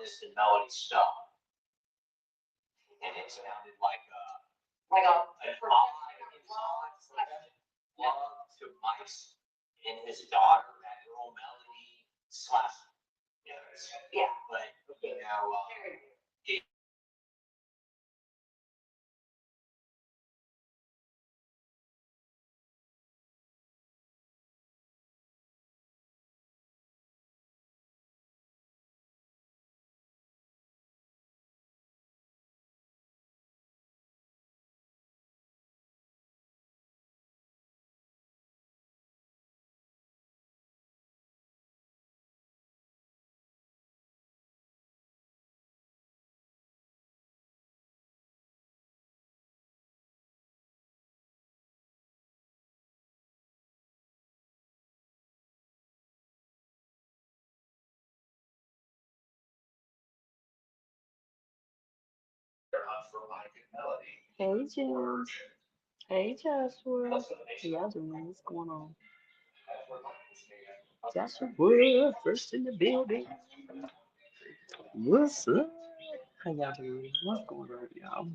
this and Melody stopped. And it sounded like an odd love to Mike's and his daughter, that girl Melody slash. Yeah. But Hey, Jim. Hey, Joshua. How y'all doing? What's going on? Joshua, first in the building. What's up? How y'all doing? What's going on, y'all?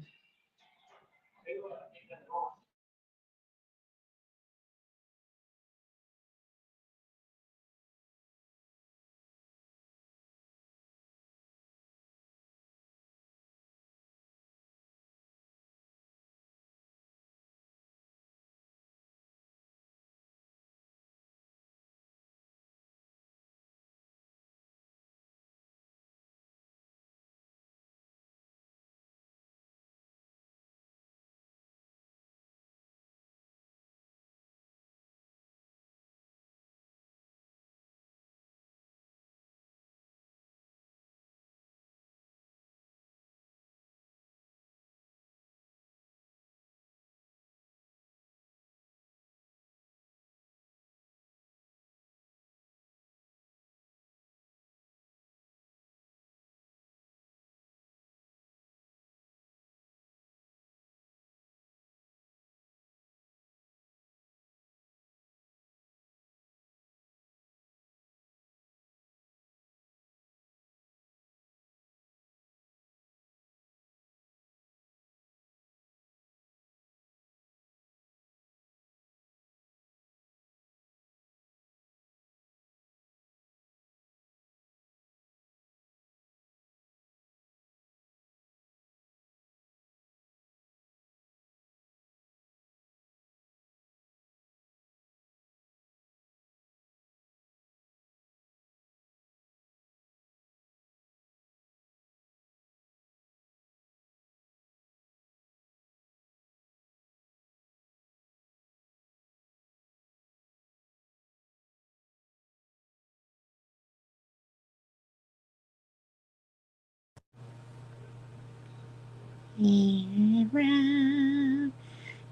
Around,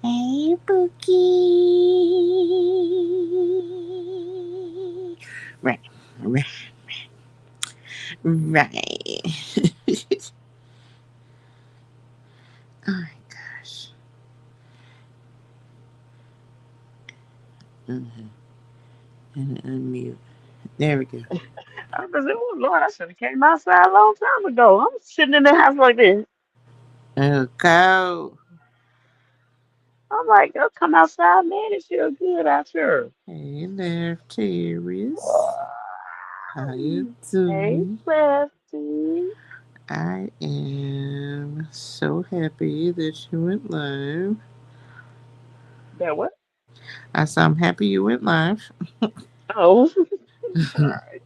hey Bookie. Right, right, right. Oh my gosh. Mhm. And unmute. There we go. I was like, oh, Lord, I should have came outside a long time ago. I'm sitting in the house like this. Oh, go. I'm like, oh, come outside, man. It feels good out here. Hey there, Terrace. How you Hey, doing? Lefty. I am so happy that you went live. That what? I said I'm happy you went live. Oh, all right.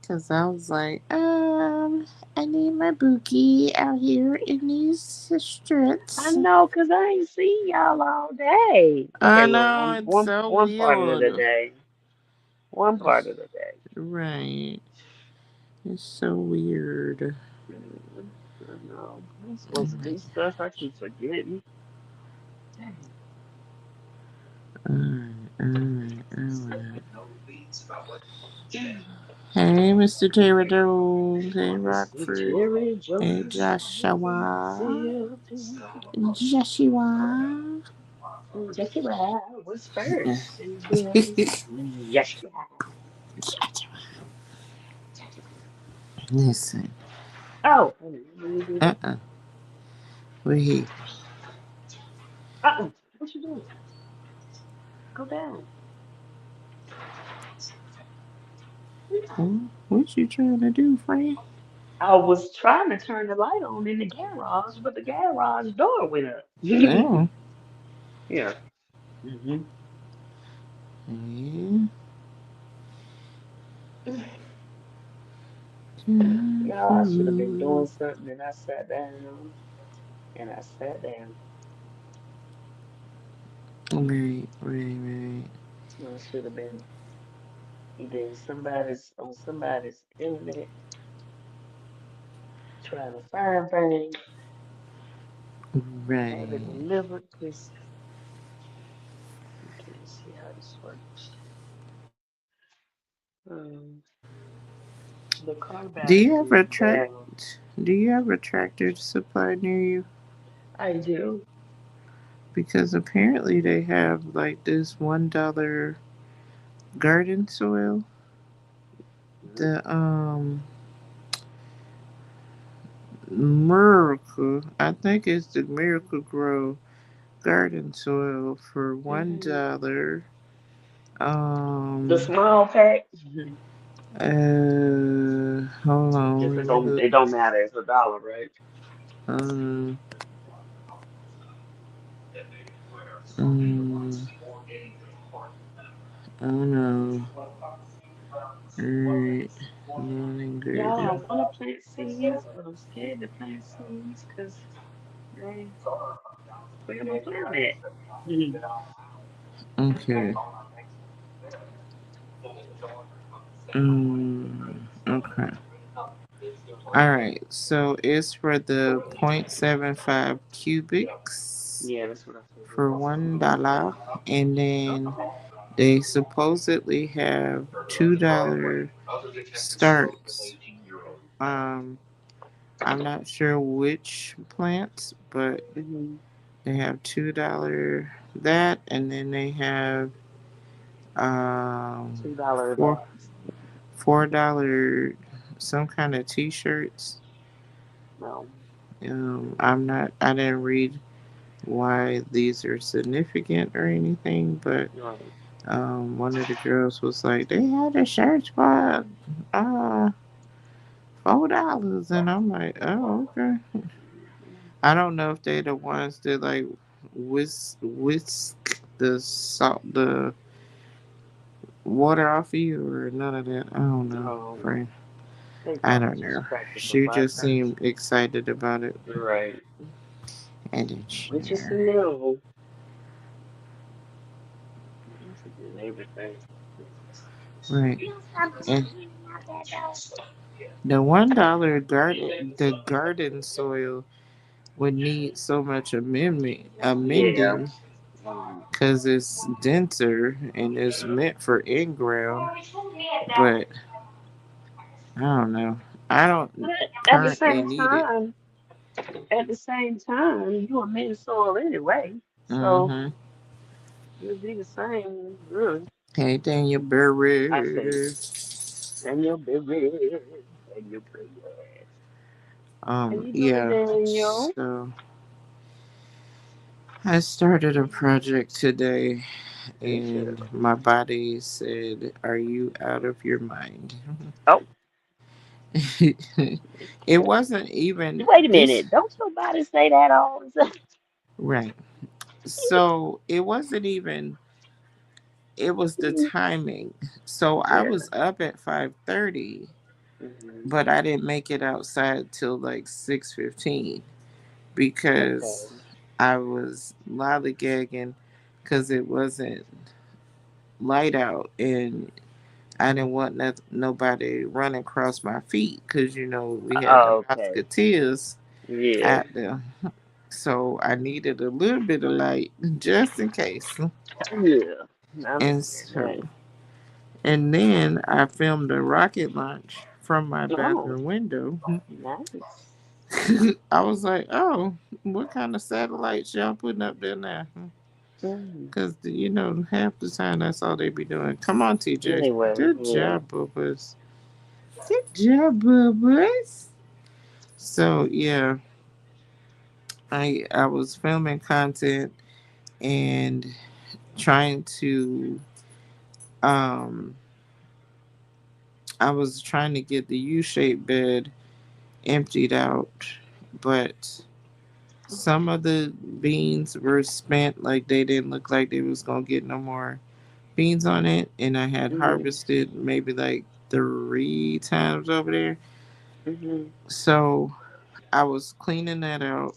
Cause I was like, I need my bookie out here in these I streets. know, 'cause I ain't seen y'all all day. Okay, I well, know one it's one so one part of the weird. day. One part of the day. Right. It's so weird. I know. I'm supposed to do stuff. I keep forgetting. Dang. Alright, alright, alright. Hey, Mr. Terry Jones. Hey, Mr. Rockford. Terry Hey, Jones in the Joshua. building. Joshua. Joshua was first in the building. Joshua. Listen. Oh, let me do this. Uh-uh. Wait. What you doing? Go down. What you trying to do, friend? I was trying to turn the light on in the garage, but the garage door went up. Oh. Yeah. Hmm. Yeah. Yeah, I should have been doing something and I sat down and I sat down. Right. I should have been doing somebody's internet trying to find things, have it Right. delivered. Cause okay, let's see how this works. Um, the car Do you battery have is a down. tractor supply near you? I do. Because apparently they have like this $1 garden soil. Mhm. The Miracle, I think it's the Miracle Grow garden soil for Mhm. $1. The Um, small pack. hold on, Yes, let me look. it don't matter. It's $1, right? Um, um, I don't know. Alright, morning Y'all, I garden. want to plant seeds, but I'm scared to plant seeds because they where am I planting it? Mhm. Okay. Okay. All right. So it's for the 0.75 cubics Yeah, that's what I figured. for $1, and then they supposedly have $2 starts. Um, I'm not sure which plants, but Mm-hmm. they have $2 that, and then they have $2 four that. $4 some kind of t-shirts. No. I didn't read why these are significant or anything, but Right. one of the girls was like, they had a shirt for uh $4, and I'm like, oh, okay. I don't know if they the ones that like whisk the salt the water off of you or none of that. I don't know, friend. They I probably don't just know. practical She just bypass. seemed excited about it. Right. I didn't Which is share. no. This is everything. Right. You don't stop And complaining about that though. the garden soil would need so much Yeah. amending Mm. because it's denser and it's meant for in ground. But I don't know. I don't But at the currently same need it. time, you a men soil anyway. So Mm-hmm. it'll be the same, really. Hey, Daniel I said, Burry. Daniel, baby, Daniel, baby. How you doing, Yeah. Daniel? So I started a project today, Good job. and my body said, "Are you out of your mind?" Oh, It wasn't even wait a this minute. Don't your body say that all the time? right. So it wasn't even. It was the timing. So I Yeah. was up at 5:30, Hmm. but I didn't make it outside till like 6:15 Okay. because I was lollygagging because it wasn't light out, and I didn't want nobody running across my feet because we had the Okay. musketeers Yeah. out there. So I needed a little bit of light just in case. Yeah. I And understand that. so, and then I filmed a rocket launch from my Oh, bathroom window. nice. I was like, oh, what kind of satellites y'all putting up there now? Mm. Because, half the time that's all they be doing. Come on, TJ. Anyway, Good yeah. job, Bubba's. Good job, Bubba's. So yeah, I was filming content and trying to um I was trying to get the U-shaped bed emptied out, but some of the beans were spent, like they didn't look like they was gonna get no more beans on it, and I had Mm-hmm. harvested maybe like 3 times over there. Mm-hmm. So I was cleaning that out,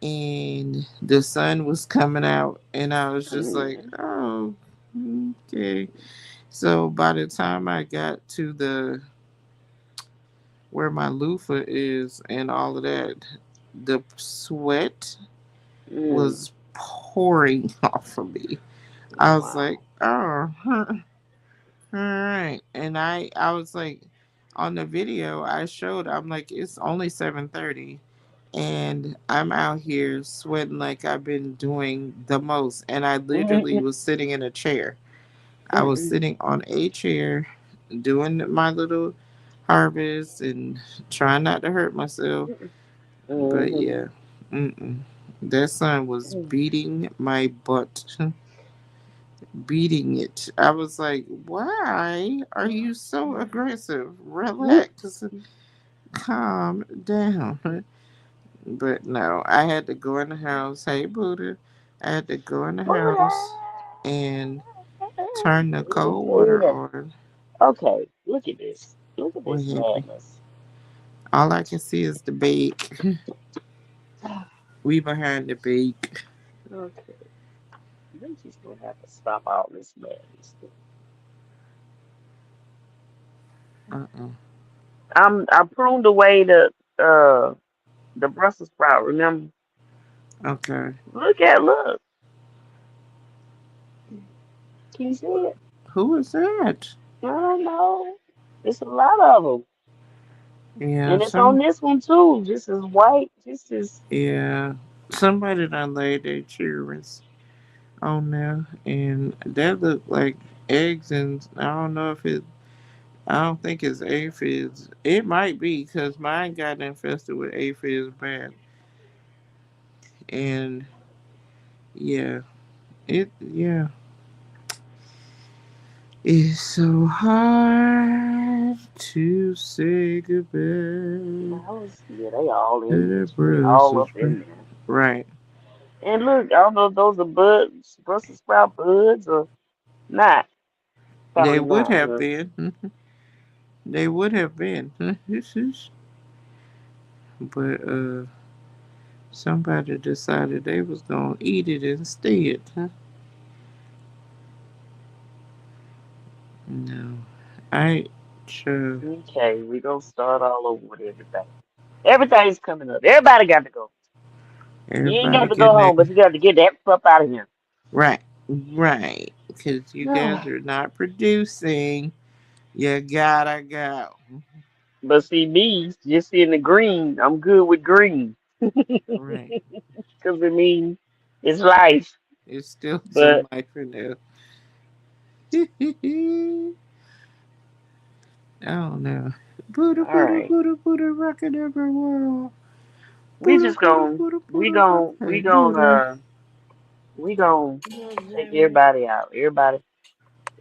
and the sun was coming out, and I was just like, Mm-hmm. oh, okay. So by the time I got to the where my loofah is and all of that, the sweat Mm. was pouring off of me. I was like, Wow. oh, all right. And I was like, on the video I showed, I'm like, it's only 7:30, and I'm out here sweating like I've been doing the most. And I literally Mm-mm. was sitting in a chair. I was Mm-mm. sitting on a chair doing my little harvest and trying not to hurt myself. But Mm-hmm. yeah, mm-mm. That sun was beating my butt, beating it. I was like, why are you so aggressive? Relax, calm down. But no, I had to go in the house. Hey, Buddha. I had to go in the house and turn the cold water on. Okay, look at this. Look at What this happened? madness. All I can see is the bake. We behind the bake. Okay, we just gonna have to stop all this madness. Uh-uh. I pruned away the Brussels sprout. Remember? Okay. Look. Can you see it? Who is that? I don't know. It's a lot of them, Yeah, and it's on this one too. Just as white. Just as. yeah. Somebody done laid their children on there, and that looked like eggs, and I don't know if it. I don't think it's aphids. It might be because mine got infested with aphids bad, and yeah, yeah. It's so hard to say goodbye I was, yeah, they all to in the this. They all Brussels up spring. in there. Right. And look, I don't know if those are buds, Brussels sprout buds or not. They Probably would not, have huh? been. They would have been. This is. But somebody decided they was gonna eat it instead. No, I sure Okay, we gonna start all over with everything. Everything's coming up. Everybody got to go. You ain't everybody got to go getting it home, but you got to get that stuff out of here. right, right. Because you guys are not producing. You gotta go. But see me, just seeing the green, I'm good with green. Right. Because it means it's life. It's still some But life in there. I don't know. Buddha, all Buddha, right. Buddha, Buddha, rocking every world. We Buddha, just Buddha, gon' Buddha, we Buddha, rock. gon' Hey, we gon' Buddha. uh we gon' take everybody out. Everybody.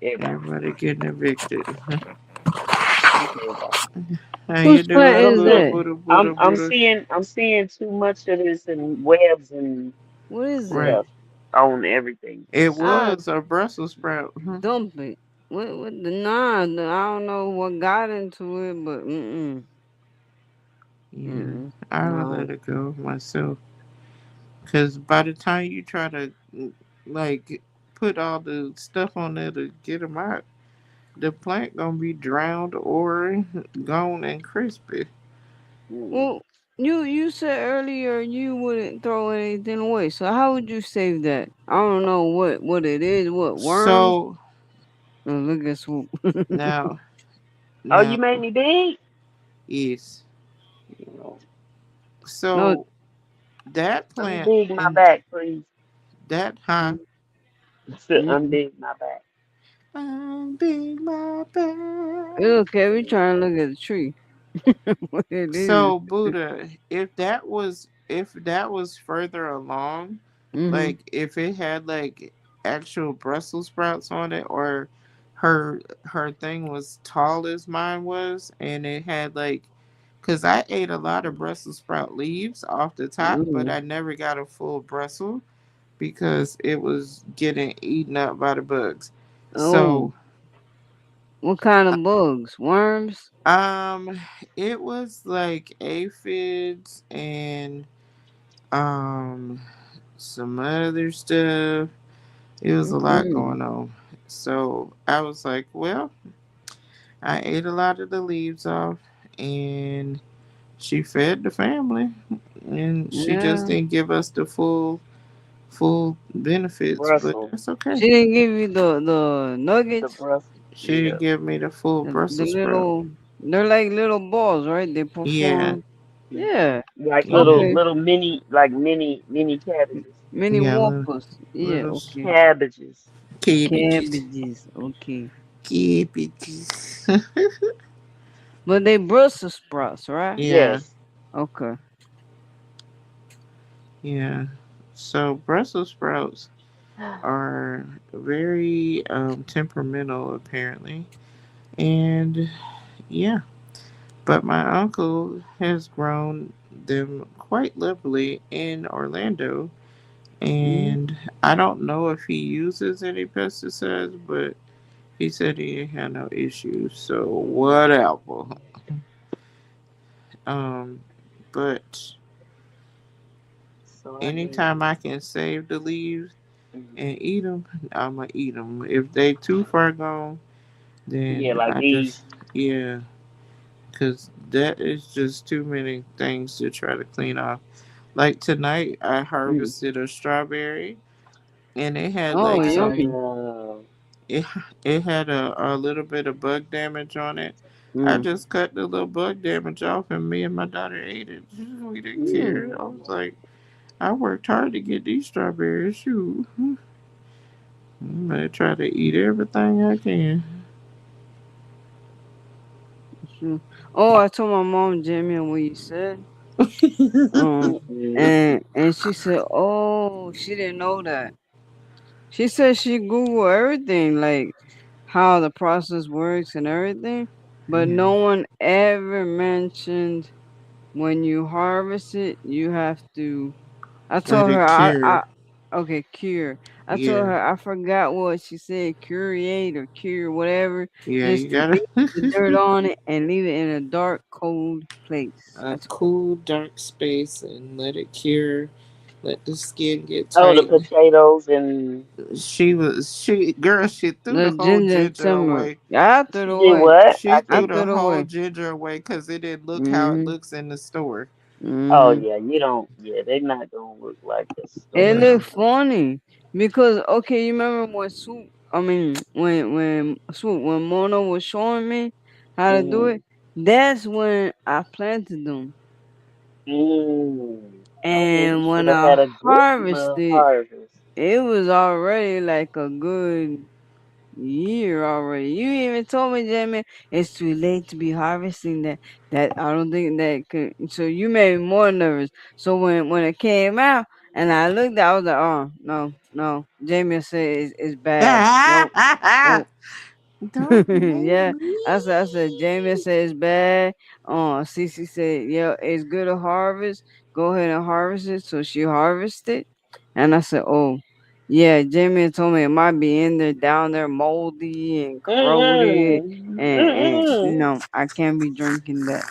Everybody getting evicted. Take everybody. How you Cause doing, look, Buddha, look, Buddha, Buddha, Buddha? I'm seeing too much of this in webs and Right. stuff on everything. It So was a Brussels sprout. I don't know what got into it, but Yeah, I would let no. it go myself. Cause by the time you try to like put all the stuff on there to get them out, the plant gonna be drowned or gone and crispy. Mm. So now, Oh, you now made me big? is No. so that plant Undig my and back, please. that high. Undig my back. I'm big my back. Mm. What it is. So Buddha, if that was further along, Mhm. like if it had like actual Brussels sprouts on it, or her thing was tall as mine was, and it had like, cause I ate a lot of Brussels sprout leaves off the top, but Mhm. I never got a full Brussels because it was getting eaten up by the bugs. Oh, So what kind of bugs? Worms? um, it was like aphids and um some other stuff. It was a lot Mm-mm. going on. So I was like, well, I ate a lot of the leaves off, and she fed the family, and she just Yeah. didn't give us the full benefits, but Brussels. that's okay. She didn't give you the The nuggets, Brussels. She Yeah. didn't give me the full the Brussels sprout. little. They're like little balls, right? They Yeah, perform. Yeah. Like yeah, Okay. little mini, like mini cabbages. Mini yeah. waffles. Yeah. Little Okay. Cabbages. cabbages, Cabbages. Okay. cabbages. But they Brussels sprouts, right? Yeah, Yes. Okay. yeah. So Brussels sprouts are very temperamental, apparently, and yeah. But my uncle has grown them quite liberally in Orlando, Mhm. and I don't know if he uses any pesticides, but he said he ain't had no issues. So whatever. Um, but So I anytime mean, I can save the leaves mhm. and eat them, I'ma eat them. If they too far gone, Yeah, then like I just, these. yeah, because that is just too many things to try to clean off. Like tonight, I Mm. harvested a strawberry, and it had Oh, like some, yummy. Uh, it it had a little bit of bug damage on it. I Mm. just cut the little bug damage off, and me and my daughter ate it. We didn't Mm. care. I was like, I worked hard to get these strawberries. Shoot, I'm gonna try to eat everything I can. Sure. Oh, I told my mom, Jamie, what you said. Um, mm-mm. and she said, oh, she didn't know that. She said she Googled everything, like how the process works and everything, but Yeah. no one ever mentioned when you harvest it, you have to. I Let told her, it cure. okay, cure. I told Yeah, her I forgot what she said, curate or cure, whatever. yeah. You Just to gotta leave the dirt on it and leave it in a dark, cold place. a I told cool dark space and let it cure. Let the skin get Oh, the tight. potatoes and She threw the the whole ginger and ginger turmeric. away. I threw it she did away. what? She I I threw couldn't. the threw it whole away. ginger away because it didn't look how it Mhm. looks in the store. Oh Mhm. yeah, you don't. Yeah, they're not gonna look like the store It Yeah, looked ginger. funny because okay, you remember when Swoop? I mean, when Swoop when Mona was showing me how to do Mm-hmm. it. That's when I planted them, Okay, you and should when have I had a good little harvested, harvest. it was already like a good year already. You even told me, Jamie, it's too late to be harvesting that. That I don't think that could. So you made me more nervous. So when it came out and I looked, I was like, oh no, no. Jamie said it's bad. Nope, nope. don't blame Yeah, me. I said, Jamie says bad. Cece said, yeah, it's good to harvest. Go ahead and harvest it. So she harvested, and I said, oh, yeah. Jamie told me it might be in there, down there, moldy and corroded, and Mm-mm. I can't be drinking that.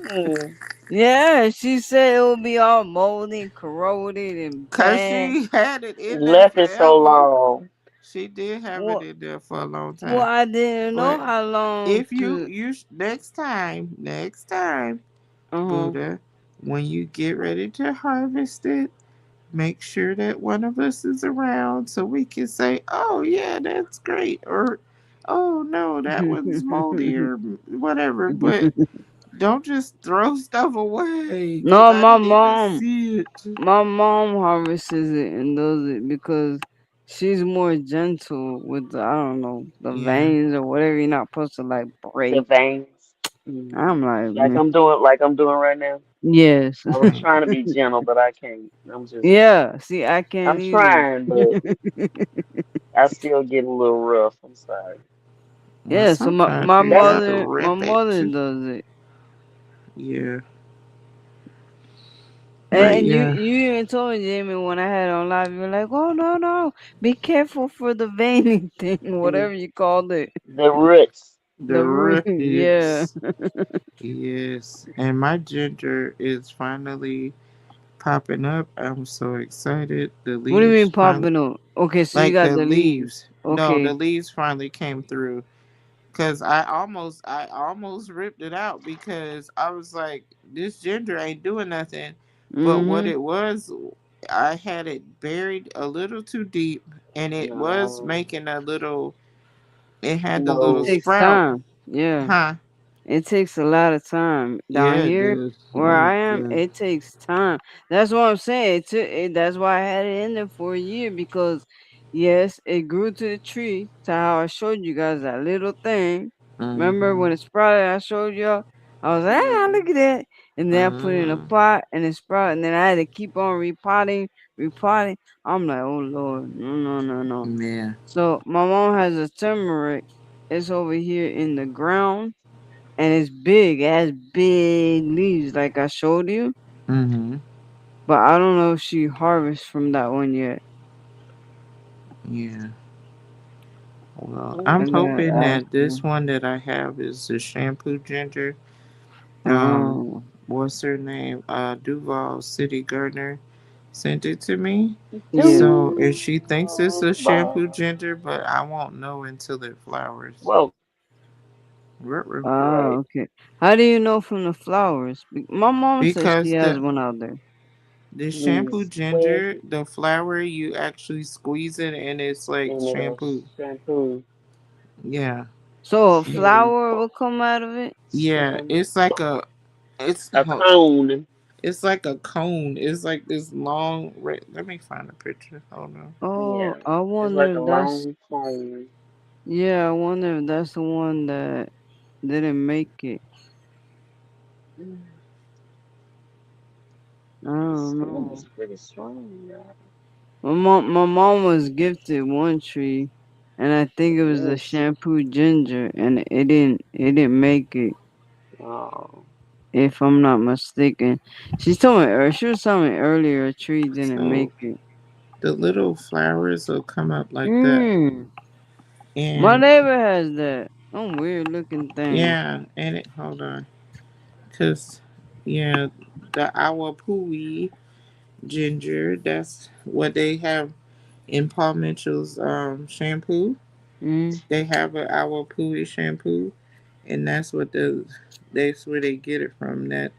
Mm-mm. Yeah, she said it will be all moldy and corroded and Cause bad. she had it You in there left it so forever. long. She did have it Well, in there for a long well, time. I didn't know But how long if you to. you next time, Uh huh. Buddha, when you get ready to harvest it, make sure that one of us is around so we can say, "Oh yeah, that's great," or "Oh no, that one's moldy," or whatever. But don't just throw stuff away because No, I didn't even see it. my mom harvests it and does it because she's more gentle with the, I don't know, the Yeah, veins or whatever. You're not supposed to like The break. veins. I'm like, Like man, I'm doing right now. yes. I was trying to be gentle, but I can't. Yeah, see, I can't I'm either. trying, but I still get a little rough. I'm sorry. Well, Yeah, so my, sometimes my you That's gotta mother my rip mother it. does it. Yeah. But And yeah. you even told me, Jamie, when I had it on live, you were like, "Oh no, no, be careful for the veining thing, mm, whatever you called it." the roots. The The root, yeah. roots. Yes. And my ginger is finally popping up. I'm so excited. The What do you leaves mean finally, popping up? Okay, so you like got the the leaves. leaves. No, the Okay. leaves finally came through. Cause I almost ripped it out because I was like, this ginger ain't doing nothing. But what Mhm. it was, I had it buried a little too deep, and it was No, making a little. It had the It little no. takes sprout, time. Yeah. huh? It takes a lot of time down Yeah, it here does. where Oh I am. god. It takes time. That's what I'm saying. That's why I had it in there for a year because, yes, it grew to the tree to how I showed you guys that little thing. Remember Mhm. when it sprouted? I showed y'all. I was like, ah, Mm, look at that. And then I put it in a Mhm. pot and it sprouted. And then I had to keep on repotting. I'm like, oh Lord, no, no, no, no. Yeah. So my mom has a turmeric. It's over here in the ground and it's big. It has big leaves, like I showed you. Mhm. But I don't know if she harvests from that one yet. Yeah. Well, mm, I'm I gotta hoping ask that her. this one that I have is the shampoo ginger. Um, Oh, what's her name? Duval City Gardner sent it to me. yeah. So, and do she thinks it's a shampoo ginger, but I won't know until it flowers. Well, Ruh-roh. Ah, right. okay. How do you know from the flowers? My mom says she Because has one out there. the You shampoo squeeze ginger, it the flower, you actually squeeze it and it's like and it'll shampoo. shampoo. Yeah. So a Mm, flower will come out of it? Yeah, some it's like it's a cone. it's like a cone. It's like this long. Let me find a picture. Hold on. Oh, Yeah, I it's wonder like a if that's, long cone. yeah, I wonder if that's the one that didn't make it. Mm, I the don't stem know. is pretty strong, y'all. My mom was gifted one tree, and I think it was the Yes. shampoo ginger, and it didn't make it, Oh, if I'm not mistaken. She was telling me earlier a tree didn't So make it. the little flowers will come up like that, Mm, my and neighbor has that. Some weird looking thing. yeah, and it. Hold on, cause yeah, the awapui ginger. That's what they have in Paul Mitchell's shampoo. Mm, They have an awapui shampoo, and that's where they get it from. That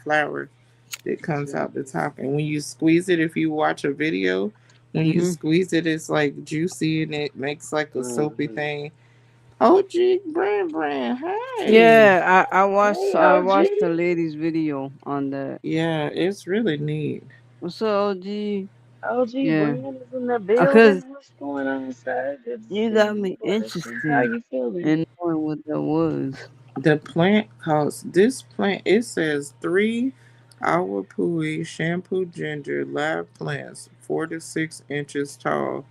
flower that comes out the top, and when you squeeze it, if you watch a video, when you mm-hmm. squeeze it, it's like juicy and it makes like a soapy mm-hmm. thing. Oh, gee, Brand, hey, Yeah, I watched Hey, I watched the OG. lady's video on that. yeah, it's really neat. What's up, OG? OG Yeah, Brand is in the because building. What's going on, sir? Good to you see got you, me Blessings. How interested you feeling? in knowing what that was. The plant costs this plant. It says 3 hour pui shampoo ginger live plants 4 to 6 inches tall.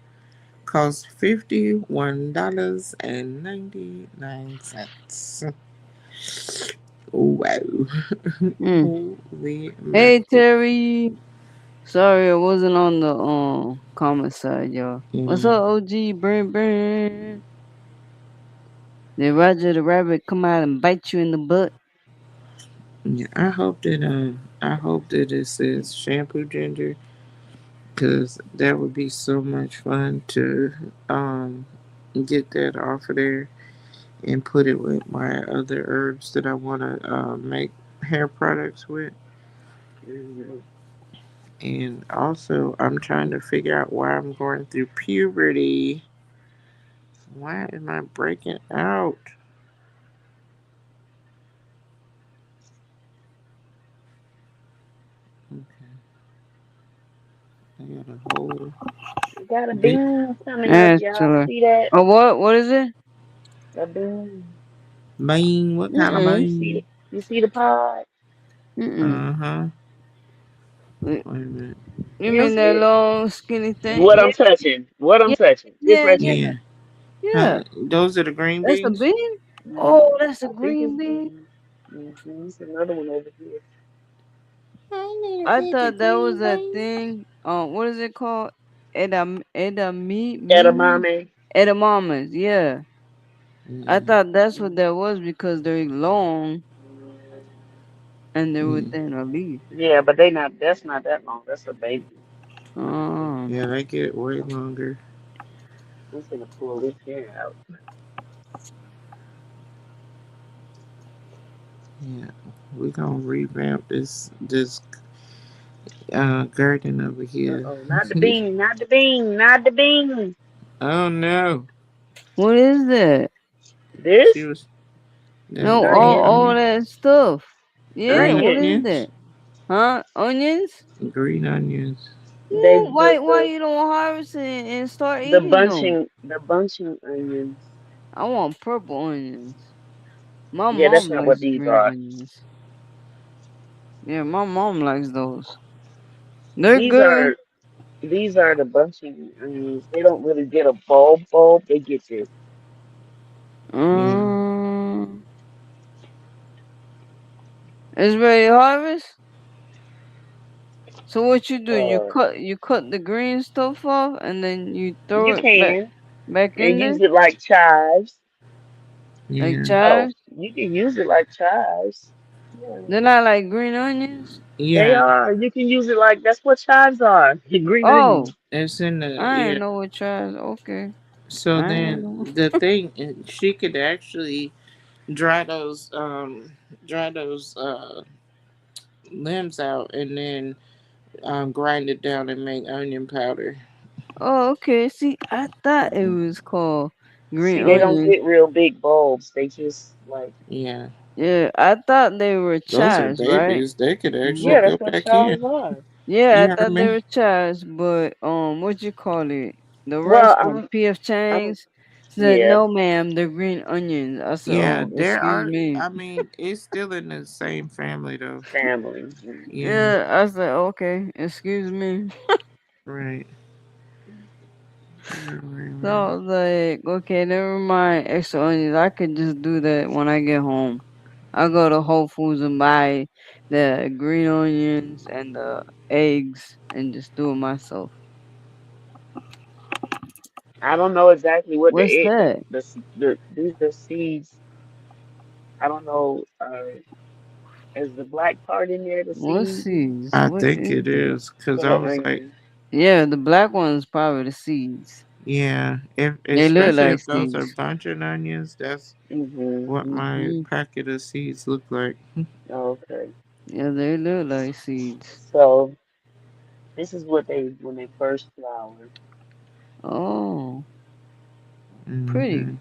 Costs $51.99. Wow. Mm. Holy Hey mackerel. Terry, sorry I wasn't on the comment side, y'all. What's Yeah. up, OG? Burn. Did Roger the Rabbit come out and bite you in the butt? Yeah, I hope that it says shampoo ginger because that would be so much fun to get that off of there and put it with my other herbs that I want to make hair products with. Mhm. And also, I'm trying to figure out why I'm going through puberty. Why am I breaking out? Okay, I got a whole We got a big. bean coming up, Yes, y'all. Chiller. See that? Oh, what is it? A bean. Bean. What kind of Mm-mm. bean? You see the pod? Mm-mm. Uh huh. Wait, Wait a minute. you You don't mean see that it? long skinny thing? What Yeah, I'm touching. What I'm yeah, touching. This yeah, right yeah, here. Yeah. yeah. Those are the green That's a beans. bean? Hmm. Oh, that's a I think it's green bean? green. There's another one over here. I need to I see the thought that was green that beans. thing. What is it called? Me? Edamame. Edamamas, yeah. I Mm, thought that's what Mm, that was because they're long and they're mm. within a leaf. yeah, but they not. That's not that long. That's a baby. Um, Yeah, they get way longer. I'm gonna pull this here out. Yeah, we gonna revamp this garden over Uh here. oh, not the bean, not the bean, not the bean. Oh no, what is that? she This was them No, green onion, all onion, that stuff. Yeah, green what onion. is onions, that? Huh? Onions? green onions. They Why you don't harvest it and start eating them? the bunching onions. I want purple onions. My Yeah, that's mom not what likes these green are. onions. Yeah, my mom likes those. They're These good. are these are the bunching onions. They don't really get a bulb. They get this. Yeah, Um, it's ready to harvest. So what you do? Uh, You cut the green stuff off and then you throw you it can back in and there use it like chives. like yeah, Oh, chives. you can use it like chives. Yeah, They're not like green onions. they yeah. are. You can use it like that's what chives are. Green Oh, onions. It's in the I yeah. ain't know what chives. Okay, So I ain't then know. the thing, she could actually dry those limbs out and then grind it down and make onion powder. Oh, okay. See, I thought it was called green See, they don't onions. get real big bulbs. They just like, Yeah, Yeah, I thought they were those are chives, right? babies. They could actually But yeah, go that's what back in. chives are. yeah, I You heard thought they me? were chives. But what you call it? The Well, rest of P.F. I'm, Chang's said, yeah, "No, ma'am, they're green onions." I said, Yeah, "Oh, there excuse are. me." I mean, it's still in the same family though. family. Yeah, Yeah, I said, "Okay, excuse me." right. Right, right, So right. I was like, "Okay, never mind, extra onions. I could just do that when I get home." I go to Whole Foods and buy the green onions and the eggs and just do it myself. I don't know exactly what What's that? these are seeds. I don't know. Is the black part in there the What seed seeds? I What think is it that? is because for I the was like, onion? Yeah, the black one's probably the seeds. yeah, if They look especially like if those are seeds. bunching onions, that's Mm-hmm. what my Hmm. packet of seeds look like. Okay. Yeah, they look like seeds. So this is what they when they first flower, Oh, Hmm. pretty.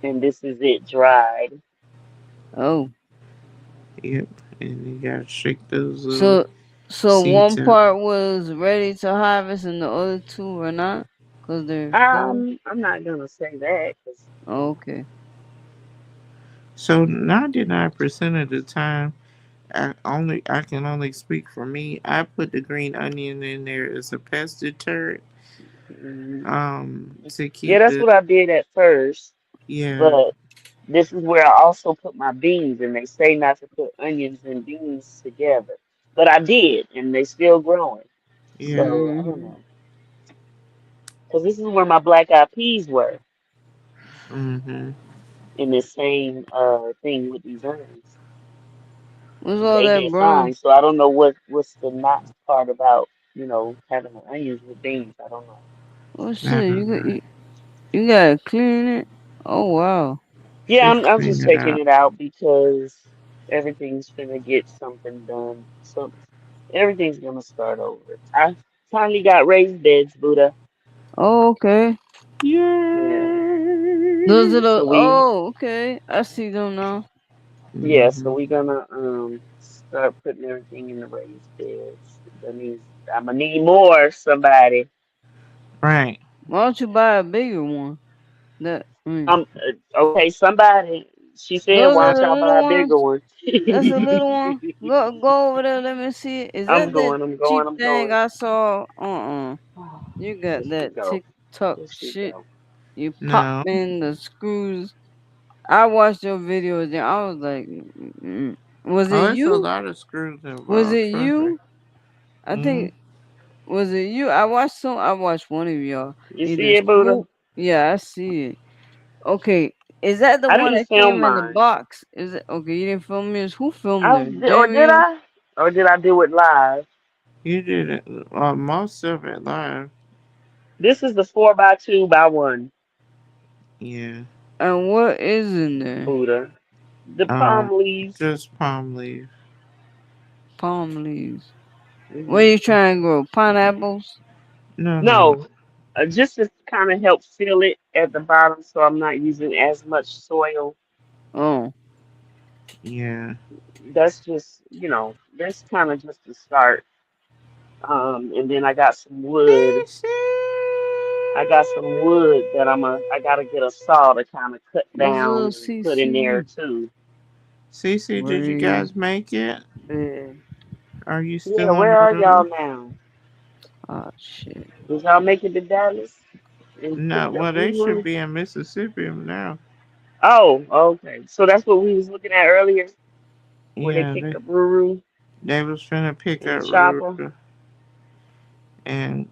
and this is it dried. Oh, Yep, and you gotta shake those so so seeds one out. part was ready to harvest and the other two are not, cause they're cold. I'm not gonna say that because Oh, okay. So 99% of the time, I can only speak for me. I put the green onion in there as a pest deterrent, mm, to yeah, keep that's the what I did at first. yeah But this is where I also put my beans, and they say not to put onions and beans together. But I did, and they still growing. yeah. So I don't Hmm. know, because this is where my black eyed peas were Mm-hmm. in this same thing with these onions. What's all They that did brown? fine, so I don't know what's the not part about having the onions with beans. I don't know. Oh I shit, don't know. you gotta clean it. Oh wow. Yeah, Just I'm clean just it taking out. it out because everything's gonna get something done. So everything's gonna start over. I finally got raised beds, Buddha. Oh, okay. Yeah. Those are Yay! the. So we Oh, okay. I see them now. yeah, so Mm-hmm. we gonna start putting everything in the raised beds. That means I'm gonna need more somebody. Right. Why don't you buy a bigger one? That. Okay, somebody. She said, Those are "Watch the out, little buy a bigger ones. one." That's a little one. Go over there. Let me see it. Is I'm that that going. I'm cheap going. I'm thing going. I saw? You got Here she that go. TikTok Here she shit. go. You pop No. in the screws. I watched your videos and I was like, was it Oh, it's a you? lot of screws Was involved. it Trust me. you? I Mm-hmm. think was it you? I watched some. I watched one of y'all. You Either see it, Buddha? swoop. Yeah, I see it. Okay, is that the I one didn't that film came in the mine. box? Is it okay? You didn't film this. Who filmed I it? or did Jamie. I? Or did I do it live? You did it, most of it live. This is the 4x2x1 Yeah. And what is in there? Buddha. The Um, palm leaves. just palm leaf. Palm leaves. Where Hmm. you trying to grow? Pineapples? No, no. No, just to kind of help fill it at the bottom, so I'm not using as much soil. Oh, Yeah. That's just, that's kind of just the start. And then I got some wood. Cece. I got some wood that I gotta get a saw to kind of cut what's down little and put in there CC? too. Cece, did you Raised guys make it? bed. Are you Yeah, still on where the are y'all road? now? Oh shit. Did y'all make it to Dallas and No. picked up Well, they should Ruru? be in Mississippi now. Oh, okay. So that's what we was looking at earlier, where they Yeah, picked up Ruru they was finna pick and up Chopper. Ruru, and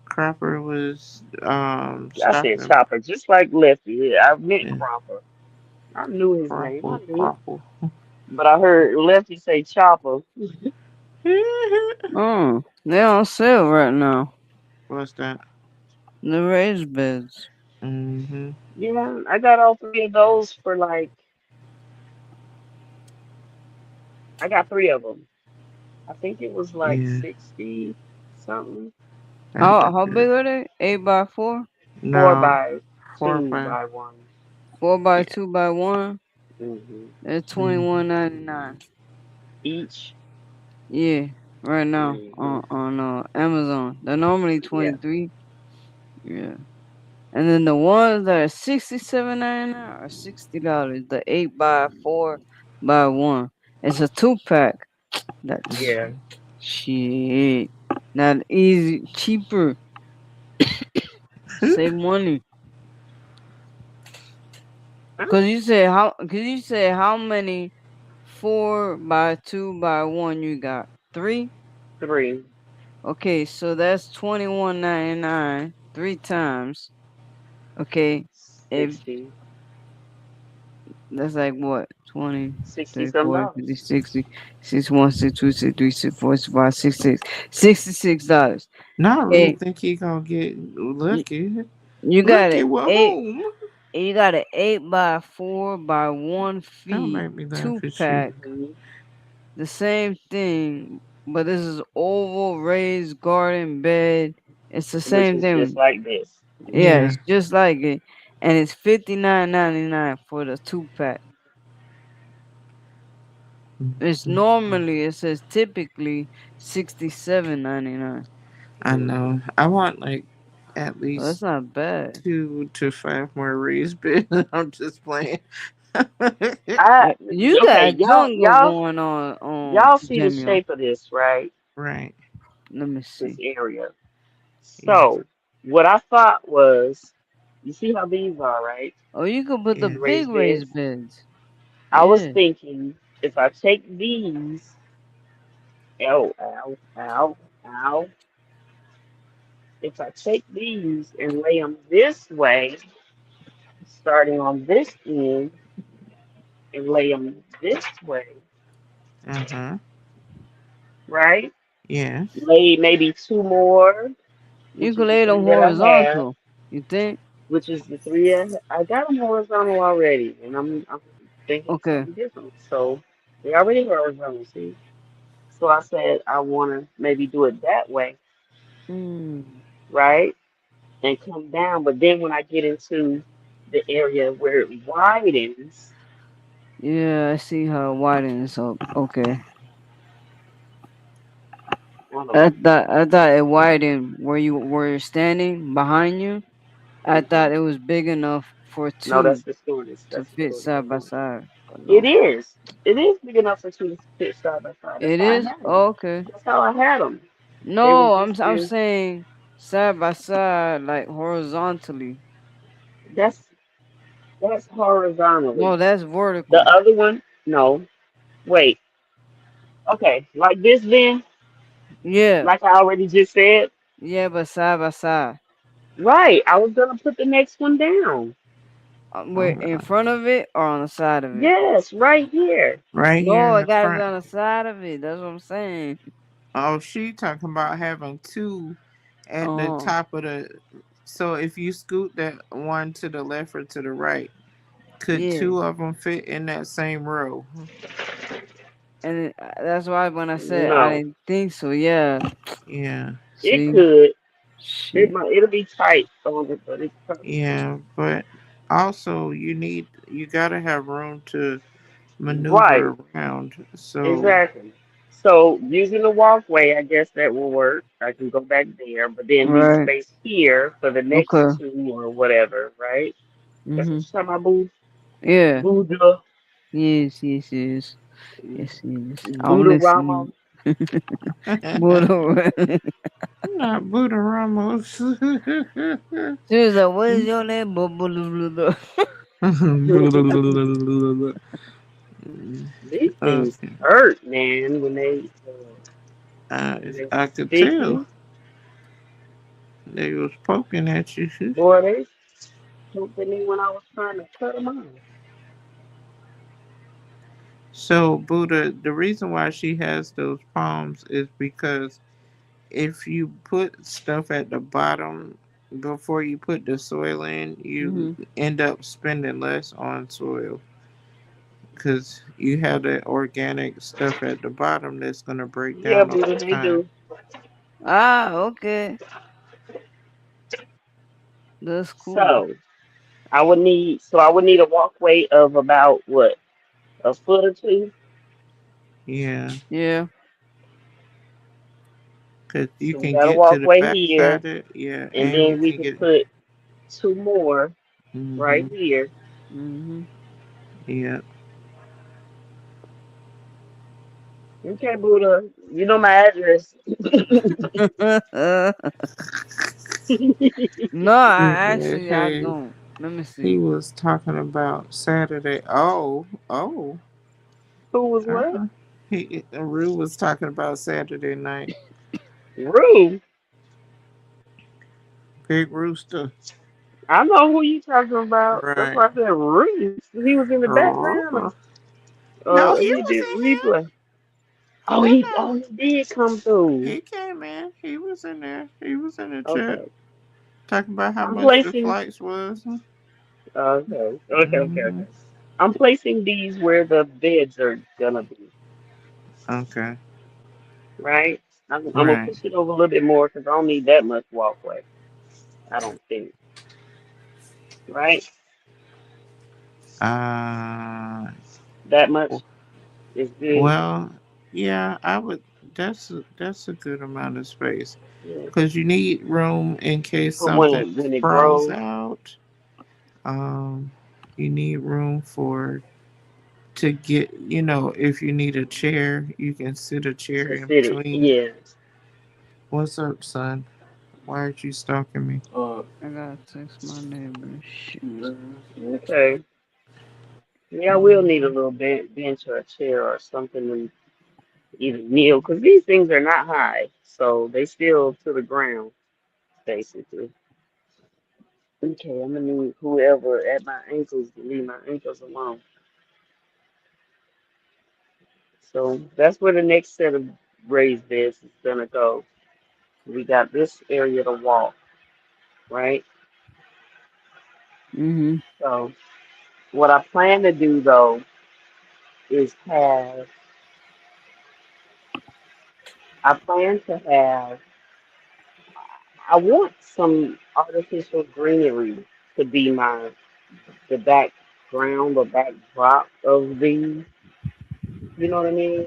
Cropper was I said stopping. Chopper, just like Lefty. Yeah, I meant Yeah, Cropper. I knew his name. I Cropper, knew. Cropper. But I heard Lefty say Chopper. Oh, they on sale right now. What's that? The raised beds. Mm-hmm. Yeah, I got all three of those for like, I got three of them. I think it was like Yeah, 60 something. that's How good. big are they? 8x4? Four No, by four, two five. by one. Four by Yeah. 2x1? Hmm. They're Mm-hmm. 21.99. Each. Yeah, right now Hmm. on Amazon. They're normally Yeah. 23. Yeah. And then the ones that are 67.99 are $60. The 8x4x1. It's a 2 pack. That's Yeah. shit. Not easy, cheaper. Save money. Huh? Cause you say how many 4x2x1 you got? Three? Three. Okay, so that's 21.99 three times. Okay, if 60. that's like what? 20, 60 30, some 40, dollars. 50, 60, 61, 62, 63, 64, 65, 66. $66. Now I really Okay, think he gonna get you, lucky. you got Lucky it. with Eight. whom? You got an 8x4x1 Don't feet make me laugh two at you. pack. Hmm. The same thing, but this is oval raised garden bed. It's the Which same is just thing. like this. Yeah, Yeah. it's just like it, and it's 59.99 for the 2 pack. It's normally it says typically 67.99. I know. Hmm. I want like at So that's least not bad. 2 to 5 more reads, but I'm just playing. You Okay, got y'all, jungle y'all, going on y'all see the Jamil. shape of this, right? Right. Let me This see. area. Yeah. So, what I thought was, you see how these are, right? Oh, you could put the Yeah. These big raised beds. raised beds. I was Yeah. thinking if I take these, ow, ow, ow, ow. If I take these and lay them this way, starting on this end, and lay them this way, Uh huh. right? Yes. Lay maybe two more, You which could is the lay them three that I have, horizontal. You think? which is the three I got them horizontal already, and I'm thinking Okay. something different. So they already horizontal, see? So I said I want to maybe do it that way, Mm. right? And come down. But then when I get into the area where it widens, Yeah, I see how it widens up. Okay. I don't know. I thought it widened where you were standing behind you. I thought Hmm. it was big enough for No, that's two the shortest. to That's the fit shortest side by one. side. It No, is. It is big enough for two to sit side by side. That's it how I is. had them. Oh, okay. That's how I had them. They was No, just I'm in. saying side by side, like horizontally. That's horizontally. No, that's The vertical. other one, no. Wait. Okay, like this then, Yeah, like I already just said. yeah, but side by side. Right. I was gonna put the next one down. Wait, in Uh, front of it or on the side of it? Yes, right here. right here No, in it the gotta be front. on the side of it. That's what I'm saying. Oh, she talking about having two at the Oh, top of the. So if you scoot that one to the left or to the right, could yeah. two of them fit in that same row? That's why when I said I No, didn't think so, yeah. Yeah, it See, could. shit. It'll be tight on it, but it probably could. yeah, but also you gotta have room to Right. maneuver around. So Exactly. So using the walkway, I guess that will work. I can go back there, but then leave Right. space here for the next Okay. two or whatever, right? That's what Mhm. you're talking about, boo. Yeah. Buddha, Yes. Yes. Yes. Yes. Yes. I'm Buddha Rama. listening. Buddha. not Buddha Ramos. She was like, "What is your name?" Blah, blah, blah, blah. These things Okay. hurt, man, when they I could tell sticky. they was poking at you. Boy, they poked at me when I was trying to cut them off. So Buddha, the reason why she has those palms is because if you put stuff at the bottom before you put the soil in, you Mhm. end up spending less on soil because you have the organic stuff at the bottom that's going to break Yeah, down over Buddha, they time. do. Ah, okay. That's cool. So I would need a walkway of about what, a foot or two. Yeah, Yeah. because you So we can got a get to the walkway back here, side of it. Yeah, and and you then we can can get. put two more right Hmm. here. Mhm. Yeah. Okay, Buddha, you know my address. No, I actually I Hey, don't. Let me he see. was talking about Saturday. Oh, oh. Who was what? Uh-huh. Rue was talking about Saturday night. Rue. Big Rooster. I know who you talking about. That's Right. why I said Rue. He was in the background. No, he He was did in here. replay. Oh, No, oh, no. he did come through. He came in. He was in there. He was in the chat Okay, talking about how I'm much the placing. flights was. Okay. Hmm. I'm placing these where the beds are gonna be. Okay. Right. I'm gonna Right. push it over a little bit more because I don't need that much walkway. I don't think. Right. Uh. That much is good. Well, yeah, I would. That's a good amount of space Yeah. because you need room in case For something when it sprawls grows. out. Um, you need room for to get. If you need a chair, you can sit a chair To in sit it. between. Yeah. What's up, son? Why aren't you stalking me? I gotta text my neighbor. Shit. Okay. Yeah, I will need a Mhm. little bench or a chair or something to either kneel because these things are not high, so they still to the ground basically. Okay, I'm gonna need whoever at my ankles to leave my ankles alone. So that's where the next set of raised beds is gonna go. We got this area to walk, right? Mhm. So what I plan to do though is I plan to have, I want some artificial greenery to be the background or backdrop of these. You know what I mean?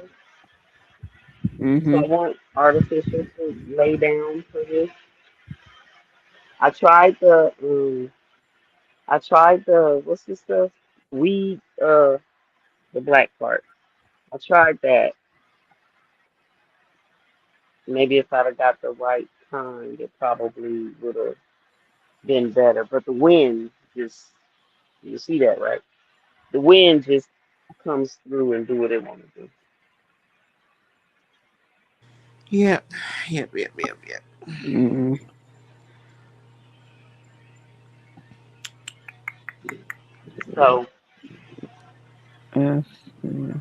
So I Mhm. want artificial to lay down for this. I tried the I tried the what's this stuff? Weed, the black part. I tried that. Maybe if I'd have got the right kind, it probably would have been better. But the wind just, you see that, right? The wind just comes through and do what it want to do. Yep. Yep. Mm, So yeah, yeah.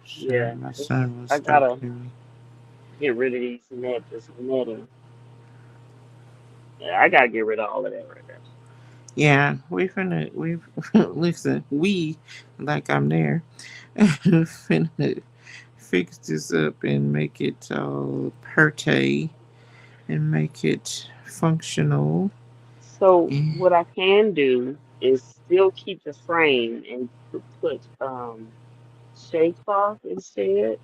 Sorry, yeah, my it's, son was I gotta talking to me. get rid of these net, this netting. Yeah, I gotta get rid of all of that right there. Yeah, we listen, we, like I'm there, finna fix this up and make it all perte and make it functional. So And, what I can do is still keep the frame and put shade cloth instead.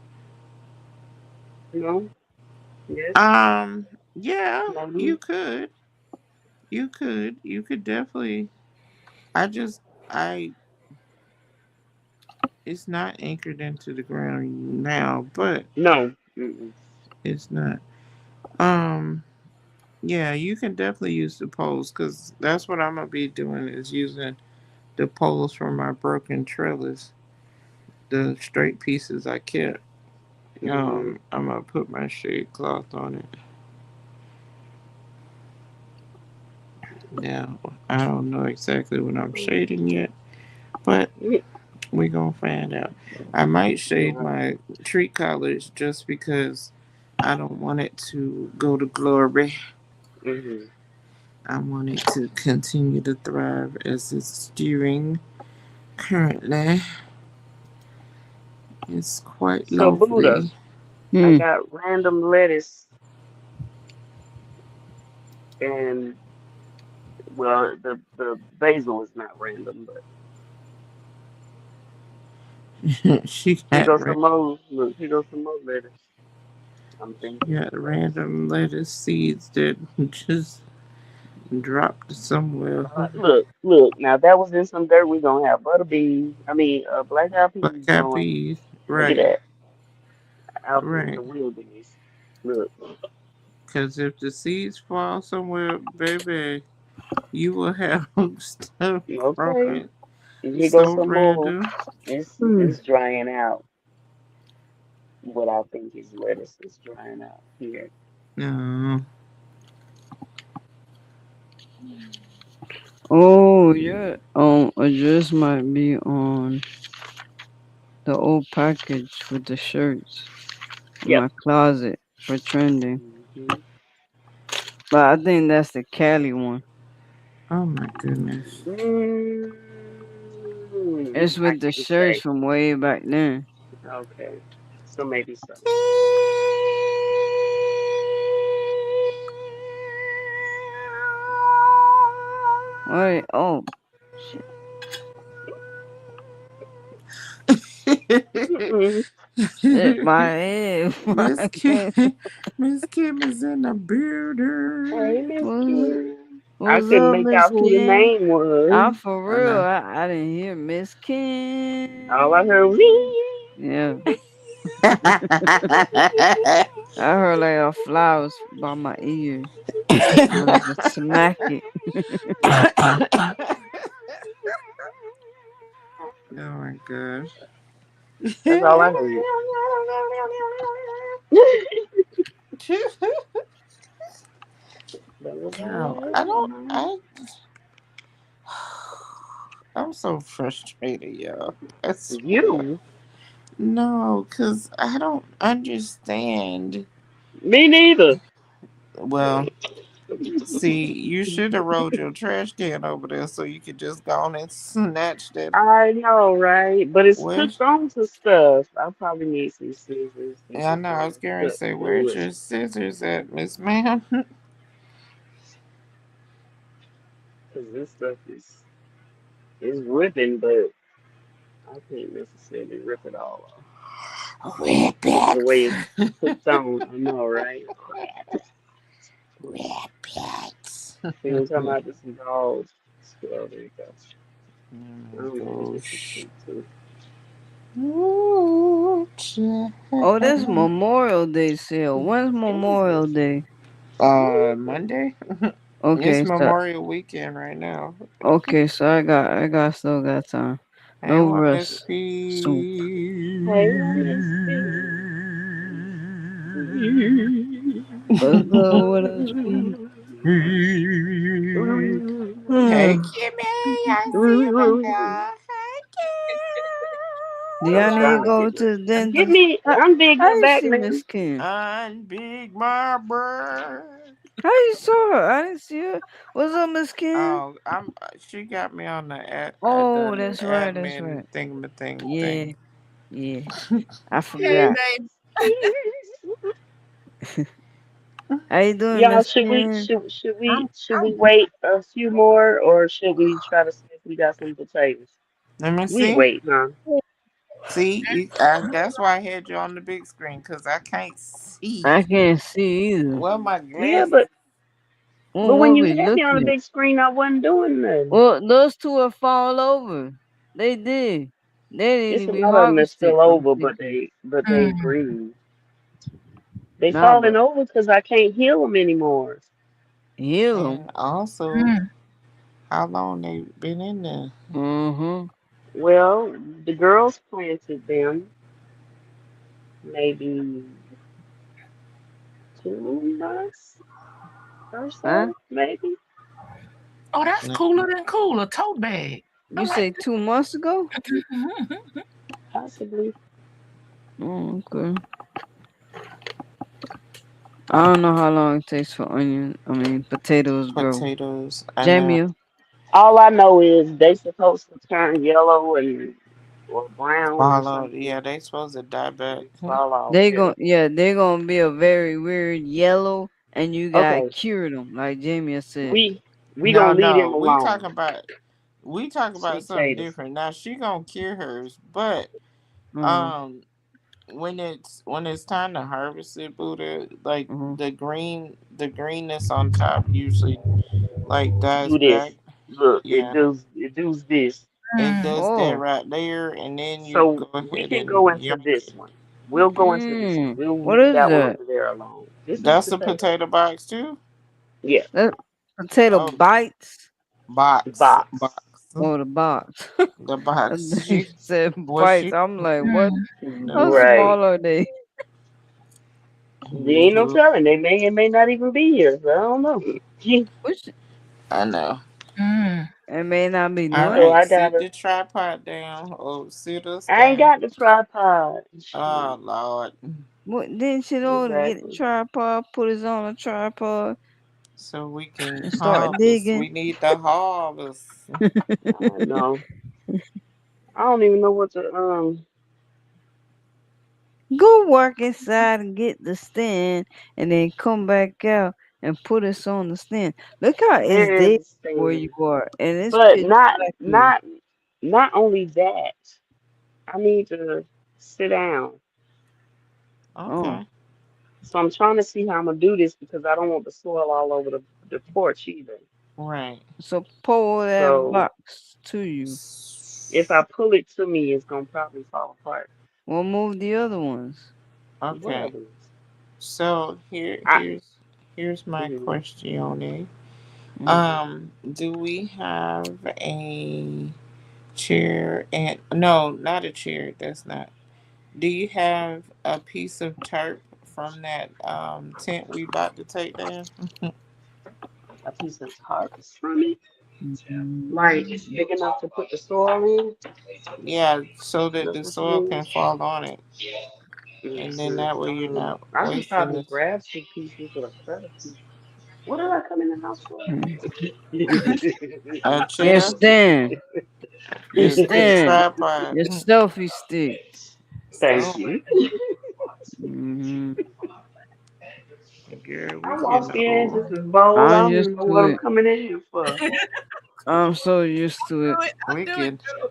No, yes, yeah, maybe. you could definitely. I just, I, it's not anchored into the ground now, but No. Mm-mm. it's not. Um, yeah, you can definitely use the poles because that's what I'm gonna be doing is using the poles from my broken trellis, the straight pieces I kept. Mhm. I'm gonna put my shade cloth on it. Now I don't know exactly what I'm shading yet, but we gonna find out. I might shade my tree collars just because I don't want it to go to glory. Mhm. I want it to continue to thrive as it's doing currently. It's quite So Buddha, lovely. I Hmm. got random lettuce and well, the basil is not random, but She here got goes some more. Look, here goes some more lettuce. I'm she thinking got lettuce. random lettuce seeds that just dropped somewhere. Look. Now that was in some dirt. We gonna have butter beans. I mean, black eyed Black peas eyed growing. peas. Look at Right, that out in right. the wilderness. Look. Because if the seeds fall somewhere, baby, you will have stuff Okay. growing And here so goes some more. random. Hmm. It's drying out. What I think is lettuce is drying out here. No. Oh, your address might be on the old package with the shirts in Yep. my closet for trending. Hmm. But I think that's the Cali one. Oh my goodness. It's I with the can't shirts say. from way back then. Okay. So maybe so. Wait, oh, shit. Mm-mm. Shit, my head. Miss My Kim, head. Miss Kim is in the building. Hey, Miss What's, Kim. I what's couldn't up, make Miss out who the Kim? name was. I'm for I real. know. I didn't hear Miss All I heard was. Kim. Yeah, I heard like a flowers by my ears. I wanted to smack it. Oh my gosh. That's all I heard. Girl, I don't. I'm so frustrated, y'all. I swear. You? No, cause I don't understand. Me neither. Well, see, you should have rolled your trash can over there so you could just go on and snatch that. I know, right? But it's Where's? hooked on to stuff. I probably need some scissors and I some know. I was going to cut say, through where's it. your scissors at, Miss Ma'am? Because this stuff is ripping, but I can't necessarily rip it all off. Rip The way it. it's hooked on, I know, right? Rip it. See what I'm talking about? This is all. Well, there you go. I Mm, don't know who this is gosh. sent to. Ooh, Oh, that's child. Memorial Day sale. When's Memorial Jesus. Day? Monday. It's Okay, so Memorial Weekend right now. I still got time. Hey, No what Miss rush. Soup. Hey, Miss B. What's up with us, P? Hey, Hmm. Kimmy, I see you back there. Hey, Do I'm y'all need to trying to Kim. go get to the get dentist? me. How, I'm big how up you back see now. Miss Kim? I'm Big Barbara. How you saw her? I didn't see her. What's up, Miss Kim? Oh, I'm. She got me on the Oh, the that's right. That's admin right. thing Yeah, thing. yeah. I Hey, forgot. babe. How you doing, Y'all, Miss Kim? I'm, should we I'm wait a few more, or should we try to see if we got some potatoes? Let me We see. wait, huh? See, that's why I had you on the big screen because I can't see. I can't see either. Well, my Yeah, glasses. but when What you we had me on the looking at? big screen, I wasn't doing nothing. Well, those two have fall over. They did. They need It's to a be lot of them that harvested. still I'm over, but thinking. they mm, green. They Nah, falling but over because I can't heal them anymore. heal them. And also, mm. how long they been in there? Mm-hmm. Well, the girls planted them maybe 2 months or Huh? so, maybe, Oh, that's No. cooler than cooler. Tote bag. I You like say 2 months ago? that. possibly. Oh, okay. I don't know how long it takes for potatoes grow. Potatoes. I know. Jamie, All I know is they supposed to turn yellow and or brown or Fall out. something Yeah, they supposed to die and back. then fall off. Yeah. they're gonna be a very weird yellow, and you gotta Okay, cure them, like Jamie said. we we No, gonna leave no, them alone. we talk about Sweet something potatoes. different. Now she gonna cure hers, but Uh-huh. um, when it's time to harvest it, Buddha, like Uh-huh. the greenness on top usually like dies Do this. back. Look, Yeah, it does this. it Mm. does that Oh. right there, and then you So go we ahead can go and into yonk this it. one. We'll go into this one. Mm. We'll What leave is that one that? over there alone. This is That's a potato. potato box too. Yeah, That potato Oh, bites? box, box. Oh, the box. the I box. thought you She said what bites. she I'm like, what? Mm. no How no Right. small are they? There ain't no no. telling. They may not even be here. So I don't know. Which I know. Mm. it may not be All what? So right, I sit gotta. the tripod down or sit us I ain't down. got the tripod. Oh Shoot. Lord. What didn't you know to get a Exactly. tripod, put it on a tripod So we can and start harvest. digging? We need the harvest. I know. I don't even know what to Go work inside and get the stand and then come back out and put us on the stand. Look how it's where is dead the where you stand? are and it's But pitch black here. not only that. I need to sit down. Oh. Okay. So I'm trying to see how I'm gonna do this because I don't want the soil all over the porch either. Right. So pull that So box to you. if I pull it to me, it's gonna probably fall apart. We'll move the other ones. What Okay. others? So I here's my mhm. question. Mm. Do we have a chair and no, not a chair. That's not. Do you have a piece of tarp from that tent we about to take down? A piece of tarp from it. Like Mm. it's big enough to put the soil in. Yeah, so that That's the what you soil mean. can fall on it, and then Mm-mm. that way you're not I can wasting probably this. grab two pieces or cut a piece. What did I come in the house for? Mm. A Your chair stand. Your is the stand. tripod. Your selfie stick. Oh Thank you. Hmm. girl, we I getting walked in, old. this is bold. I I'm don't used even know to what I'm it. coming in here for. I'm so used to it. We Do it can too.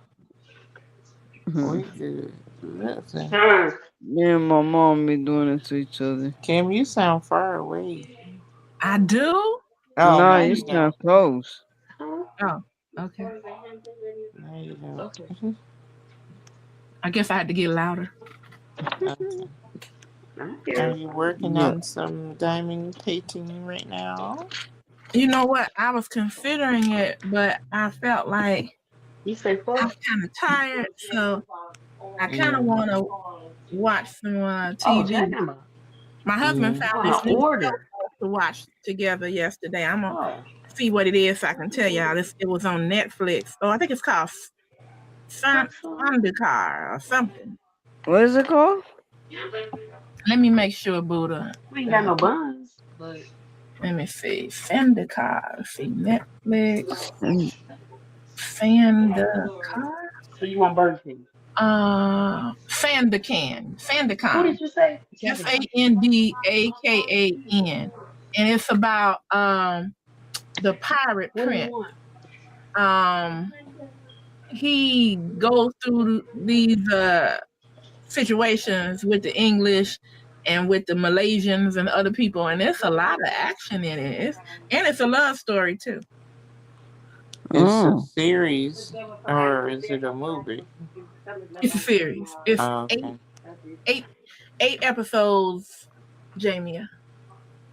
we good. Listen, Huh. Me and my mom be doing it to each other. Kim, you sound far away. I do. Oh Nah, no, you you Mm. sound don't. close. Huh? Oh. Okay. There you go. Okay. I guess I had to get louder. Okay. I'm Are here. you working Yeah. on some diamond painting right now? You know what? I was considering it, but I felt like You say I fuck? was kind of tired, so I kind of Yeah. want to watch some Oh, TV. Jackie. My husband Yeah. found I'm this gonna new show order. for us to watch together yesterday. I'm gonna Oh. see what it is so I can tell y'all. It was on Netflix. Oh, I think it's called Fandakar or something. What is it called? Let me make sure, Buddha. We ain't got no buns, but Let me see. Fandakar. See Netflix. Mm. Fandakar. so you want Burger King? Fandakan. Who Fandakon. did you say? Fandakan. And it's about the pirate What do you prince. want? Um he goes through these situations with the English and with the Malaysians and other people, and it's a lot of action in it. It's a love story too. It's a Oh. series or is it a movie? It's a series. It's Oh, okay. eight eight episodes, Jamie.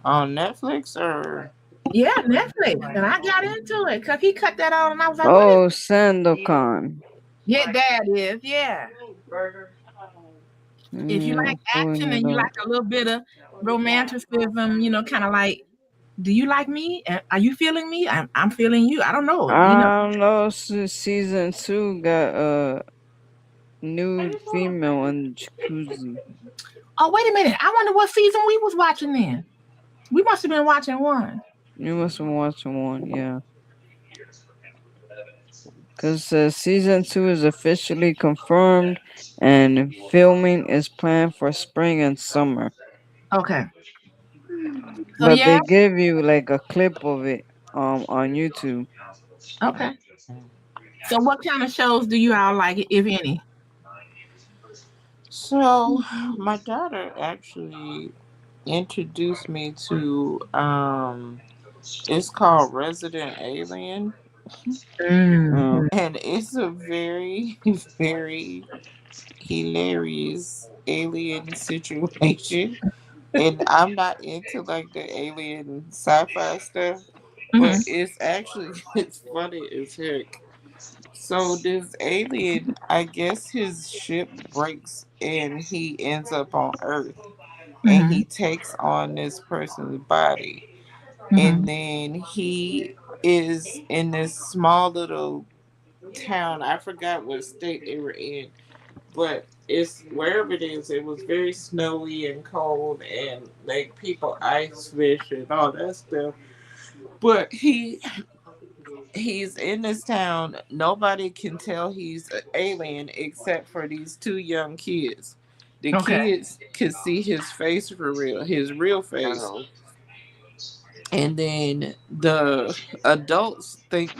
On Netflix or Yeah, Netflix. And I got into it because he cut that out and I was like, what is Oh, Sandokan. yeah, that is, yeah. If you I'm like action pulling and it you up. like a little bit of romanticism, kind of like, do you like me? Are you feeling me? I'm feeling you. I don't know. I don't know. Season 2 got a nude female in the jacuzzi. Oh, wait a minute. I wonder what season we was watching then. We must have been watching one. You must have watched one, yeah. Because season 2 is officially confirmed and filming is planned for spring and summer. Okay. So But yeah. they give you like a clip of it on YouTube. Okay. So what kind of shows do you all like, if any? so my daughter actually introduced me to it's called Resident Alien, Oh. and it's a very very hilarious alien situation. And I'm not into like the alien sci-fi stuff, Mm-hmm. but it's actually it's funny as heck. So this alien, I guess his ship breaks and he ends up on Earth, and Mm-hmm. he takes on this person's body, and Mm-hmm. then he is in this small little town. I forgot what state they were in, but it's wherever it is. It was very snowy and cold, and like people ice fish and all that stuff. But he's in this town. Nobody can tell he's an alien except for these two young kids. The Okay. kids can see his face for real, his real face. Uh-oh. And then the adults think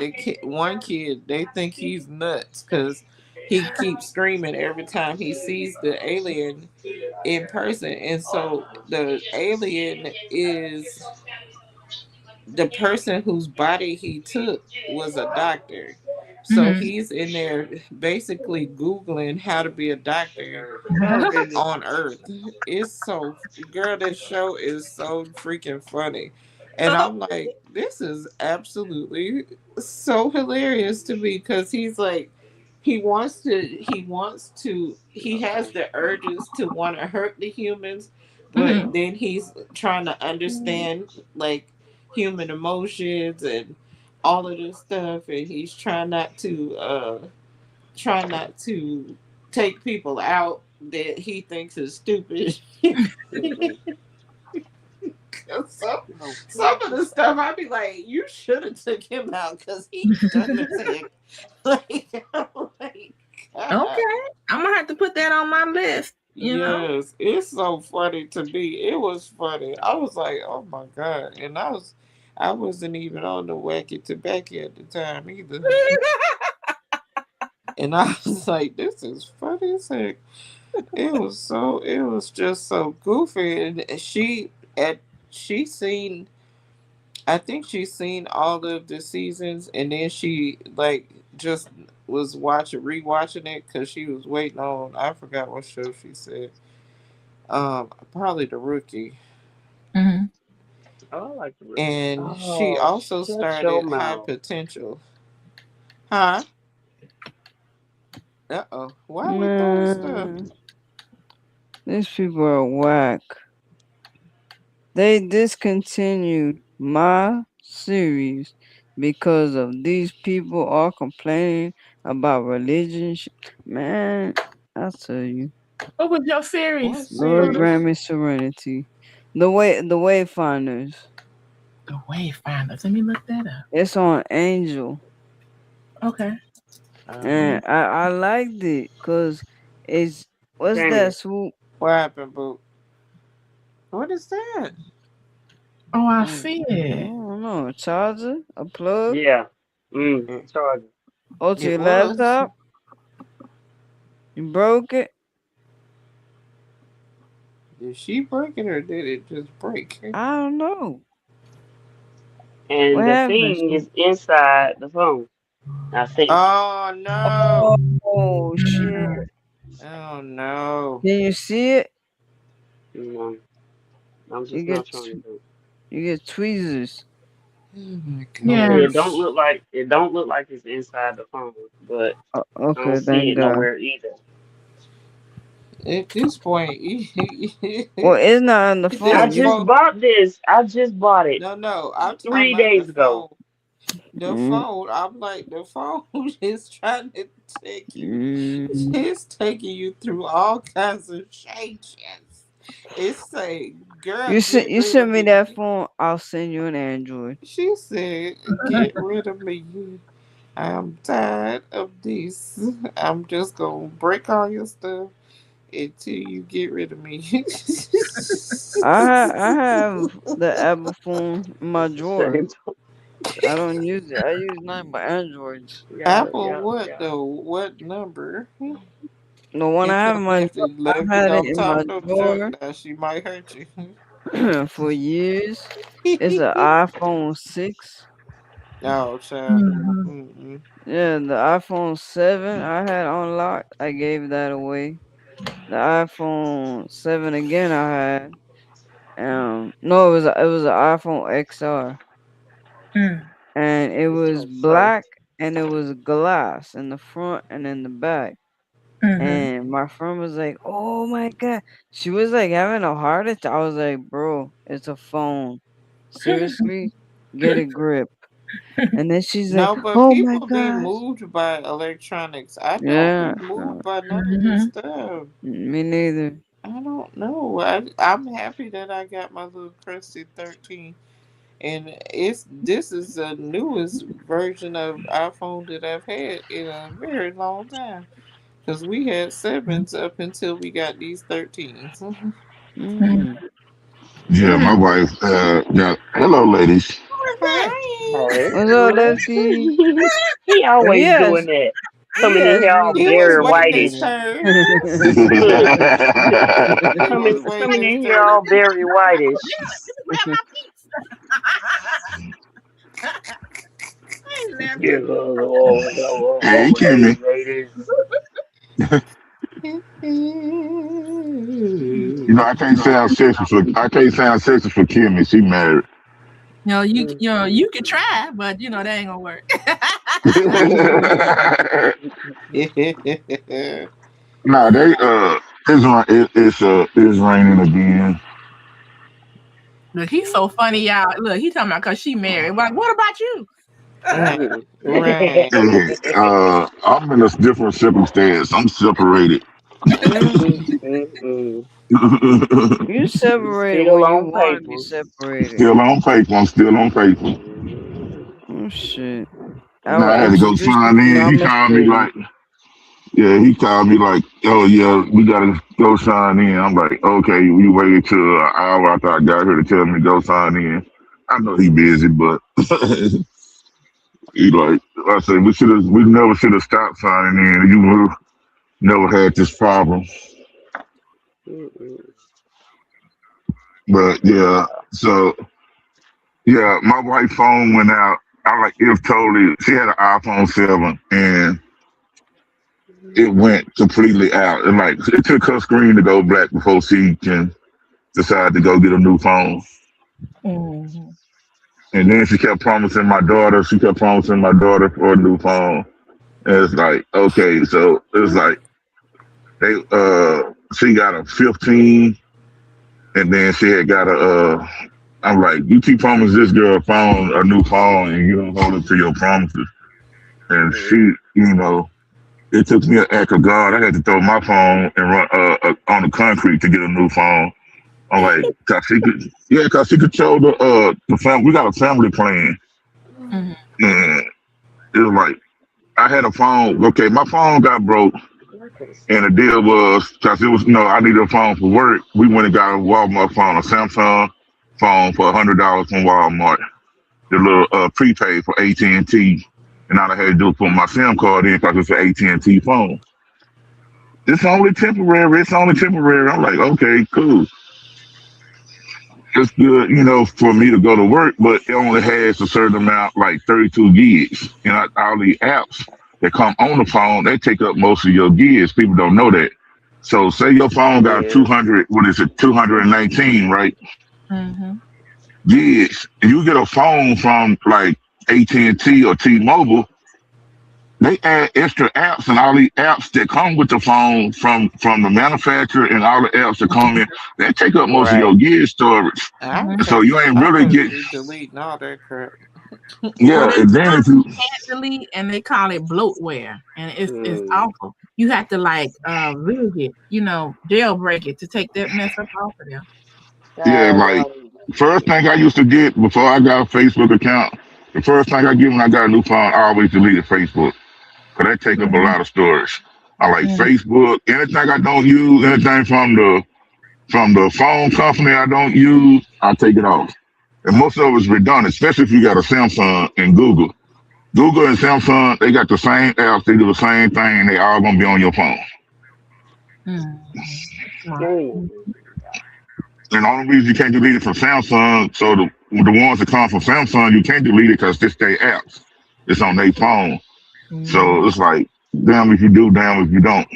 one kid, they think he's nuts because he keeps screaming every time he sees the alien in person. And so the alien is the person whose body he took was a doctor. So Mm-hmm. he's in there basically Googling how to be a doctor Oh goodness. on Earth. It's so, girl, this show is so freaking funny. And I'm like, this is absolutely so hilarious to me because he's like, he has the urges to want to hurt the humans, but Mm-hmm. then he's trying to understand like human emotions and all of this stuff, and he's trying not to take people out that he thinks is stupid. some, Oh, some of the stuff I'd be like, you should have took him out because he's dumb as heck. Like, oh my God. Okay. I'm gonna have to put that on my list. Yes, it's so funny to me. It was funny. I was like, oh my God. And I wasn't even on the wacky tobacco at the time either. And I was like, this is funny as heck. It was just so goofy. And she seen I think she's seen all of the seasons, and then she like just was watching rewatching it because she was waiting on, I forgot what show she said. Probably The Rookie. Hmm. Oh, I like the rookie. And she Oh, also shut your started High mouth. Potential. Huh? Uh-oh. Why we throwing stuff? Man, these people are whack. They discontinued my series because of these people all complaining about religion. Man, I tell you, What was your What series, Lord Brutus? grant series? me serenity. The Wayfinders. The Wayfinders. Let me look that up. It's on Angel, Okay. and Uh-huh. I liked it cause it's what's Jamie. that swoop? What happened, boo? What is that? Oh, I I see I it. don't know, a charger, a plug. Yeah. It, Charger. Oh, to it your was. laptop. You broke it. Did she break it or did it just break? I don't know And what the happened. thing is inside the phone, I think. Oh no. Oh shit! Mm. Oh no. Can you see it? You know, I'm You just get not trying to do. you get tweezers. Oh my Okay, Yeah. gosh. it don't look like it's inside the phone, but I don't Okay, see thank it God. nowhere either. At this point, Well, it's not on the I this phone. You just phone. bought this. I just bought it No, no. I'm talking three about the days ago. phone. The mm, phone. I'm like the phone is trying to take you. mm. It's taking you through all kinds of changes. It's saying, "Girl, get You rid send of me me." that phone. I'll send you an Android. She said, "Get rid of me. I'm tired of this. I'm just gonna break all your stuff until you get rid of me." I have the Apple phone in my drawer. Same. I don't use it. I use nothing but Androids. Yeah, Apple, yeah, what yeah. though? What number? The one I If have your in my left drawer, it I've left it had it on in my top of the junk, drawer now she might hurt you. for years. It's an iPhone 6. Oh, child. Mhm. Mm-mm. Yeah, the iPhone 7 I had unlocked. I gave that away. The iPhone 7 again I had. No, it was an iPhone XR, Mm. and it It's was so so. black and it was glass in the front and in the back. Mhm. And my friend was like, "Oh my god," she was like having a heart attack. I was like, "Bro, it's a phone. Seriously, get a grip." And then she's like, No, but "Oh my people be gosh." moved by electronics. I don't be Yeah, moved by none of this Mhm. stuff. me neither. I don't know. I'm happy that I got my little crusty 13. And this is the newest version of iPhone that I've had in a very long time. Because we had sevens up until we got these 13s. Mm. Yeah, my Mm. wife got. Hello, ladies. Hi. Hey, What's up, Lefty? he Oh, always doing that. he Coming in has here all He was Barry waiting his Whitish. turn. Look, He was waiting coming his in here all turn. Barry Whitish. Where my pizza? Hey, Yeah, Lefty. Hey, hey, Kimmy. ladies. You know, I can't sound sexy for Kimmy. She married. You could try, but that ain't gonna work. Nah, they it's raining again. Look, he's so funny, y'all. Look, he talking about because she married. Like, what about you? Right, right. Hey, I'm in a different circumstance. I'm separated. You separated Still when you on want to be papers. separated. Still on paper. I'm still on paper. Oh shit! I Now will I had to go introduce you sign to in. my He called me Mercedes. like, yeah, he called me like, oh yeah, we gotta go sign in. I'm like, okay, you waited till an hour after I got here to tell me to go sign in. I know he busy, but he like, I said, we never should have stopped signing in. You would have never had this problem. But yeah, Yeah. so Yeah, my wife's phone went out. I like it was totally. She had an iPhone 7, and it went completely out. And like it took her screen to go black before she can decide to go get a new phone. Mhm. And then she kept promising my daughter. She kept promising my daughter for a new phone. And it's like, okay, so it's like they she got a 15, and then she had got a I'm like, you keep promising this girl a new phone, and you don't hold up to your promises. And she, you know, it took me an act of God. I had to throw my phone and run on the concrete to get a new phone. I'm like, cause she could, yeah, cause she controlled the family. We got a family plan, Mhm. and it was like I had a phone. Okay, my phone got broke, and the deal was because it was I needed a phone for work. We went and got a Walmart phone, a Samsung phone for $100 from Walmart. The little prepaid for AT&T, and all I had to do was put my SIM card in because it's an AT&T phone. It's only temporary. It's only temporary. I'm like, okay, cool. It's good, for me to go to work, but it only has a certain amount, like 32 gigs. And all the apps that come on the phone, they take up most of your gigs. People don't know that. So say your phone got Yeah. 200, what is it, 219, right? Mhm. Gigs. And you get a phone from like AT&T or T-Mobile, they add extra apps and all the apps that come with the phone from the manufacturer and all the apps that come in, they take up most of your Right. gig storage. I'm Mhm. So you ain't I'm really gonna get be deleting all that crap. Well, yeah. there's And then if something you you can't delete, and they call it bloatware, and it's Mm. awful. You have to like rig it, jailbreak it to take that mess up off of there. yeah, like first thing I used to get before I got a Facebook account, the first thing I get when I got a new phone, I always deleted Facebook because that take up a Mhm. lot of storage. I like Mhm. Facebook. Anything I don't use, anything from the phone company I don't use, I take it off. And most of it's redundant, especially if you got a Samsung and Google. Google and Samsung, they got the same apps, they do the same thing, they all gonna be on your phone. Mhm. Smart. Mm. And the only reason you can't delete it from Samsung, so the ones that come from Samsung, you can't delete it because it's their apps. It's on their phone. So Mhm. it's like, damn if you do, damn if you don't.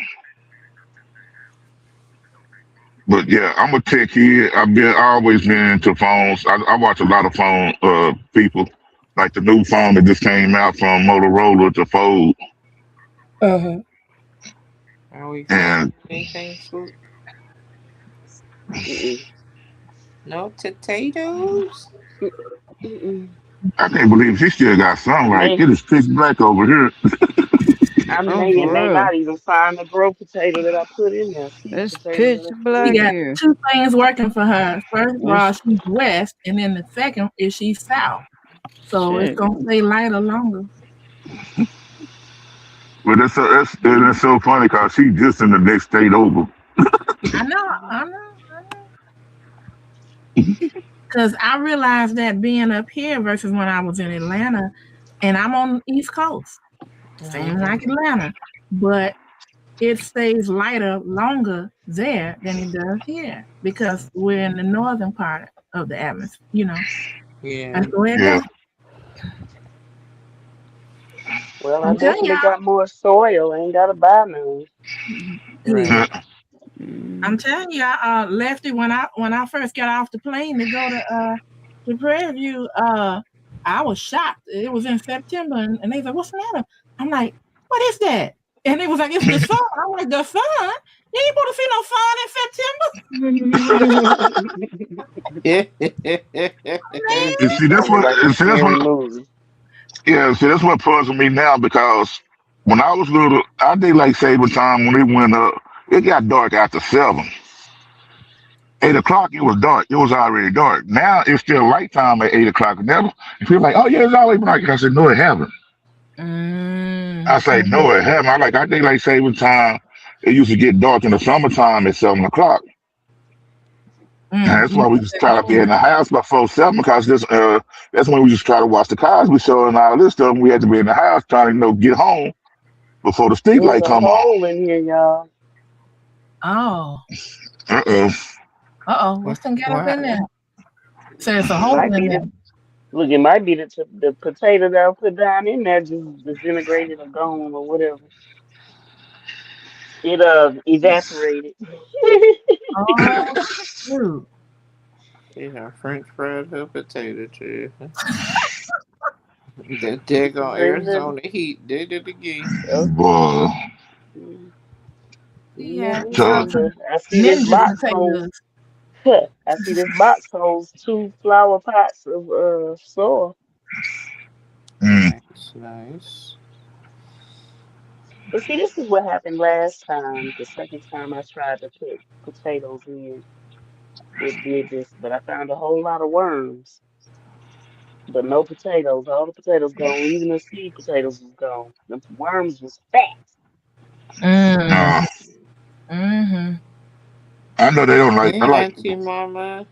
But yeah, I'm a tech kid. Always been into phones. I watch a lot of phone people. Like the new phone that just came out from Motorola to Fold. Uh-huh. Are we going And anything, Swoop? Mm-mm. No potatoes? Mm-mm. I can't believe she still got sunlight. May It is pitch black over here. I Oh, may and for may real. not even find the growth potato that I put in there. Sweet It's potato pitch that I put She black in got there. here. two things working for her. First of all, It's she's west, and then the second is she's south. So it's shit. gonna stay lighter longer. But it's so funny because she just in the next state over. I know, I know, I know. Because I realized that being up here versus when I was in Atlanta, and I'm on the East Coast, same Mm-hmm. like Atlanta, but it stays lighter longer there than it does here because we're in the northern part of the atmosphere, Yeah. That's the way it Yeah. goes. Well, I I'm telling definitely got y'all, more soil. Ain't gotta buy none. Right. look, I'm Mm. telling y'all, Lefty, when I first got off the plane to go to Prairie View, I was shocked. It was in September, and they said, "What's the matter?" I'm like, "What is that?" And it was like, "It's the sun." I'm like, "The sun? You ain't supposed to see no sun in September, Yeah. And man." see, that's Sounded what. like a And see, that's scary what. movie. Yeah. See, that's what puzzles me now because when I was little, I did like saving time when it went up. It got dark after 7. 8 o'clock, it was dark. It was already dark. Now it's still lighttime at 8 o'clock. Never. And people like, oh yeah, it's always dark. I said, no, it haven't. I say, no, it haven't. I think like saving time. It used to get dark in the summertime at 7 o'clock. And that's why we just try to be in the house before 7 because that's when we just try to watch the Cosby Show and all this stuff. We had to be in the house trying to get home before the street There's light a come on. hole in here, y'all. Oh, Uh oh. what's done got up Wow. in there? So it's a It hole might in be there. the Look, it might be the potato that I put down in there just disintegrated or gone or whatever. It evaporated. Oh, shoot. Yeah, French fried her potato chip. That daggone Baby, Arizona heat did it again. okay. Boy, Mm, Yeah, no so some wonder. I see this ninja box holds. potatoes. I see this box holds 2 flower pots of soil. mm, Nice, nice. But see, this is what happened last time. The second time I tried to put potatoes in, it did this, but I found a whole lot of worms, but no potatoes. All the potatoes gone. Even the seed potatoes was gone. The worms was fat. Mm. uh, Mm-hmm. I know they don't like. I Hey, like Auntie Mama.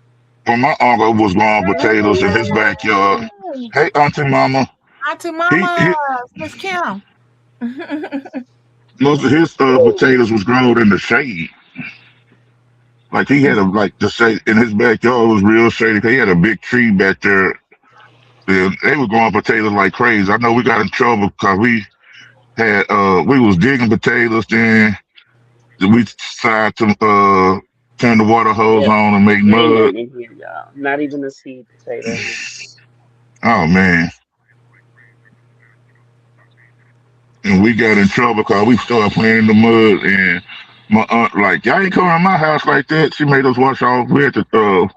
when my uncle was growing potatoes in his backyard. Hello. Hey, Auntie Mama, Auntie he Mama, Miss Kim. most of his potatoes was grown in the shade. Like he had a like the shade in his backyard was real shady. He had a big tree back there. They were growing potatoes like crazy. I know we got in trouble because we was digging potatoes. Then we decided to turn the water hose Yep. on and make Ain't mud. nothing in here, y'all. Not even a seed potato in here. Oh man. And we got in trouble because we started playing in the mud. And my aunt like, y'all ain't coming to my house like that. She made us wash off. We had to.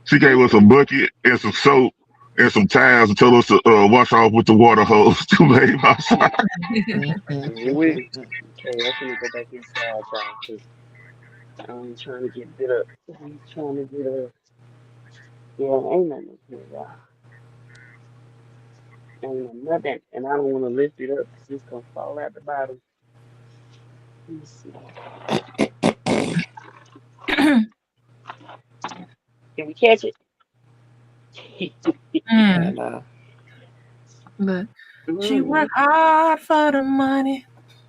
She gave us a bucket and some soap and some towels and told us to wash off with the water hose to lay outside. Here we. Okay, I'm gonna go back inside, y'all, because I ain't trying to get bit up. I'm trying to get a. Yeah, ain't nothing in here, y'all. Ain't nothing, and I don't want to lift it up because it's gonna fall out the bottom. Let me see. Can we catch it? Mm. And Look, she Mm. worked hard for the money.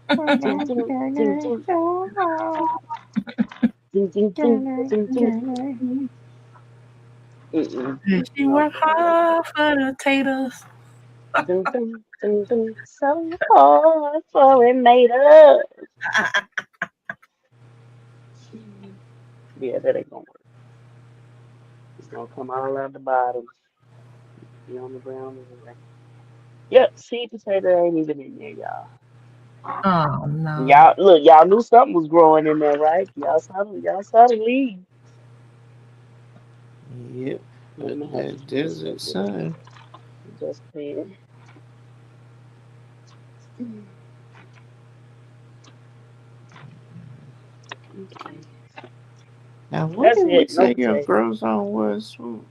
Ding, ding, ding, ding, ding, ding, ding, ding, ding. Mm-mm. Yeah, she worked Okay. hard for the taters. Ding, ding, ding, ding. So hard for it made up. Yeah, that ain't gonna work. It's gonna come all out the bottom. Be on the ground anyway. Yep, seed potato ain't even in there, y'all. Oh no. Y'all look, y'all knew something was growing in there, right? Y'all saw the leaves. yep, I'm but gonna have to that put this desert stuff in sun. a dustpan. Okay. Now, what That's did we it. No say your potato. grow zone was? Swoop?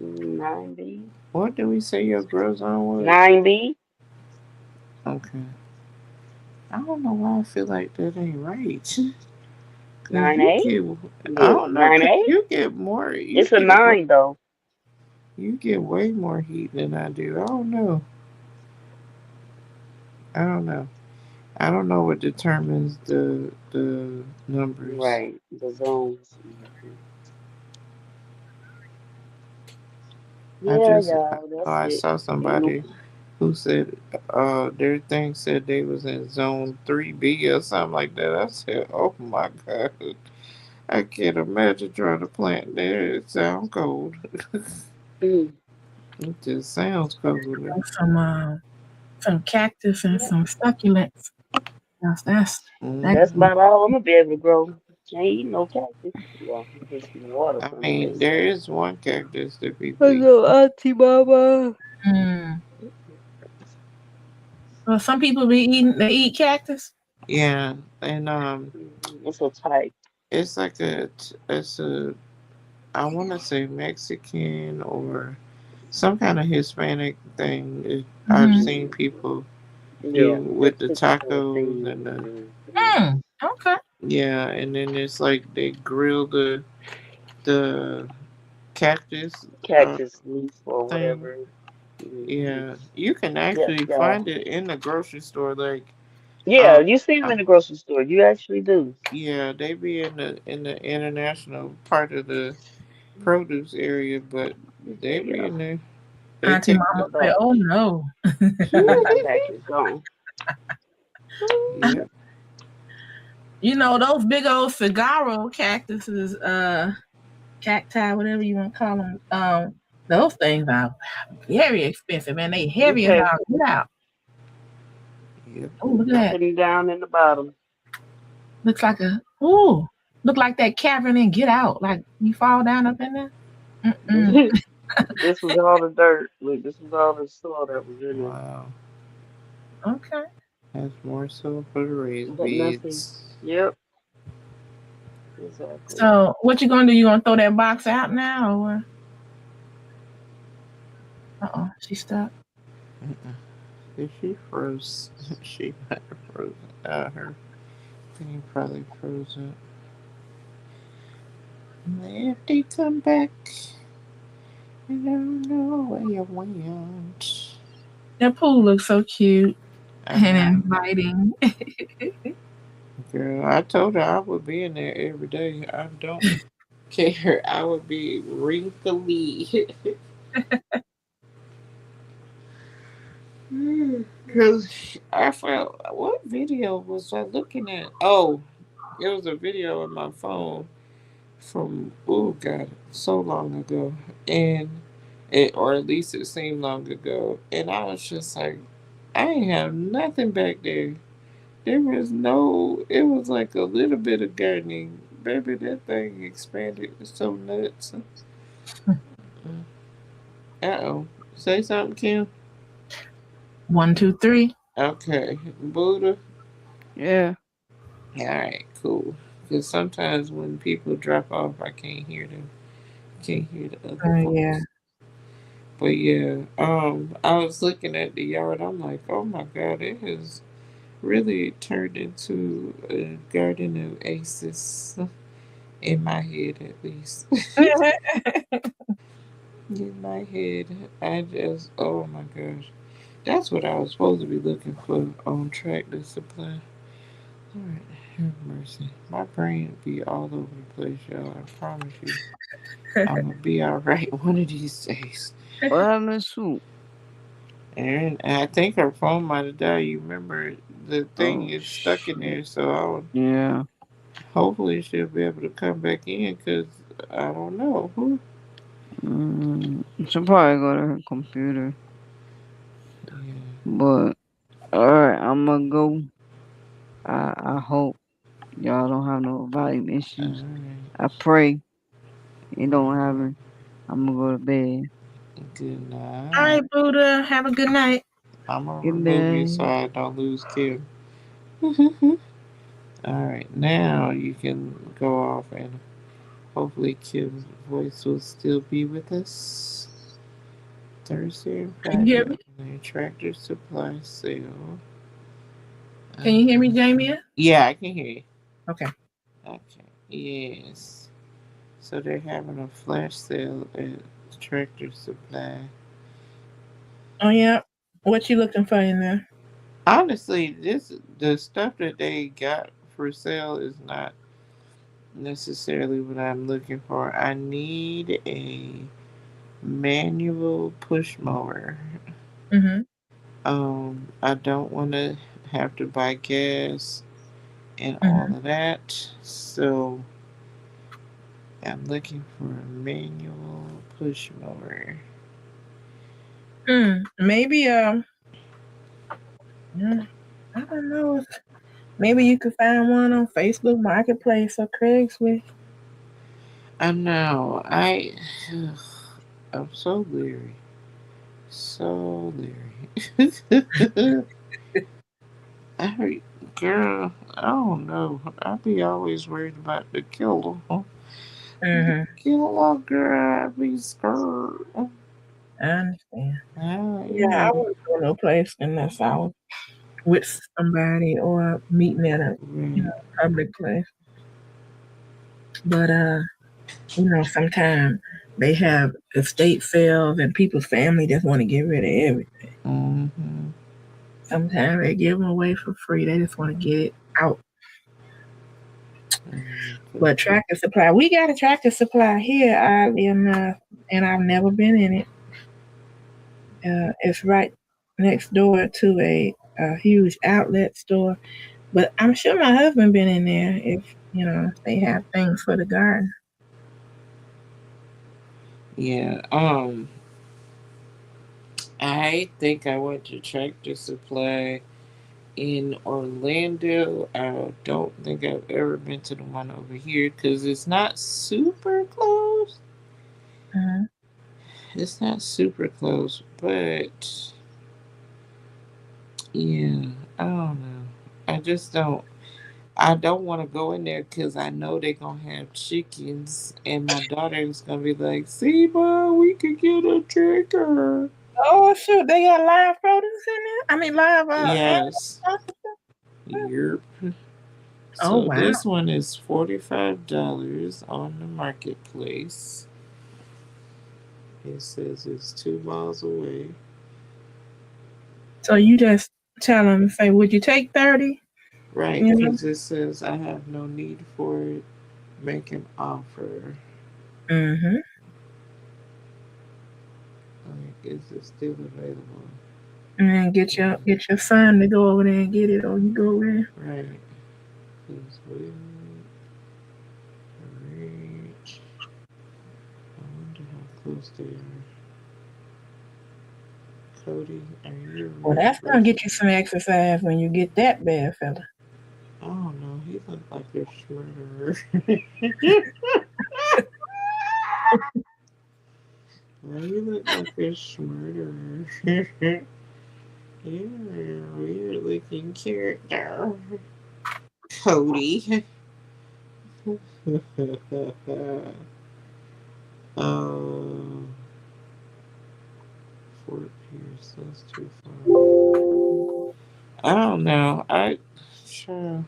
9B. What did we say your grow zone was? 9B. Okay. I don't know why I feel like that ain't right. Cause you 9A. get, I Look, don't know, cause 9A. you get more, It's a 9 though. you get way more heat than I do. I don't know. I don't know. I don't know what determines the numbers. Right. The zones. Mhm. I Yeah, just I y'all. know That's I it. saw Ain't no. somebody who said their thing said they was in zone 3B or something like that. I said, oh my god, I can't imagine trying to plant there. It sounds cold. Mm. It just sounds cold. Some cactus and some succulents. That That's Hmm. about all I'm gonna be able to grow. Can't eat no cactus. Well, get some water I from it. mean, That's there all. is one cactus that people eat. Hello, Auntie Mama. mm. Well, some people they eat cactus. Yeah, and It's a type. it's like it's a I want to say Mexican or some kind of Hispanic thing. I've Mm-hmm. seen people Yeah, do with that the typical tacos thing. and the Mm. Okay. yeah, and then it's like they grill the cactus Cactus leaf or thing. whatever. Hmm. Yeah, you can Yep, actually y'all. find it in the grocery store. Like, Yeah, um, you see them uh, in the grocery store. You actually do. yeah, they be in the international part of the produce area, but they Okay, be y'all. in there. They Auntie take Mama the say, back. "Oh no." Yeah, the back is gone. Yep. You know those big old saguaro cactuses, cacti, whatever you want to call them. Those things are very expensive, and they heavy as Okay, all get out. Yep. Oh, look at that! dropping down in the bottom. Looks like look like that cavern and Get Out. Like you fall down up in there. Mm-mm. This was all the dirt. Look, this was all the soil that was in there. Wow. Okay. That's more so for the raised But nothing. beds. Yep, exactly. So what you gonna do? You gonna throw that box out now, or? She stuck. If she froze, she might have frozen. Her thing probably frozen. If they come back, I don't know where you went. That pool looks so cute I and know. inviting. Girl, I told her I would be in there every day. I don't care. I would be wrinkly. Because I felt, what video was I looking at? Oh, it was a video on my phone from, oh God, so long ago. And it, or at least it seemed long ago. And I was just like, I ain't have nothing back there. There was no, it was like a little bit of gardening. Baby, that thing expanded so nuts. Uh-oh. Say something, Kim. 1, 2, 3. Okay. Buddha. Yeah. All right, cool. Because sometimes when people drop off, I can't hear them. Can't hear the other Oh yeah. voice. But yeah, I was looking at the yard. I'm like, oh my God, it has really turned into a garden of aces in my head, at least. In my head, I just, oh my gosh, that's what I was supposed to be looking for on Tractor Supply. Lord have mercy. My brain be all over the place, y'all. I promise you. I'm gonna be all right one of these days. What happened to Swoop? And I think her phone might have died. You remember the thing Oh is stuck in shit. there, so Yeah. hopefully she'll be able to come back in. Cause I don't know. Who? She'll probably go to her computer. Yeah. But alright, I'm gonna go. I hope y'all don't have no volume All issues. right. I pray it don't happen. I'm gonna go to bed. Good All night. right, Buddha. Have a good night. I'm gonna Good remove you so night. I don't lose Kim. All right. Now you can go off and hopefully Kim's voice will still be with us. Thursday and Can you hear Friday me? on the Tractor Supply sale. Can you hear me, Jamie? Yeah, I can hear you. Okay. Okay. Yes. So they're having a flash sale at Tractor Supply. Oh yeah. What you looking for in there? Honestly, this the stuff that they got for sale is not necessarily what I'm looking for. I need a manual push mower. Mm-hmm. I don't want to have to buy gas and all Mm-hmm. of that. So I'm looking for a manual push mower. Maybe I don't know if maybe you could find one on Facebook Marketplace or Craigslist. I know. I'm so leery. So leery. I, girl, I don't know. I be always worried about the killer. The Mm-hmm. killer, girl, I be scared. I understand. You Yeah, I know. wouldn't go no place unless I was with somebody or meeting at a Right. public place. But sometimes they have estate sales and people's family just want to get rid of everything. Mm-hmm. Sometimes they give them away for free. They just want to get it out. Mm-hmm. But Tractor Supply, we got a Tractor Supply here, oddly enough, and I've never been in it. It's right next door to a huge outlet store. But I'm sure my husband been in there if if they have things for the garden. Yeah. I think I went to Tractor Supply in Orlando. I don't think I've ever been to the one over here because it's not super close. Mhm. It's not super close, but yeah, I don't know. I just don't. I don't want to go in there because I know they're gonna have chickens, and my daughter is gonna be like, "See, ma, we could get a chicken." Oh shoot, they got live produce in there. I mean live Yes. animals. Yep. Oh So wow. this one is $45 on the marketplace. It says it's 2 miles away. So you just tell them, say, would you take 30? Right, You know? because it says I have no need for it. Make an offer. Mm-hmm. Like, is it still available? And then get your son to go over there and get it, or you go over there. Right. Please wait. Reach. I wonder how close they are. Cody, are you a Well, real that's gonna person? get you some exercise when you get that bad fella. I don't know. He looked like a murderer. Why you look like a murderer? You're a weird looking character. Cody. um, Fort Pierce. That's too far. I don't know. Sure.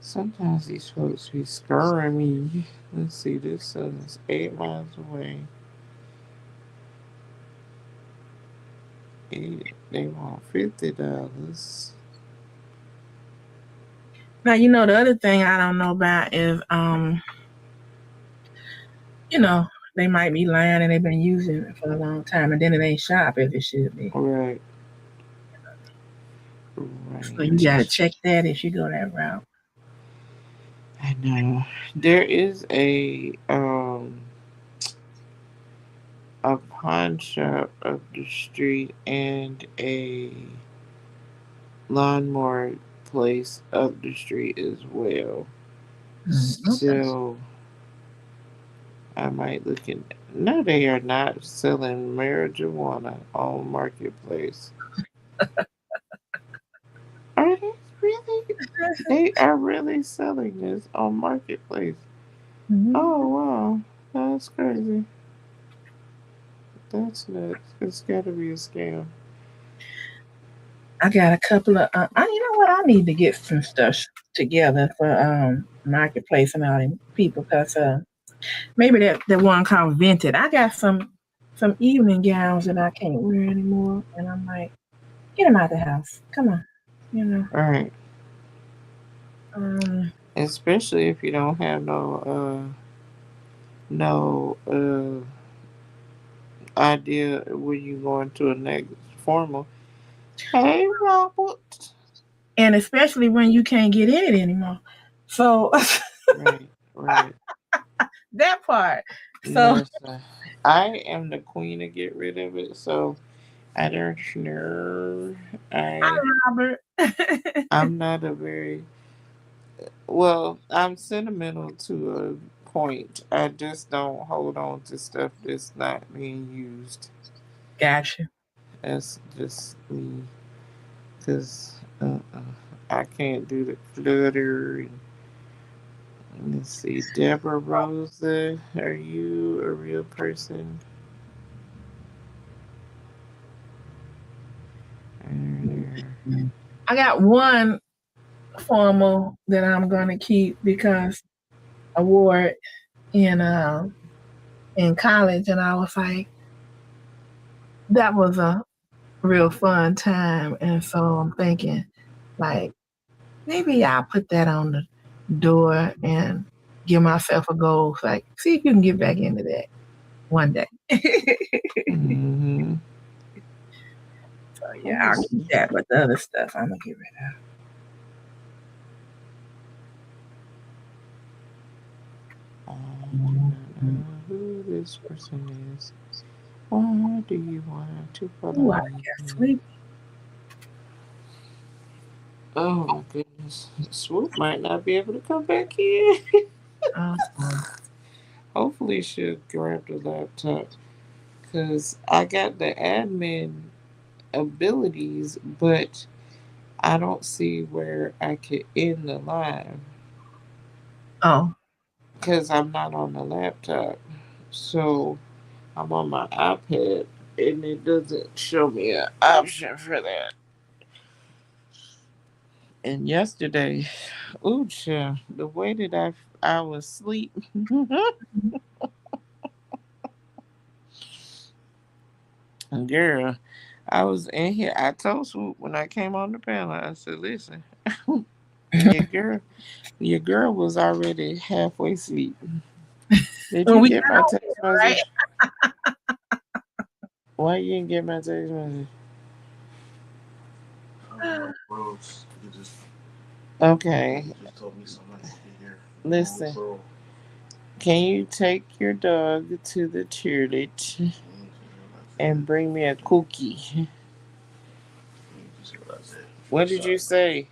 Sometimes these folks be scaring me. Let's see. This says 8 miles away. They want $50. Now the other thing I don't know about is you know they might be lying and they've been using it for a long time, and then it ain't sharp as it should be. Right. So you gotta Right. check that if you go that route. I know. There is a pawn shop up the street and a lawnmower place up the street as well. Okay. So I might look in. No, they are not selling marijuana on marketplace. Are they really? They are really selling this on marketplace. Mhm. Oh wow, that's crazy. That's nuts. It's got to be a scam. I got a couple of. You know what? I need to get some stuff together for marketplace and all them people, because maybe that one called Vinted. I got some evening gowns that I can't wear anymore, and I'm like, get them out the house. Come on, you know. All right. Um, Especially if you don't have no idea when you going to a next formal. Hey Robert. and especially when you can't get in it anymore. So Right, right. that part. So Listen, I am the queen to get rid of it, so I don't know. I Robert. I'm not a very well. I'm sentimental to a point. I just don't hold on to stuff that's not being used. Gotcha. That's just me, cause I can't do the clutter. And, let's see, Deborah Rosa, are you a real person? I got one formal that I'm gonna keep because I wore it in college, and I was like, that was a real fun time, and so I'm thinking, like, maybe I'll put that on the door and give myself a goal, like, see if you can get back into that one day. Mm-hmm. Yeah, I'll keep that, but the other stuff I'm gonna get rid of. I do not know who this person is. Why do you want to follow Ooh, I me? get sleepy. Oh my goodness. Swoop might not be able to come back in. Um, Hopefully she'll grab the laptop. Because I got the admin abilities, but I don't see where I could end the live. oh, Because I'm not on the laptop. So I'm on my iPad and it doesn't show me an option for that. And yesterday, ooh, child, the way that I was asleep, girl, I was in here. I told Swoop when I came on the panel, I said, listen, your girl, your girl was already halfway asleep. Did when you we get got my on text here, right? message? Why you didn't get my text message? Okay, listen. Can you take your dog to the cheerleader and bring me a cookie? What did you say?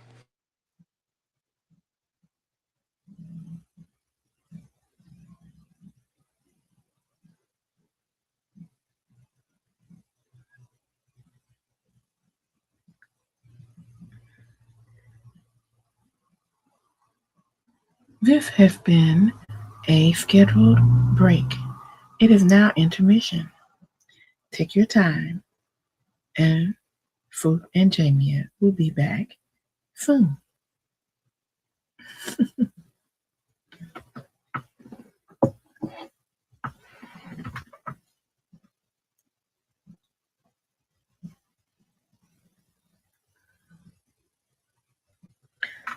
This has been a scheduled break. It is now intermission. Take your time, and Fruit and Jamie will be back soon.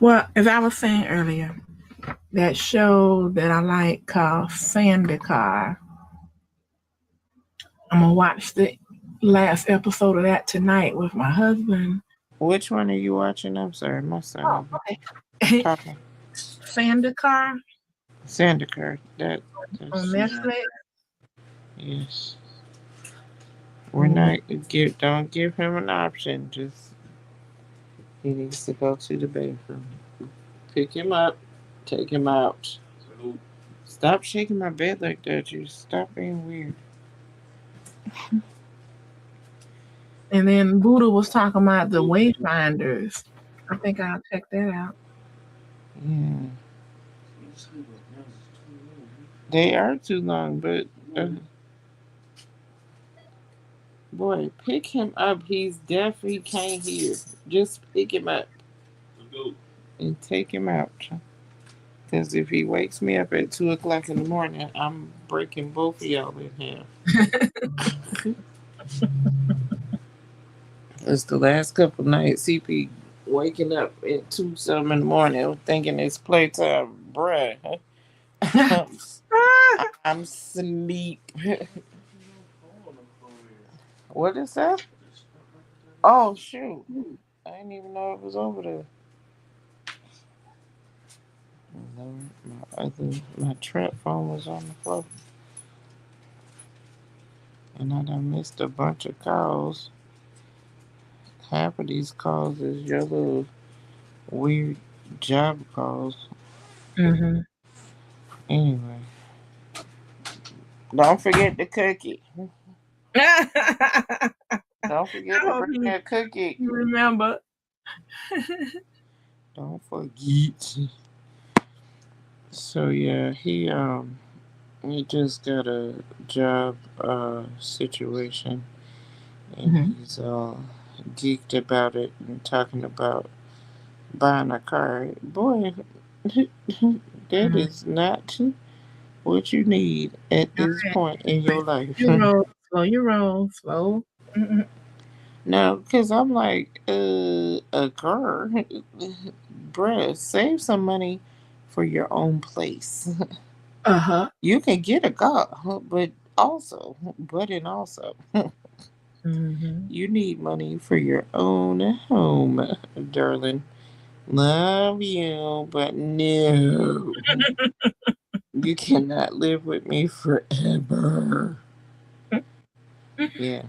Well, as I was saying earlier, that show that I like called Sandacar, I'm gonna watch the last episode of that tonight with my husband. Which one are you watching? I'm sorry, my son Oh, will be okay. talking. Sandacar Sandiker. on That's Netflix. yes. We're not don't give him an option. Just he needs to go to the bathroom. Pick him up, take him out. Stop shaking my bed like that. You stop being weird. And then Buddha was talking about the Wayfinders. I think I'll check that out. Yeah, they are too long, but boy, pick him up. He's deaf. He can't hear. Just pick him up and take him out. Because if he wakes me up at 2 o'clock in the morning, I'm breaking both of y'all in half. It's the last couple nights CP waking up at 2 something in the morning thinking it's playtime. Bruh, I'm sleep. What is that? Oh, shoot. I didn't even know it was over there. My trap phone was on the floor. And I done missed a bunch of calls. Half of these calls is your little weird job calls. Mm-hmm. Anyway, don't forget the cookie. I Don't forget to hope bring that cookie. you remember. Don't forget. So yeah, he just got a job situation and Mhm. he's all geeked about it and talking about buying a car. Boy, that Mhm. is not what you need at All this right. point in your life. Your roll, slow your roll, slow. Mm-mm. No, because I'm like, a car, bruh, save some money for your own place. Uh-huh. You can get a car, but also, but and also, Mm-hmm. You need money for your own home, darling. Love you, but no. You cannot live with me forever. Yeah.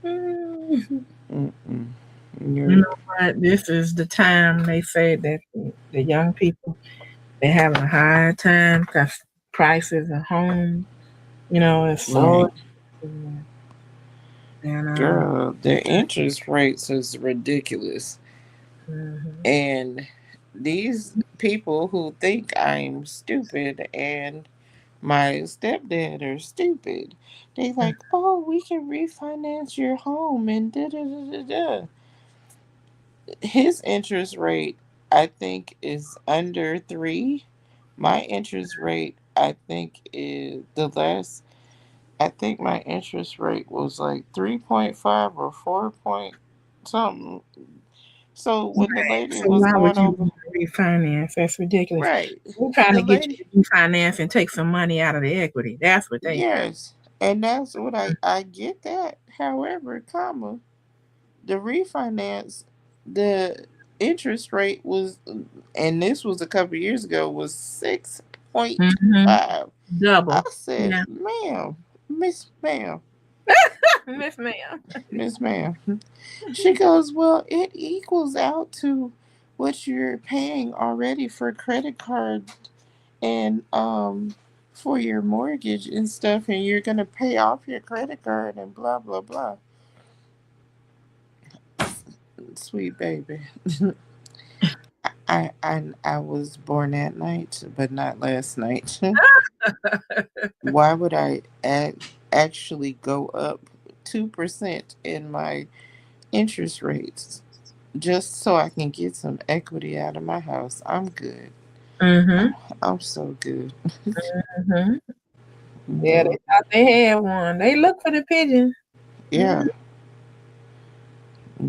You Mm-mm. know Nope. what? This is the time they say that the young people they're having a hard time because prices of home, is so Right. expensive. And Girl, the interest rates is ridiculous. mhm. And these people who think I'm stupid and my stepdad are stupid, they like, oh, we can refinance your home and da da da da da. His interest rate, I think, is under 3. My interest rate, I think, is the last. I think my interest rate was like 3.5 or 4 point something. So when the lady So was why would going you over, want to refinance? That's ridiculous. right, We're trying the to get you lady, to refinance and take some money out of the equity. That's what they trying. yes, and that's what I get that. However, comma, the refinance, the interest rate was, and this was a couple years ago, was 6.25. Mm-hmm. I Double. said, Yeah. ma'am, ma'am, Miss Ma'am. ma'am. She goes, well, it equals out to what you're paying already for credit card and for your mortgage and stuff, and you're gonna pay off your credit card and blah blah blah. Sweet baby. I was born that night, but not last night. Why would I actually go up 2% in my interest rates just so I can get some equity out of my house? I'm good. Mm-hmm. I'm so good. Mm-hmm. Yeah, Yeah. they thought they had one. They look for the pigeon. Yeah.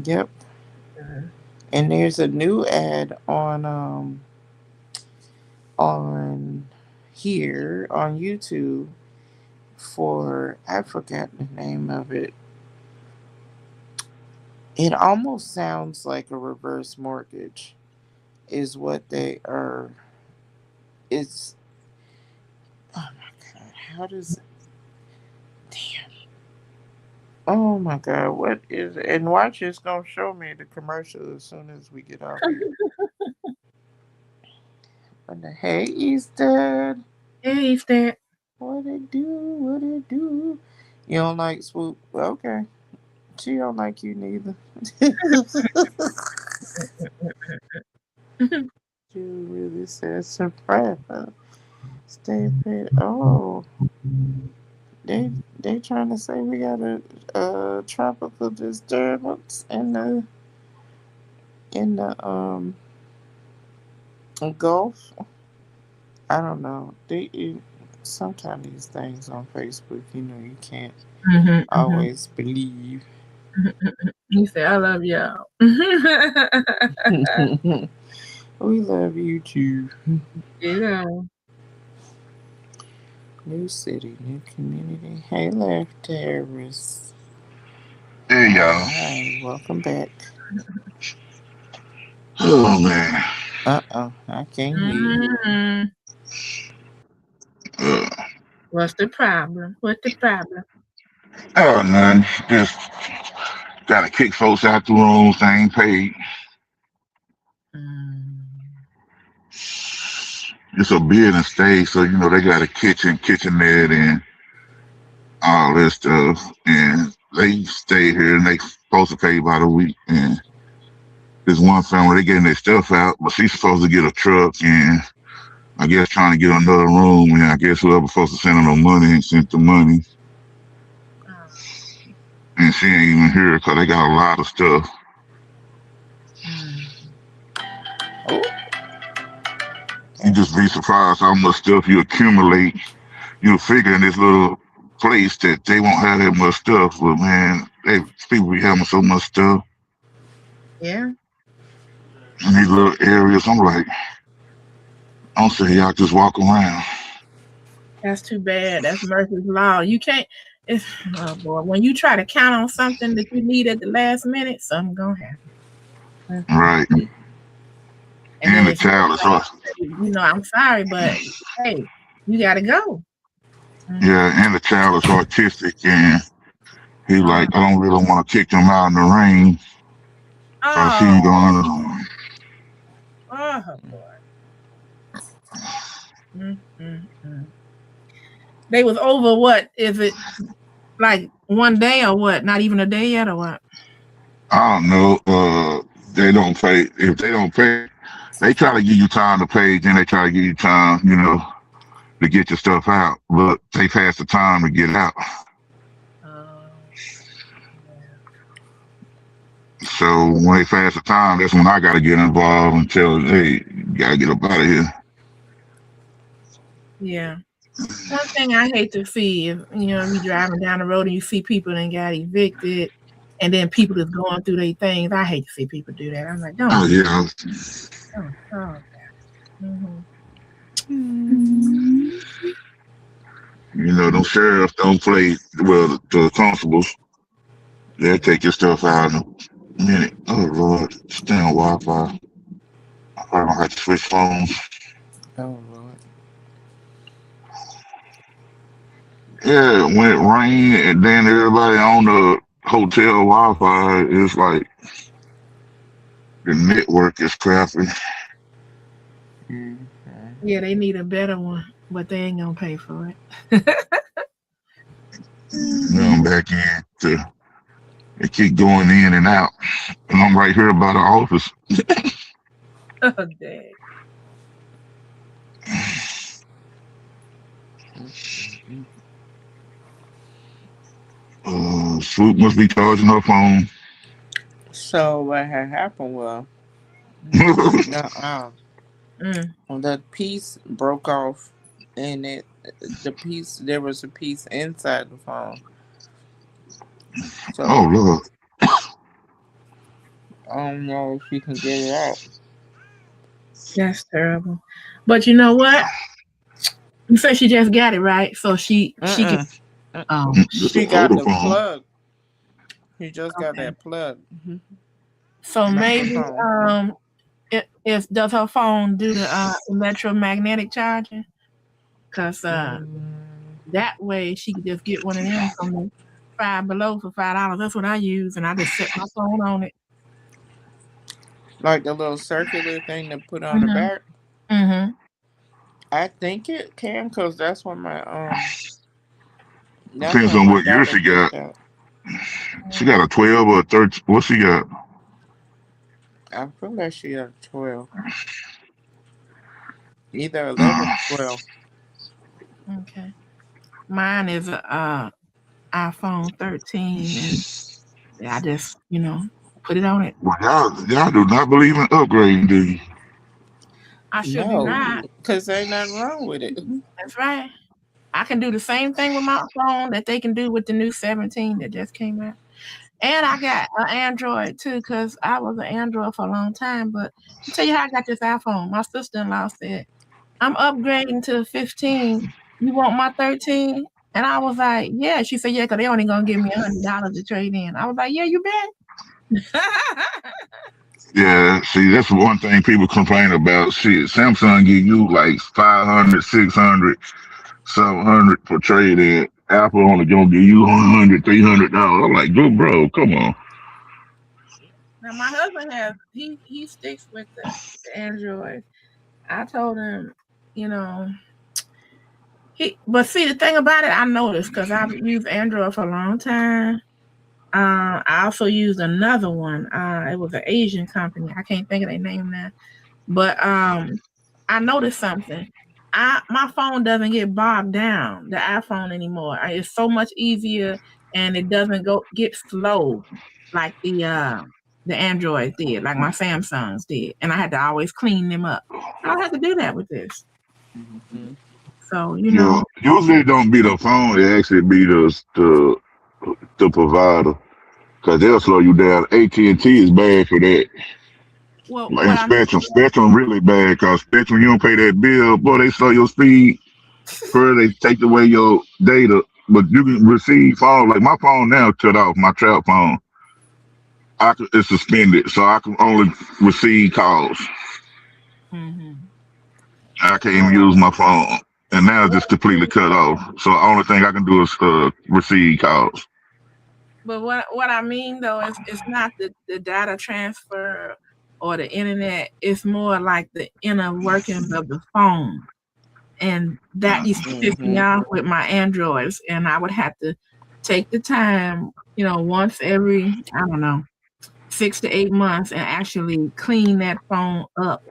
Yep. And there's a new ad on here on YouTube for, I forgot the name of it. It almost sounds like a reverse mortgage is what they are. It's, oh my god, how does it, damn, oh my god, what is it? And watch, it's gonna show me the commercial as soon as we get off here. What the hey Easter, Hey, that. what it do, what it do? You don't like Swoop? Okay, she don't like you neither. You really said surprise. Stay paid. Oh, they trying to say we got a tropical disturbance in the Gulf. I don't know. Sometimes these things on Facebook, you can't Mm-hmm, mm-hmm. always believe. He said, "I love y'all." We love you too. You know. New city, new community. Hey, left terrorists. Hey y'all. Hi, welcome back. Oh man. I can't hear you. Mm-hmm. Uh, What's the problem? What's the problem? oh none. Just gotta kick folks out the rooms they ain't paid. Mm. It's a building stage, so they got a kitchenette, and all this stuff. And they stay here and they supposed to pay by the week. And this one family, they getting their stuff out, but she's supposed to get a truck and I guess trying to get another room. And I guess whoever supposed to send her the money ain't sent the money. Oh. And she ain't even here because they got a lot of stuff. Mm. Oh, You just be surprised how much stuff you accumulate. You'll figure in this little place that they won't have that much stuff, but man, people be having so much stuff Yeah, in these little areas. I'm like, I'm saying y'all just walk around. that's too bad. That's Murphy's law. You can't. It's, oh boy, when you try to count on something that you need at the last minute, something gonna happen. Right. And And then the it's like, child is hard. I'm sorry, but hey, you gotta go. Yeah, and the child is autistic, and he Oh, like, I don't really want to kick him out in the rain, cause he oh, gonna. boy. Mm. They was over what? Is it like one day or what? Not even a day yet or what? I don't know. They don't pay. If they don't pay, they try to give you time to pay. Then they try to give you time, to get your stuff out. But they pass the time to get out. So when they pass the time, that's when I got to get involved and tell them, hey, you got to get up out of here. Yeah. One thing I hate to see is, you driving down the road and you see people that got evicted and then people that's going through their things. I hate to see people do that. I'm like, don't. Oh, yeah. Them sheriffs don't play well. The constables, they'll take your stuff out in a minute. Oh, Lord. Stay on Wi-Fi. I don't have to switch phones. Oh Lord. Yeah, when it rained and then everybody on the hotel Wi-Fi, it's like the network is crappy. Yeah, they need a better one, but they ain't gonna pay for it. I'm back in they keep going in and out. And I'm right here by the office. Oh, dang. Swoop must be charging her phone. So what had happened was, the piece broke off, and there was a piece inside the phone. So Oh, Lord. I don't know if you can get it out. That's terrible. But you know what? You said she just got it, right? So she can. Oh, she got the plug. He just got that plug. So maybe if does her phone do the electromagnetic charging? Because that way she could just get one of them from the Five Below for $5. That's what I use, and I just set my phone on it. Like the little circular thing to put on the back. I think it can, because that's what my depends on what year she got. She got a 12 or a 13. What she got? I feel like she got a 12. Either 11 or 12. Okay. Mine is a iPhone 13, and I just, put it on it. Well, y'all do not believe in upgrading, do you? I should be right. Because ain't nothing wrong with it. That's right. I can do the same thing with my phone that they can do with the new 17 that just came out. And I got an Android too, because I was an Android for a long time. But I'll tell you how I got this iPhone. My sister-in-law said, I'm upgrading to 15. You want my 13? And I was like, yeah. She said, yeah, because they only going to give me $100 to trade in. I was like, yeah, you bet. Yeah, see, that's one thing people complain about. Shit, Samsung give you like 500, 600, 700 for trading. Apple only gonna give you $100, $300. I'm like, good bro, come on. Now my husband he sticks with the Android. I told him, but see the thing about it, I noticed because I've used Android for a long time. I also used another one. It was an Asian company. I can't think of their name now. But I noticed something. My phone doesn't get bogged down, the iPhone anymore. It's so much easier, and it doesn't get slow like the Android did, like my Samsungs did. And I had to always clean them up. I don't have to do that with this. So usually it don't be the phone; it actually be the provider, because they'll slow you down. AT&T is bad for that. Well, and Spectrum really bad, because Spectrum, you don't pay that bill, boy, they slow your speed. First, they take away your data, but you can receive phone. Like my phone now cut off. My trap phone, it's suspended, so I can only receive calls. Mm-hmm. I can't even Well, use my phone, and now it's what just completely cut off. So the only thing I can do is receive calls. But what I mean though is it's not the data transfer or the internet. It's more like the inner workings of the phone. And that used to piss me Mm-hmm. off with my Androids. And I would have to take the time, once every, I don't know, 6 to 8 months and actually clean that phone up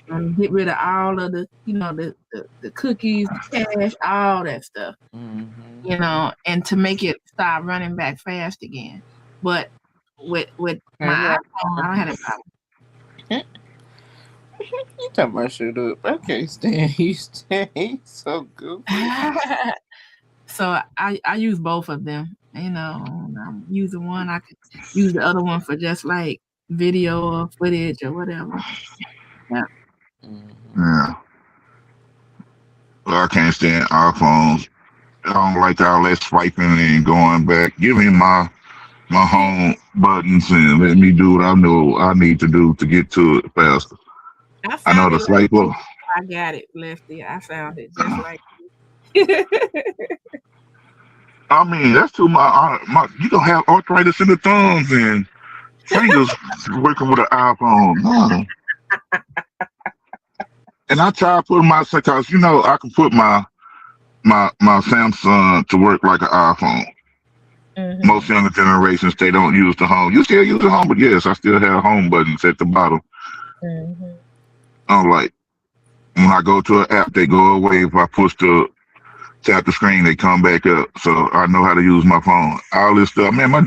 and get rid of all of the cookies, the cache, all that stuff, Mm-hmm. and to make it start running back fast again. But with Hey, my Rob. iPhone, I don't have that You talking about shut up. I can't stand you. Stay so goofy. problem. So I use both of them. When I'm using one, I could use the other one for just like video or footage or whatever. Yeah. Mm-hmm. Yeah, well, I can't stand iPhones. I don't like all that swiping and going back. Give me my See, home buttons and let me do what I know I need to do to get to it faster. I I know found the it like swiper. I got it, Lefty. I found it just uh, like I mean, that's too my. You gonna have arthritis in the thumbs and fingers working with an iPhone. No. And I try putting my because I can put my Samsung to work like an iPhone. Most hmm younger generations they don't use the home. You still use the home, but yes, I still have home buttons at the bottom. hmm I'm like when I go to an app, they go away. If I push the tap the screen, they come back up. So I know how to use my phone. All this stuff, man. My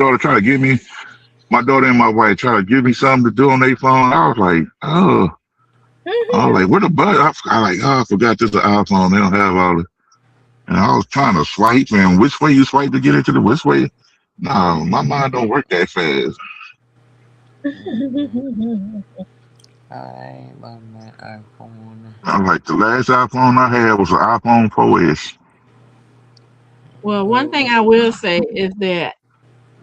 daughter and my wife try to give me something to do on their phone. I was like, oh, I was like, where the button? I forgot this is an iPhone. They don't have all the. And I was trying to swipe, and which way you swipe to get into the which way? No, my mind don't work that fast. Mm-hmm. I ain't about my iPhone. I'm like, the last iPhone I had was an iPhone 4S. Well, one Oh. thing I will say is that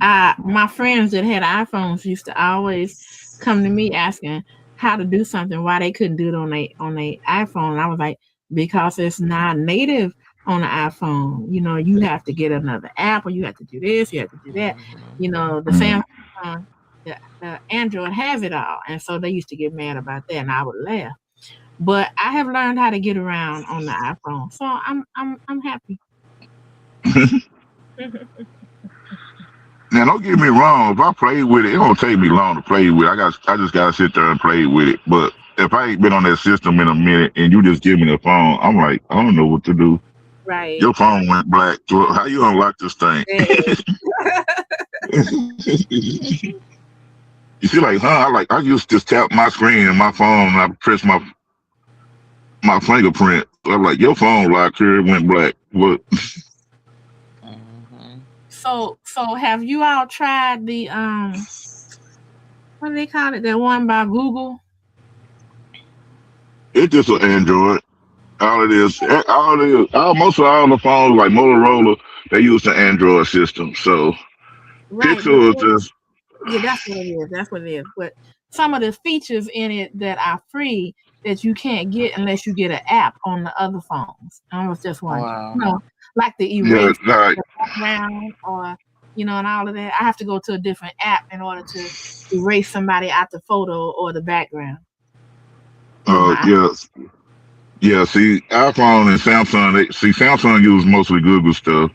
my friends that had iPhones used to always come to me asking how to do something, why they couldn't do it on a iPhone. And I was like, because it's not native on the iPhone. You have to get another app, or you have to do this, you have to do that. Mm-hmm. The Mm. Samsung, the Android has it all, and so they used to get mad about that, and I would laugh. But I have learned how to get around on the iPhone, so I'm happy. Now, don't get me wrong. If I play with it, it don't take me long to play with. I just gotta sit there and play with it. But if I ain't been on that system in a minute and you just give me the phone, I'm like, I don't know what to do. Right. Your phone went black. So how you unlock this thing? You see, like, huh? I used to just tap my screen and my phone, and I press my fingerprint. I'm like, your phone locked here. It went black. What? Mm-hmm. So have you all tried the what do they call it? That one by Google? It's just an Android. All it is, most of all the phones like Motorola, they use the Android system. So Right, but Pixel is just, yeah, that's what it is. That's what it is. But some of the features in it that are free that you can't get unless you get an app on the other phones. I was just wondering, Wow. like the yeah, erase like, the background or and all of that. I have to go to a different app in order to erase somebody out the photo or the background with my yeah, yeah. See, iPhone and Samsung, Samsung use mostly Google stuff.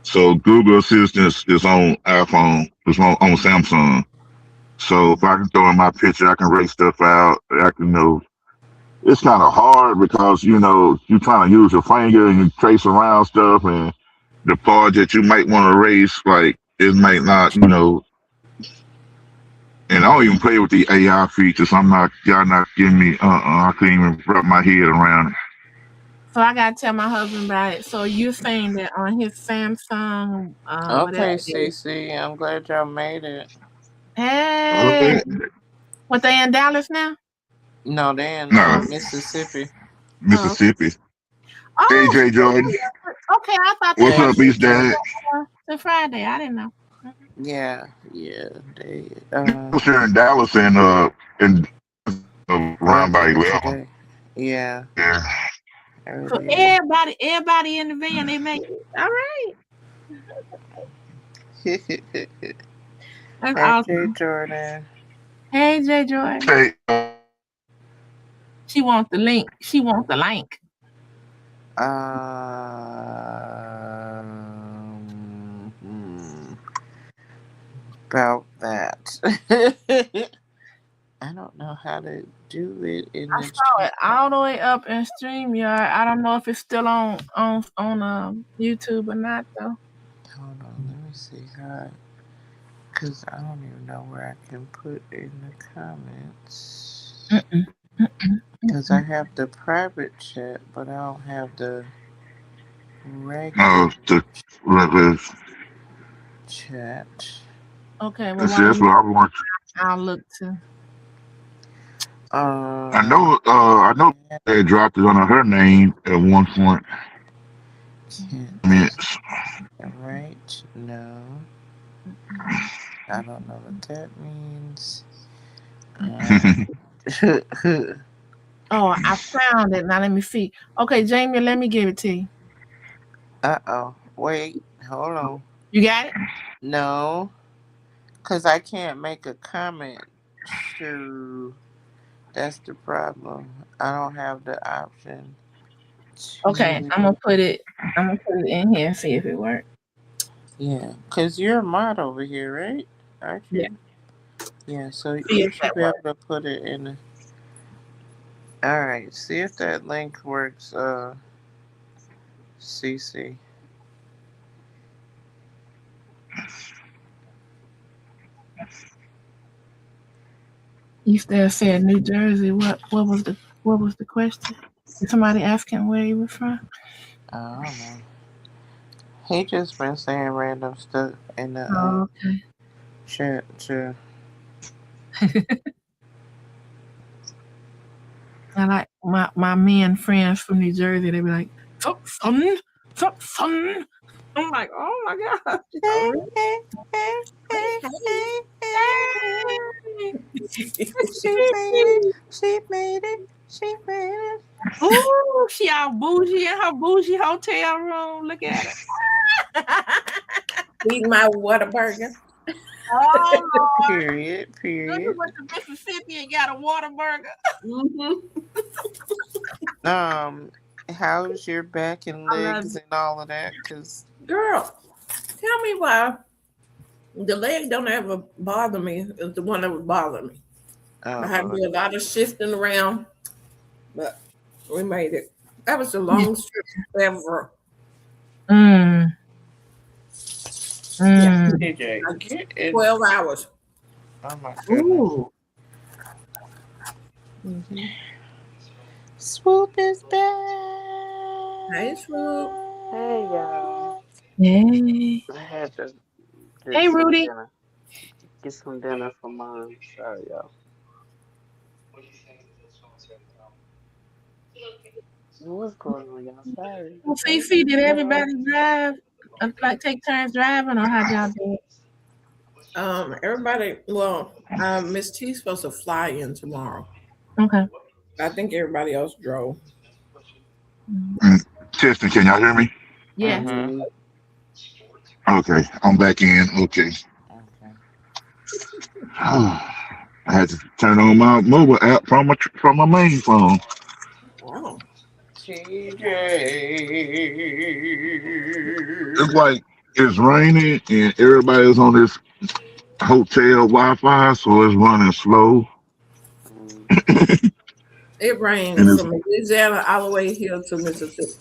So Google Assistant is on iPhone, it's on Samsung. So if I can throw in my picture, I can rake stuff out. I can it's kind of hard because you're trying to use your finger and you trace around stuff, and the part that you might want to erase, like it might not, And I don't even play with the AI features. Y'all not giving me. I couldn't even wrap my head around it. So I gotta tell my husband about it. So you're saying that on his Samsung, whatever Okay, it is. CC. I'm glad y'all made it. Hey, Okay. what they in Dallas now? No, they in No, Oh, Mississippi. oh, Mississippi. oh. AJ Jordan. Okay, I thought they What's They, were up, East Dad? to Friday. I didn't know. yeah, yeah. They I was here in Dallas and around by earlier 11. today. Yeah, Yeah. So earlier. everybody in the van, they make it. All right. That's Hey, J. awesome. Jordan. Hey, J. Joy. Hey, She wants the link. She wants the link. About that. I don't know how to do it in I the saw chat. it all the way up in StreamYard. I don't know if it's still on YouTube or not though. Hold on, let me see how. Because I don't even know where I can put in the comments. Mm-mm, Because I mm-mm. have the private chat, but I don't have the regular no, the chat. Okay, well that's while that's you, what I want. I'll look too. Uh, I know they dropped it under her name at one point. can't I mean, right? No. I don't know what that means. Oh, I found it. Now let me see. Okay, Jamie, let me give it to you. Uh-oh. Wait, hold on. You got it? No, because I can't make a comment. Sure. That's the problem. I don't have the option Okay, to. I'm gonna put it in here and see if it works. Yeah, because you're a mod over here, right? Aren't Yeah, you? Yeah, so see you if should that be able works. to put it in. All right, see if that link works, CC. You still said New Jersey. What was the question? Did somebody asking where you were from? I don't know. He just been saying random stuff in the Oh, okay. chat too. I like my men friends from New Jersey. They be like, son, son. I'm like, oh my god. Oh, Hey, really? hey, hey, hey, hey, hey. She made it. She made it. She made it. Ooh, she all bougie in her bougie hotel room. Look at her. Eat my Whataburger. Oh Lord. Period. So you Period. went to Mississippi and got a water burger. Mm-hmm. How's your back and I love legs and all of that? Cause Girl, tell me why the leg don't ever bother me. It's the one that would bother me. I had to oh do a lot of shifting around, but we made it. That was the longest trip ever. Mm. Yeah, TJ, like get in. 12 hours. Oh my goodness. Ooh. Mm-hmm. Swoop is Hey, Swoop. Hey y'all. back. Hey. I had to Hey, Rudy. get some dinner for mom. Sorry y'all. What's going on, y'all? Sorry. Well, Hey, Fifi, did Gurl. everybody drive? Like take turns driving, or how'd y'all do it? Everybody, well, Miss T's supposed to fly in tomorrow. Okay. I think everybody else drove. testing. Can y'all hear me? Yes. Mm-hmm. Mm-hmm. Okay, I'm back in. Okay. Okay. I had to turn on my mobile app from my main phone. Wow. It's TJ. like it's raining and everybody's on this hotel Wi-Fi, so it's running slow. It And rains it's from Louisiana all the way here to Mississippi.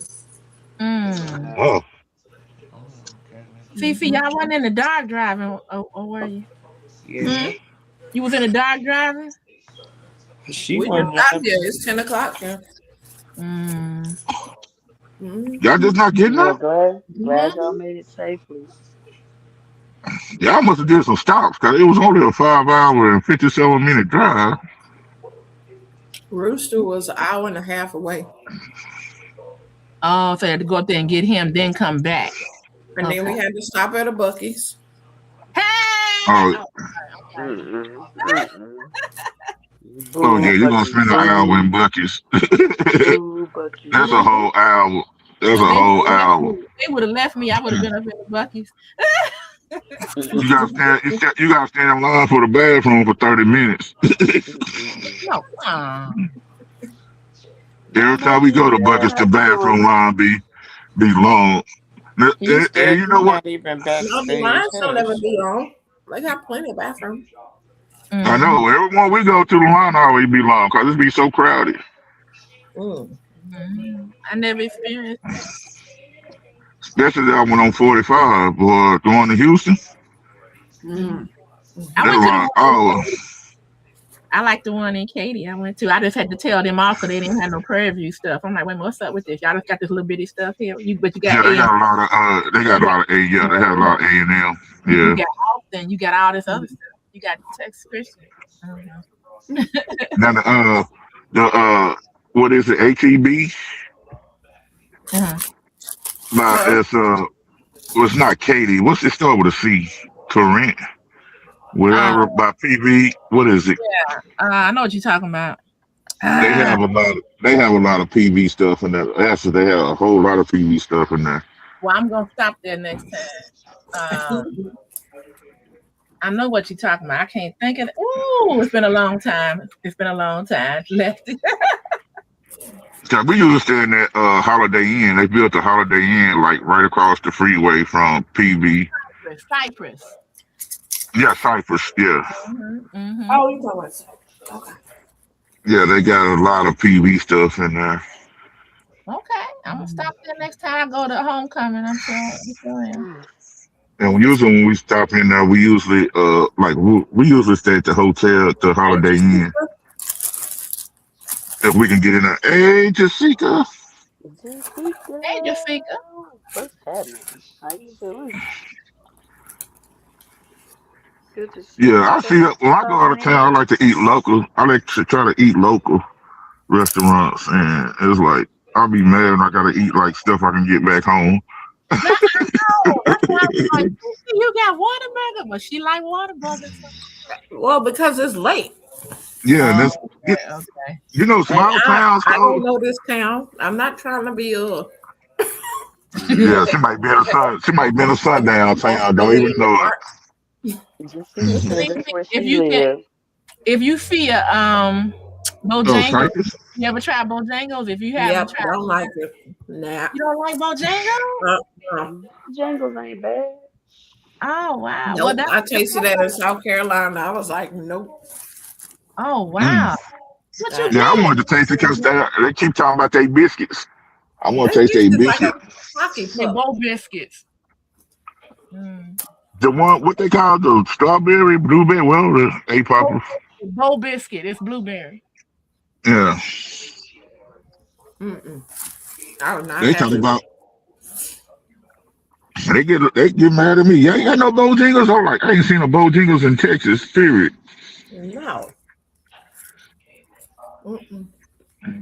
Mm. Yeah. oh, Oh my goodness. Fifi, Mm-hmm. y'all wasn't in the dark driving, or were you? Yeah. You was in the dark driving? She We just wasn't got up. here. It's 10 o'clock now. Mm. y'all Mm-hmm. just not getting Well, up? glad y'all Mm-hmm. made it safely. Y'all must have did some stops because it was only a 5 hour and 57 minute drive. Rooster was an hour and a half away. Oh, so I had to go up there and get him, then come back. And then we had to stop at a Buc-ee's. Hey! Oh, oh yeah, you're gonna spend an hour in buckets. That's a whole hour. That's a whole hour. They would have left me. I would have been up in the Buc-ee's. You gotta stand in line for the bathroom for 30 minutes. No. Every time we go to buckets, the bathroom line be long. And you know what? No, the lines don't ever be long. They got plenty of bathrooms. I know. Everyone we go to, the line always be long because it be so crowded. I never experienced that. Especially that one on 45 or going to Houston. I like the one in Katy I went to. I just had to tell them off because they didn't have no Prairie View stuff. I'm like, wait a minute, what's up with this? Y'all just got this little bitty stuff here. But you got they got a lot of they got a lot of A. Yeah, they have a lot of A&M. Yeah. You got Austin. You got all this other stuff. You got Texas Christian. I don't know. Now the what is it? HEB. But it's not Katy. What's it start with a C? Corinth. Whatever by PV. What is it? Yeah, I know what you're talking about. They have a lot of PV stuff in there. Actually, they have a whole lot of PV stuff in there. Well, I'm gonna stop there next time. I know what you're talking about. I can't think of it. Ooh, it's been a long time. Left. We used to stay in that Holiday Inn. They built the Holiday Inn like right across the freeway from PV. Cypress. Yeah, Cypress. Yeah. Oh, you know what? Okay. Yeah, they got a lot of PV stuff in there. Okay, I'm gonna stop there next time I go to homecoming. I'm sure. And usually when we stop in there, we usually we usually stay at the hotel at the Holiday Inn. If we can get in there. Hey, Jessica. Hey, Jessica. What's happening? How you doing? Good to see Yeah, I see it. When I go out of town, I like to eat local. I like to try to eat local restaurants. And it's like, I'll be mad when I got to eat like stuff I can get back home. I know. That's why I was like, you got Whataburger? Well, she like Whataburger. Well, because it's late. Yeah, that's okay. You know, small towns. I don't know this town. I'm not trying to be Yeah, she might be in a sun. She might be in a sundown town. Don't even know it. If you see a Bojangles, you ever try Bojangles? If you haven't tried, I don't like it. Nah. You don't like Bojangles? Bojangles ain't bad. Oh wow! Nope. Well, I tasted that in South Carolina. I was like, nope. Oh wow! What you I wanted to taste it because they keep talking about their biscuits. I want to taste their biscuits. They both biscuits. The one, what they call the strawberry, blueberry, well, the A-poppers. Bow biscuit. It's blueberry. Yeah. I would not. They talking about. They get mad at me. Yeah, you got no Bojangles? I'm like, I ain't seen a Bojangles in Texas. Period. No.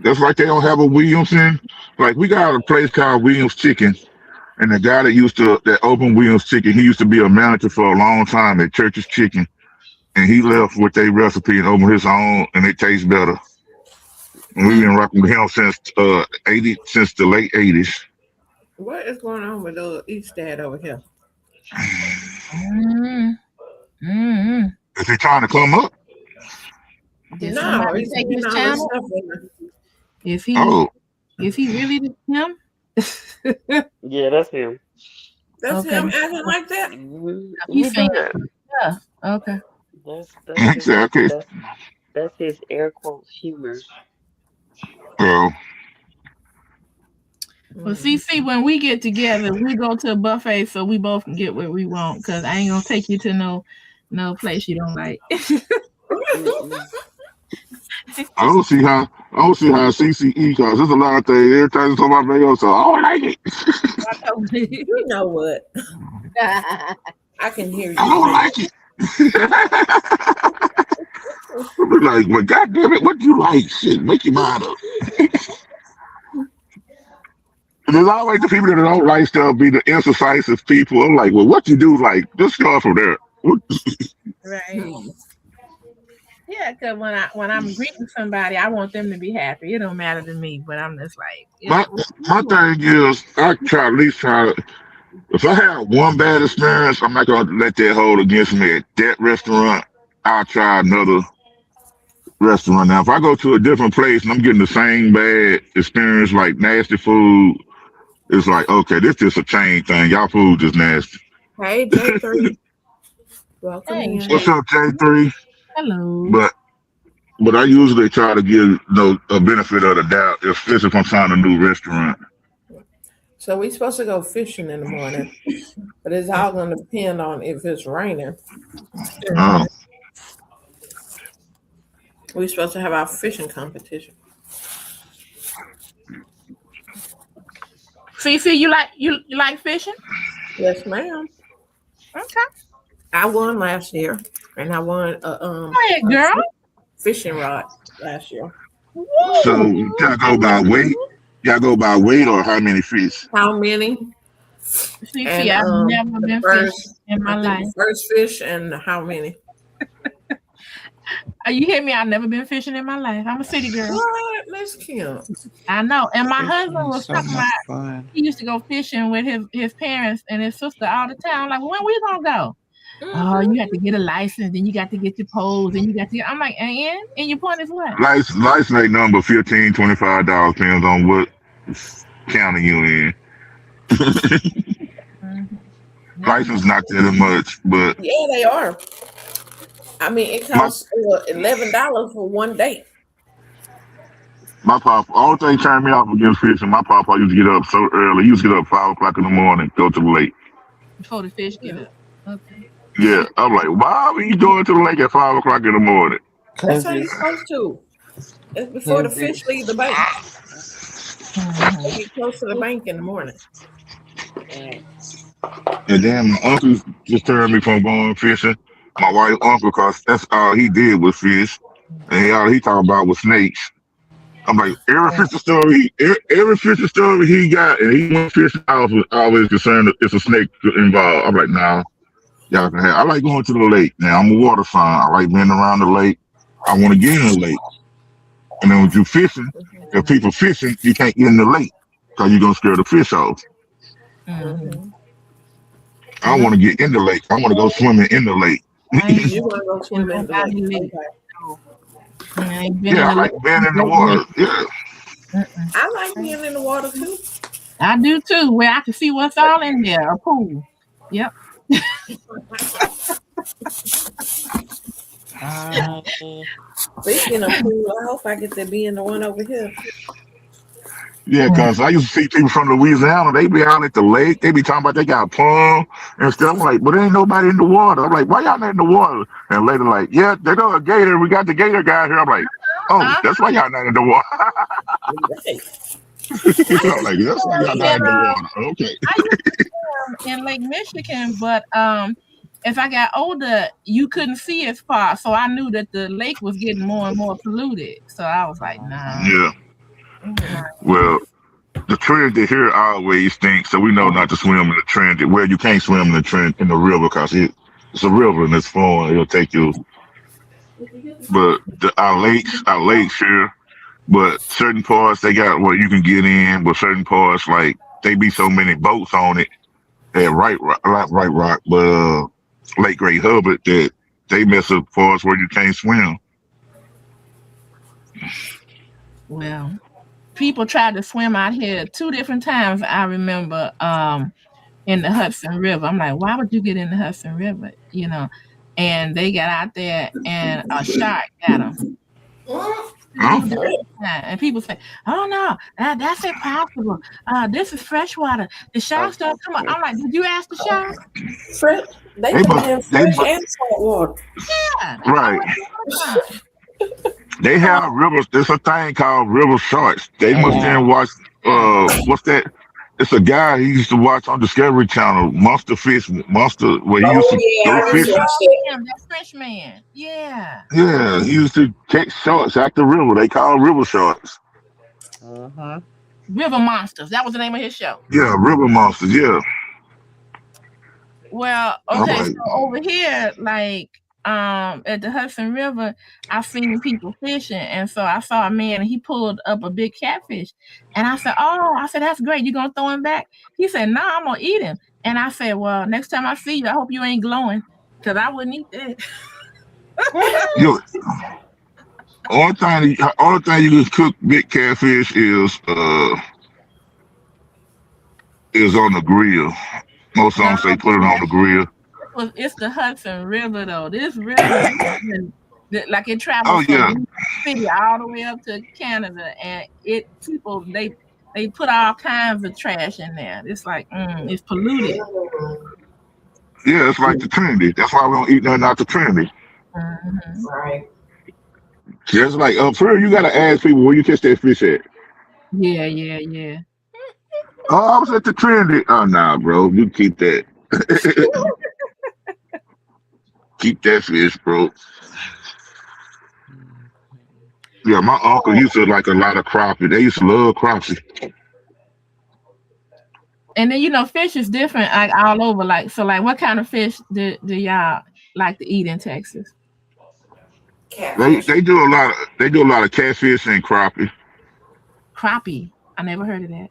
That's like they don't have a Williamson. Like we got a place called Williams Chicken, and the guy that opened Williams Chicken, he used to be a manager for a long time at Church's Chicken, and he left with their recipe and opened his own, and it tastes better. And we've been rocking with him since the late '80s. What is going on with East Dad over here? Is he trying to come up? No, he's taking his channel. Is he really him? Yeah, that's him. That's him acting like that? He's saying, yeah. Okay. That's his air quotes humor. Oh. Well, see, when we get together, we go to a buffet so we both can get what we want. Because I ain't gonna take you to no place you don't like. I don't see how CCE because there's a lot of things every time you talk about video, so I don't like it. You know what? I can hear you. I don't like it. I'll be like, well, goddamn it, what do you like? Shit, make your mind up. there's always the people that don't like stuff be the indecisive people. I'm like, well, what you do? Like, just start from there. Right. Yeah, because when I'm greeting somebody, I want them to be happy. It don't matter to me, but I'm just like, My my thing is, I try at least try. If I have one bad experience, I'm not gonna let that hold against me at that restaurant. I'll try another restaurant. Now, if I go to a different place and I'm getting the same bad experience, like nasty food, it's like, okay, this just a chain thing. Y'all food just nasty. Hey, J3. Welcome hey, in. What's Jay, up, J3? hello. But I usually try to give a benefit of the doubt, especially if I'm trying a new restaurant. So we supposed to go fishing in the morning, but it's all going to depend on if it's raining. Oh, We're supposed to have our fishing competition. Fifi, you like fishing? Yes, ma'am. Okay. I won last year, and I won Go ahead, girl. fishing rod last year. so Woo! you gotta go by weight. You gotta go by weight or how many fish. How many? Fifi, And I've never the been first, fishing in my I think life. the first fish, and how many? You hear me? I've never been fishing in my life. I'm a city girl. What, Miss Kim? I know. And my Fishing husband is was so talking much about fun. he used to go fishing with his parents and his sister all the time. I'm like, when we gonna go? Oh, you have to get a license, then you got to get your poles, and you got to. I'm like, and your point is what? License ain't number $15, $25 depends on what county you in. Mm-hmm. Yeah. License not that much, but Yeah, they are. I mean, it my costs $11 for one day. my papa, all thing turned me off against fishing. My papa used to get up so early. He used to get up 5 o'clock in the morning, go to the lake. Before the fish get up. Okay. Yeah, I'm like, why are you going to the lake at 5 o'clock in the morning? That's Cause how you're it's supposed to. It's before the cause fish leave the it's bank. Mm-hmm. They get close to the bank in the morning. And then my uncle just turned me from going fishing. My white uncle, because that's all he did was fish, and all he talked about was snakes. I'm like, every fishing story he got, and he went fishing. I was always concerned that it's a snake involved. I'm like, nah, y'all can have. I like going to the lake. Now I'm a water sign. I like being around the lake. I want to get in the lake. And then when you fishing, if people fishing, you can't get in the lake because you're gonna scare the fish off. Mm-hmm. I want to get in the lake. I want to go swimming in the lake. I ain't You want to go been swim in the nobody lake? lake. Okay. So, I ain't been Yeah, in I the like lake. being in the Lake, water. lake. Yeah, Mm-mm. I like being in the water too. I do too, where I can see what's all in there. A pool. Yep. Speaking of pool, I hope I get to be in the one over here. yeah. Cause I used to see people from Louisiana. They be out at the lake. They be talking about they got palm and stuff. I'm like, but there ain't nobody in the water. I'm like, why y'all not in the water? And later, like, yeah, they go a gator. We got the gator guy here. I'm like, oh, Uh-huh. that's why y'all not in the water. Right. I'm like, that's why y'all not in the water. Okay. I used to swim in Lake Michigan, but as I got older, you couldn't see as far, so I knew that the lake was getting more and more polluted. So I was like, nah. Yeah. nah. Well, the Trinity here always stinks, so we know not to swim in the Trinity. Well, you can't swim in the Trinity in the river because it's a river and it's flowing. It'll take you. But our lakes here. But certain parts they got where you can get in, but certain parts like they be so many boats on it at not Right Rock, but Lake Great Hubbard that they mess up parts where you can't swim. Well, people tried to swim out here 2 different times. I remember in the Hudson River. I'm like, why would you get in the Hudson River? You know, and they got out there and a shark got them. Huh? And people say, "Oh no, that's impossible. This is freshwater. The sharks don't come up." I'm like, "Did you ask the shark?" They They can must, have they fresh must, and salt water. Yeah, they come right. up all the time. They have rivers. There's a thing called river sharks. They must then watch. What's that? It's a guy he used to watch on Discovery Channel, Monster, where he used Oh to yeah, go I just fishing. watched it. That French man. Yeah. Yeah, he used to catch sharks at the river. They call river sharks. uh-huh. River Monsters. That was the name of his show. Yeah, River Monsters. Yeah. Well, I'm okay, so like, over here, like at the Hudson River, I seen people fishing, and so I saw a man and he pulled up a big catfish, and I said, "Oh," I said, "that's great. You gonna throw him back?" He said, "No, I'm gonna eat him." And I said, "Well, next time I see you, I hope you ain't glowing, cause I wouldn't eat that." yo, only thing you can cook big catfish is on the grill. Most of No, them say put it on the grill. it's the Hudson River though. This river, like it Oh travels from yeah, New York City all the way up to Canada, and it people they put all kinds of trash in there. It's like it's polluted. yeah. It's like the Trinity. That's why we don't eat nothing out the Trinity. Mhm. Right. Just like up here, you gotta ask people where you catch that fish at. Yeah, yeah, yeah. Oh, I was at the Trinity. Oh nah, bro, you keep that. Keep that fish, bro. Yeah, my uncle Oh, used to like a lot of crappie. They used to love crappie. and then fish is different like all over. Like so, like what kind of fish do y'all like to eat in Texas? Catfish. They do a lot of catfish and crappie. Crappie. I never heard of that.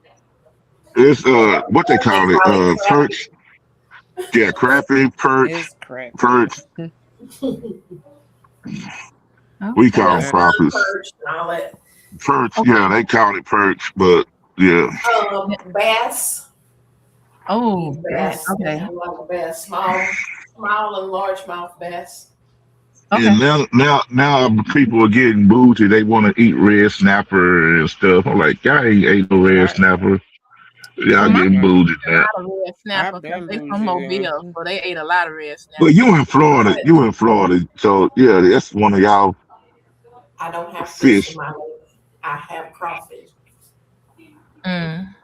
It's what they They call it call it perch. Yeah, crappie, It's crappy. perch. We call them Okay. Yeah, sun crappies. perch and all that. Perch. Yeah, Okay. they call it perch, but yeah. Bass. Oh, Use that, bass. They okay. have a lot of bass. Small and largemouth bass. Okay. And now people are getting bougie. They want to eat red snapper and stuff. I'm like, y'all ain't ate no red I, snapper. Well, Y'all my getting mm-mm. bougie a now. lot of red snapper I've because been they from bougie Mobile, then. so they ate a lot of red But snapper. you in Florida. You in Florida. So yeah, that's one of y'all I don't have fish in fish. my lake. I have crawfish. Mm.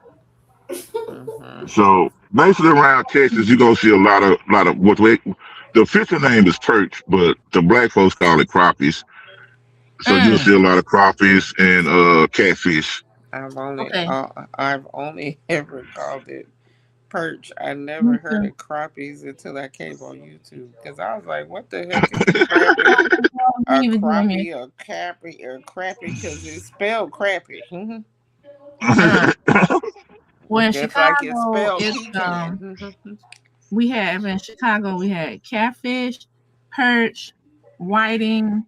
Mm-hmm. So basically around Texas, you're gonna see a lot of the official name is perch, but the black folks call it crappies. So you'll Mm. see a lot of crappies and catfish. Okay. I've only ever called it perch. I Me never heard too. of crappies until I came on YouTube because I was like, "What the heck is a crappie? A Me either, Jimmy. crappie? A crappie? A crappie? Because it's spelled crappie, Uh, well, in just like it's Chicago, spelled it's pecan." we have in Chicago we had catfish, perch, whiting,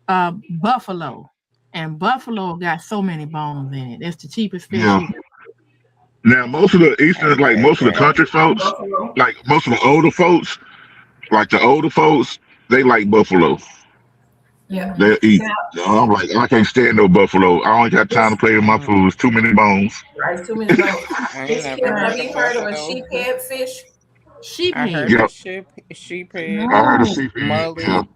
buffalo, and buffalo got so many bones in it. It's the cheapest fish Yeah. you can. Now most of the eastern, I like had most of the that. country folks, Buffalo. like most of the older folks, like the older folks, they like buffalo. Yeah. They'll eat. Now, I'm like, I can't stand no buffalo. I only got time to Miss play with my Mm, food. It's too many bones. right, too many bones. I ain't Miss never Kim, have heard you of heard of a buffalo. sheephead fish? I Sheephead. heard Yep. of sheephead, I heard of No, seafood. Yeah. mullet,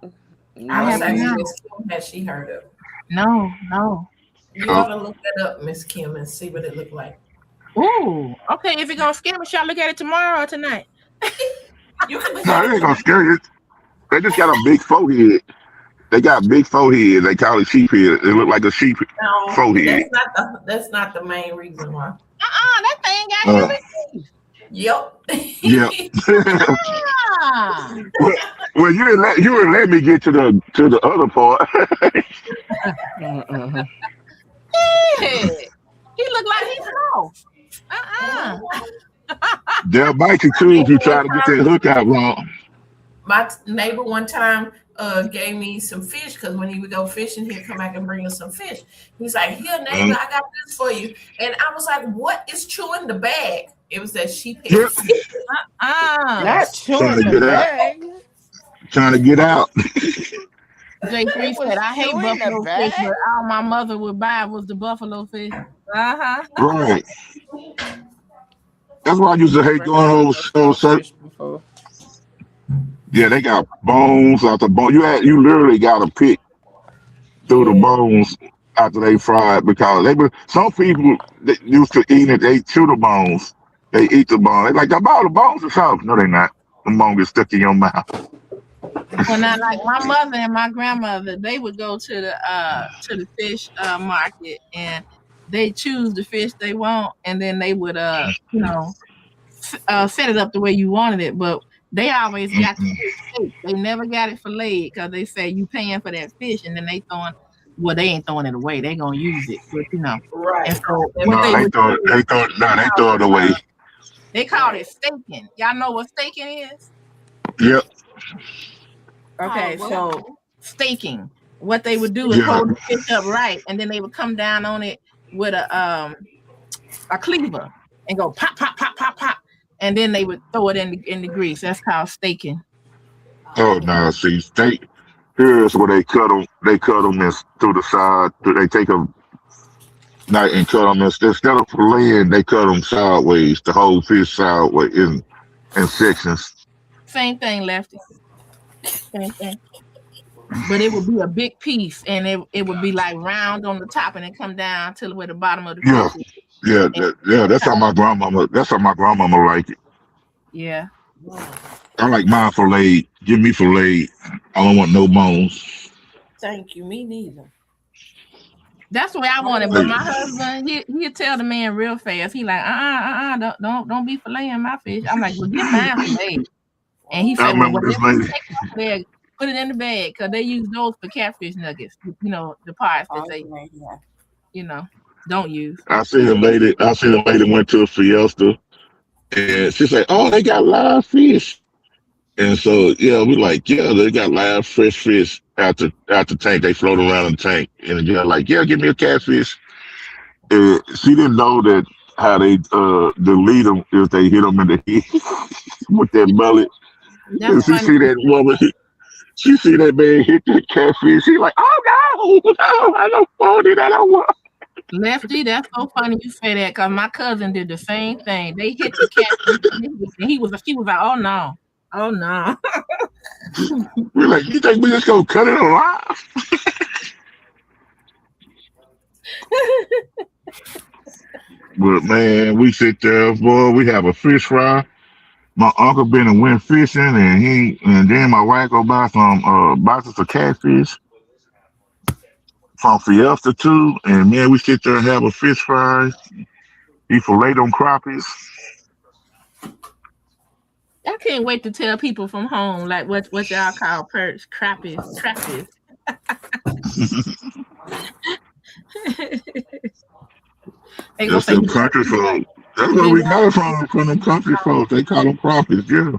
I I was haven't asking mullet. now. Miss Kim, has she heard of it? No, no. You Yep. ought to look that up, Miss Kim, and see what it looked like. Ooh, okay. If you're gonna scam us, y'all look at it tomorrow or tonight. You can look No, at they it ain't gonna tonight. scare you. They just got a big forehead. They got big forehead. They call it sheephead. It look like a sheep No, forehead. that's not the main reason why. That thing got Uh, human teeth. Yep. yeah. Ah, well, you didn't let me get to the other part. Mm-mm. yeah. He look like he's slow. Uh-uh. They'll bite you My too if neighbor you one try to get that time, hook out wrong. neighbor one time gave me some fish because when he would go fishing, he'd come back and bring us some fish. He's like, "Here, neighbor, Mm. I got this for you." And I was like, "What is chewing the bag?" It was that sheephead Yeah. fish. Uh-uh. Not Trying chewing to the get out. bag. Trying to get out. It J3 said, was I hate chewing the buffalo fish, bag. but all my mother would buy was the buffalo fish. Uh-huh. Right. That's why I used to hate Never going had a over buffalo certain. fish before. Yeah, they got bones out the bone. You literally got to pick through the Yeah. bones after they fry it because some people that used to eat it. They chew the bones. They eat the bone. They like about the bones or something. No, they not. The bone get stuck in your mouth. Well, now, like my mother and my grandmother, they would go to the fish market, and they choose the fish they want, and then they would set it up the way you wanted it. But they always got the fish steak. They never got it filleted because they say you paying for that fish, and then they ain't throwing it away. They gonna use it, but Right. And so what No, they would do is they throw it away. they called it staking. Y'all know what staking is? Yep. Okay, Oh, so staking. What they would do is Yeah. hold the fish up right, and then they would come down on it with a cleaver and go pop, pop, pop, pop, pop, and then they would throw it in the grease. That's called staking. Oh no, see, here's where they cut them. They cut them through the side. They take them and cut them instead of filleting. They cut them sideways. The whole fish sideways in sections. Same thing, Lefty. Same thing. But it would be a big piece, and it would be like round on the top, and then come down to where the bottom of the Yeah, fish is. yeah. That's how my grandmama. That's how my grandmama like it. Yeah. I like mine filleted. Give me filleted. I don't want no bones. Thank you. Me neither. That's the way I want it. But my husband, he'll tell the man real fast. He like, don't be filleting my fish. I'm like, well, get mine filleted. And he I said, well, remember this whatever you lady. take off there, put it in the bag, because they use those for catfish nuggets. The parts that they, don't use. I see a lady went to a fiesta, and she said, "Oh, they got live fish." And so, yeah, we like, yeah, they got live fresh fish out the tank. They float around in the tank, and yeah, like, yeah, give me a catfish. She didn't know that how they delete them if they hit them in the head with that mullet. And she see that woman, she see that man hit that catfish. She like, oh no, I don't want it. I don't want. Lefty, that's so funny you say that, because my cousin did the same thing. They hit the catfish, and she was like, oh no. We're like, you think we just gonna cut it alive? But man, we sit there, boy. We have a fish fry. My uncle been and went fishing, and then my wife go buy some boxes of catfish from Fiesta too. And man, we sit there and have a fish fry. He fillet them crappies. I can't wait to tell people from home like what y'all call perch, crappies. That's them country folk. That's where we got it from them country folks. They call them crappies, yeah.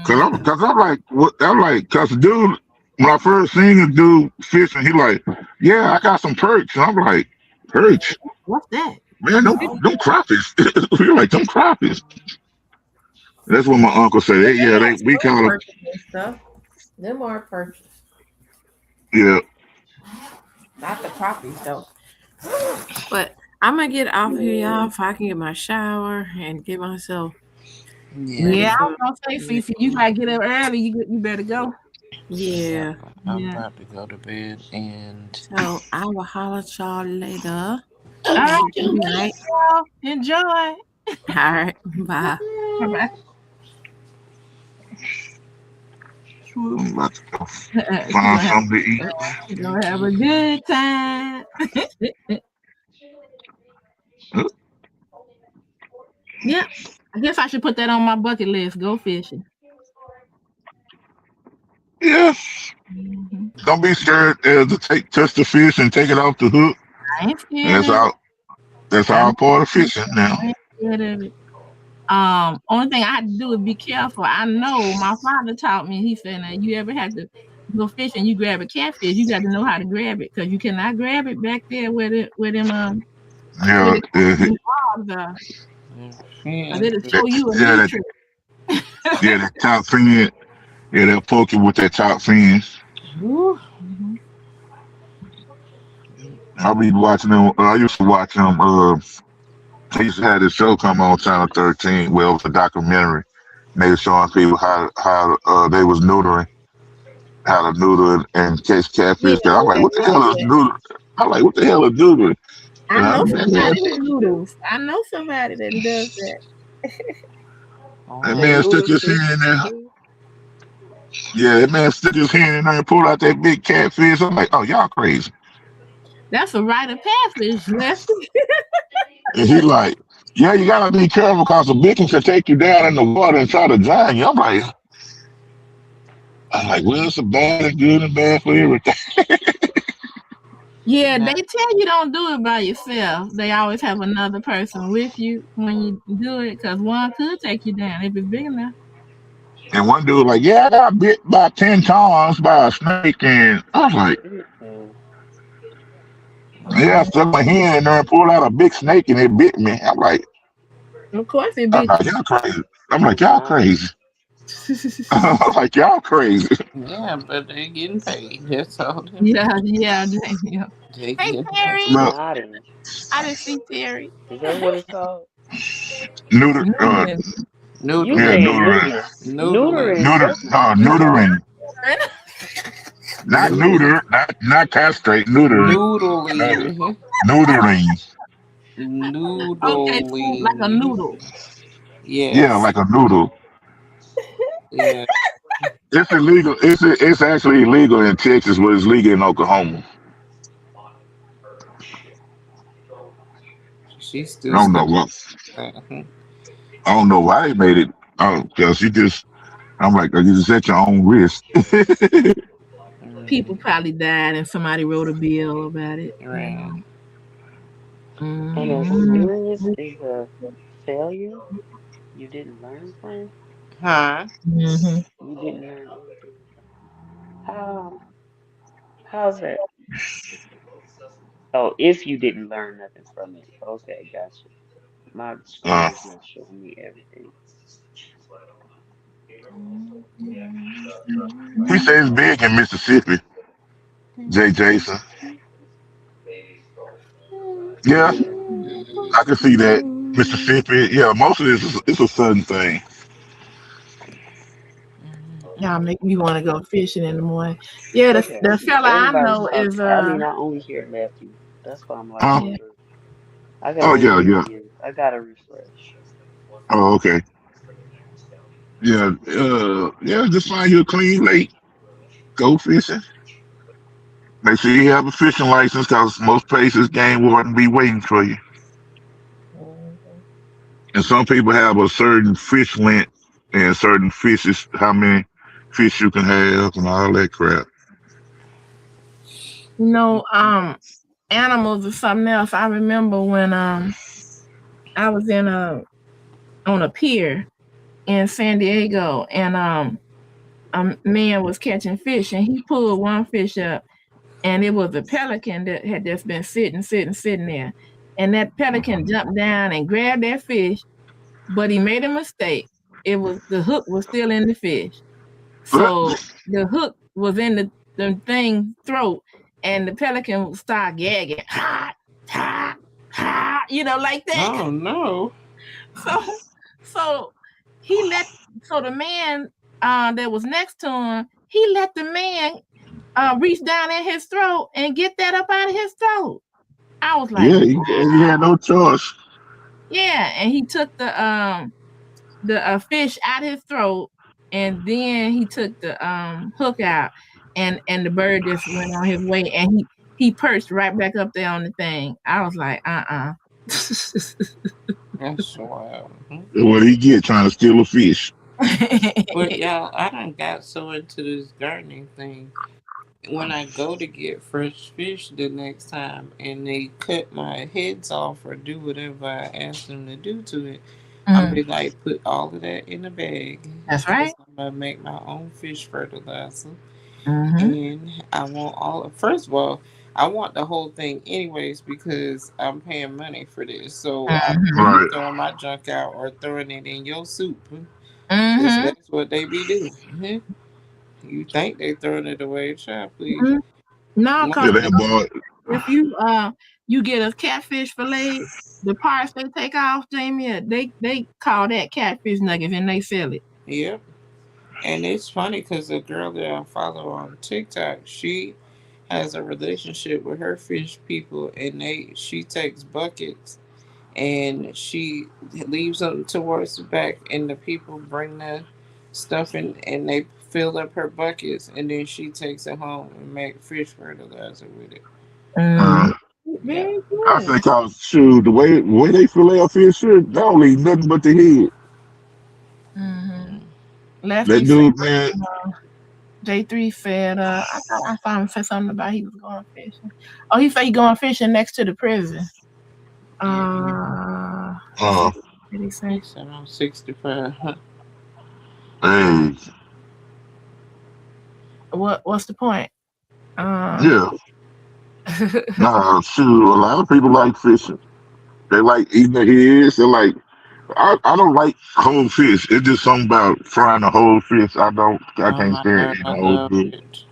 Cause I'm like, what? I'm like, cause the dude, when I first seen a dude fishing, he like, yeah, I got some perch. And I'm like, perch? What's that? Man, them crappies. We're like, them crappies. That's what my uncle said. We call them stuff. Them are perches. Yeah. Not the crappies though. But I'm gonna get off here, y'all, if I can get my shower and get myself. Yeah, I was gonna say, Fifi, you gotta get up early. You better go. Yeah. I'm about to go to bed, and so I will holler at y'all later. All right, good night. Enjoy. All right, bye. Bye. I'm about to go find something to eat. You're gonna have a good time. Yeah, I guess I should put that on my bucket list. Go fishing. Yeah. Don't be scared to touch the fish and take it off the hook. I ain't scared. That's all part of fishing now. I ain't scared of it. Only thing I had to do is be careful. I know my father taught me. He said, "Now you ever have to go fishing, you grab a catfish, you got to know how to grab it, because you cannot grab it back there where them Yeah. It'll show you a new trick." Yeah, that top fin. Yeah, they'll poke you with that top fin. I'll be watching them. I used to watch them. They used to have this show come on Channel 13. Well, it was a documentary. And they were showing people how they was neutering, how to neuter and catch catfish. Yeah, I'm like, what the hell is neuter? I'm like, what the hell is neutering? I know somebody that noodles. I know somebody that does that. That man stick his hand in there. Yeah, that man stick his hand in there and pull out that big catfish. I'm like, oh, y'all crazy. That's a rite of passage, Lefty. And he like, yeah, you gotta be careful because the victim can take you down in the water and try to drown you. I'm like, well, it's a bad and good and bad for everything. Yeah, Now, they tell you don't do it by yourself. They always have another person with you when you do it because one could take you down if it's big enough. And one dude like, yeah, I got bit by 10 times by a snake, and I was like, Mm-mm. yeah, I stuck my hand in there and pulled out a big snake, and it bit me. Of course, it I'm bit like, y'all crazy. I'm Oh like, y'all my. crazy. you. I'm like, y'all crazy. yeah, but they getting paid. That's all that Yeah, matters. yeah, Daniel. They Hey, getting paid. Terry. Look, Snotty. I didn't see Terry. Is that what it's called? neuter, Noodling. You Noodling. yeah, saying neutering, noodling. Noodling. Noodling, that's neutering, not Noodling. neuter, not castrate, neuter, neuter, Noodling. neutering. Okay, food like a Noodling. noodle. Yeah, Yes. like a noodle. Yeah. It's illegal. It's actually illegal in Texas, but it's legal in Oklahoma. She's I still don't know stuck what. on that. I don't know why they made it. Oh, because you just. I'm like, you just at your own risk. People Mm, probably died and somebody wrote a bill about it. You right. know. an Hmm. experience is a failure you didn't learn from. Huh? Hmm. You didn't learn anything from. How how's that? Oh, if you didn't learn nothing from it. Okay, gotcha. My screen Uh, is not showing me everything. he says big in Mississippi. Jay Jason. Yeah, I can see that. Mississippi. Yeah, most of this is it's a southern thing. Y'all make me want to go fishing in the morning. Yeah, Okay. the fella I Everybody's know talking. is I mean, I only hear Lefty. That's why I'm like, I Huh? yeah. wonder. I Oh gotta yeah, hear it yeah. again. I gotta refresh. Oh okay. Yeah, yeah. Just find you a clean lake. Go fishing. Make sure you have a fishing license, cause most places game warden be waiting for you. Mhm. And some people have a certain fish length and certain fishes, how many fish you can have, and all that crap. You know, animals or something else. I remember when I was in on a pier in San Diego and a man was catching fish and he pulled one fish up and it was a pelican that had just been sitting there. And that pelican jumped down and grabbed that fish, but he made a mistake. It was the hook was still in the fish. So the hook was in the thing throat and the pelican started gagging. Ha, ha, ha, like that. Oh no. So so he let so the man that was next to him, he let the man reach down in his throat and get that up out of his throat. I was like, Yeah, he had no choice. yeah, and he took the fish out his throat, and then he took the hook out, and the bird just went on his way, and he perched right back up there on the thing. I was like, That's wild. What he get trying to steal a fish? But y'all, I done got so into this gardening thing. When I go to get fresh fish the next time and they cut my heads off or do whatever I ask them to do to it, I'm Mm, be like, put all of that in a bag that's right. because I'm gonna make my own fish fertilizer. Mm-hmm. And I want all of, first of all, I want the whole thing anyways because I'm paying money for this. So I don't want you Right. Mm-hmm. throwing my junk out or throwing it in your soup because Mm-hmm. that's what they be doing. You think they throwing it away, child, please. Mm-hmm. No, One, Yeah, cause they bought. if you get a catfish fillet, the parts they take off, Jamie, they call that catfish nuggets and they sell it. yep. And it's funny because the girl that I follow on TikTok, she has a relationship with her fish people, and she takes buckets and she leaves them towards the back, and the people bring the stuff in, and they fill up her buckets, and then she takes it home and make fish fertilizer with it. Mm. Uh, Yeah. Very I good. think I was shoot the way they fillet a fish, shit, they don't leave nothing but the head. Mm-hmm. Mm. Lefty That said, dude, man, J3 said, I thought I saw him say something about he was going fishing. Oh, he said he going fishing next to the prison. Yeah. Let's see. uh, What did he say? He said I'm 65. hey, What's the point? Uh, yeah, nah, shoot, a lot of people like fishing. They like eating the heads. They like. I don't like whole fish. It's just something about frying a whole fish. I Oh can't my stand god, eating I a whole love fish. it.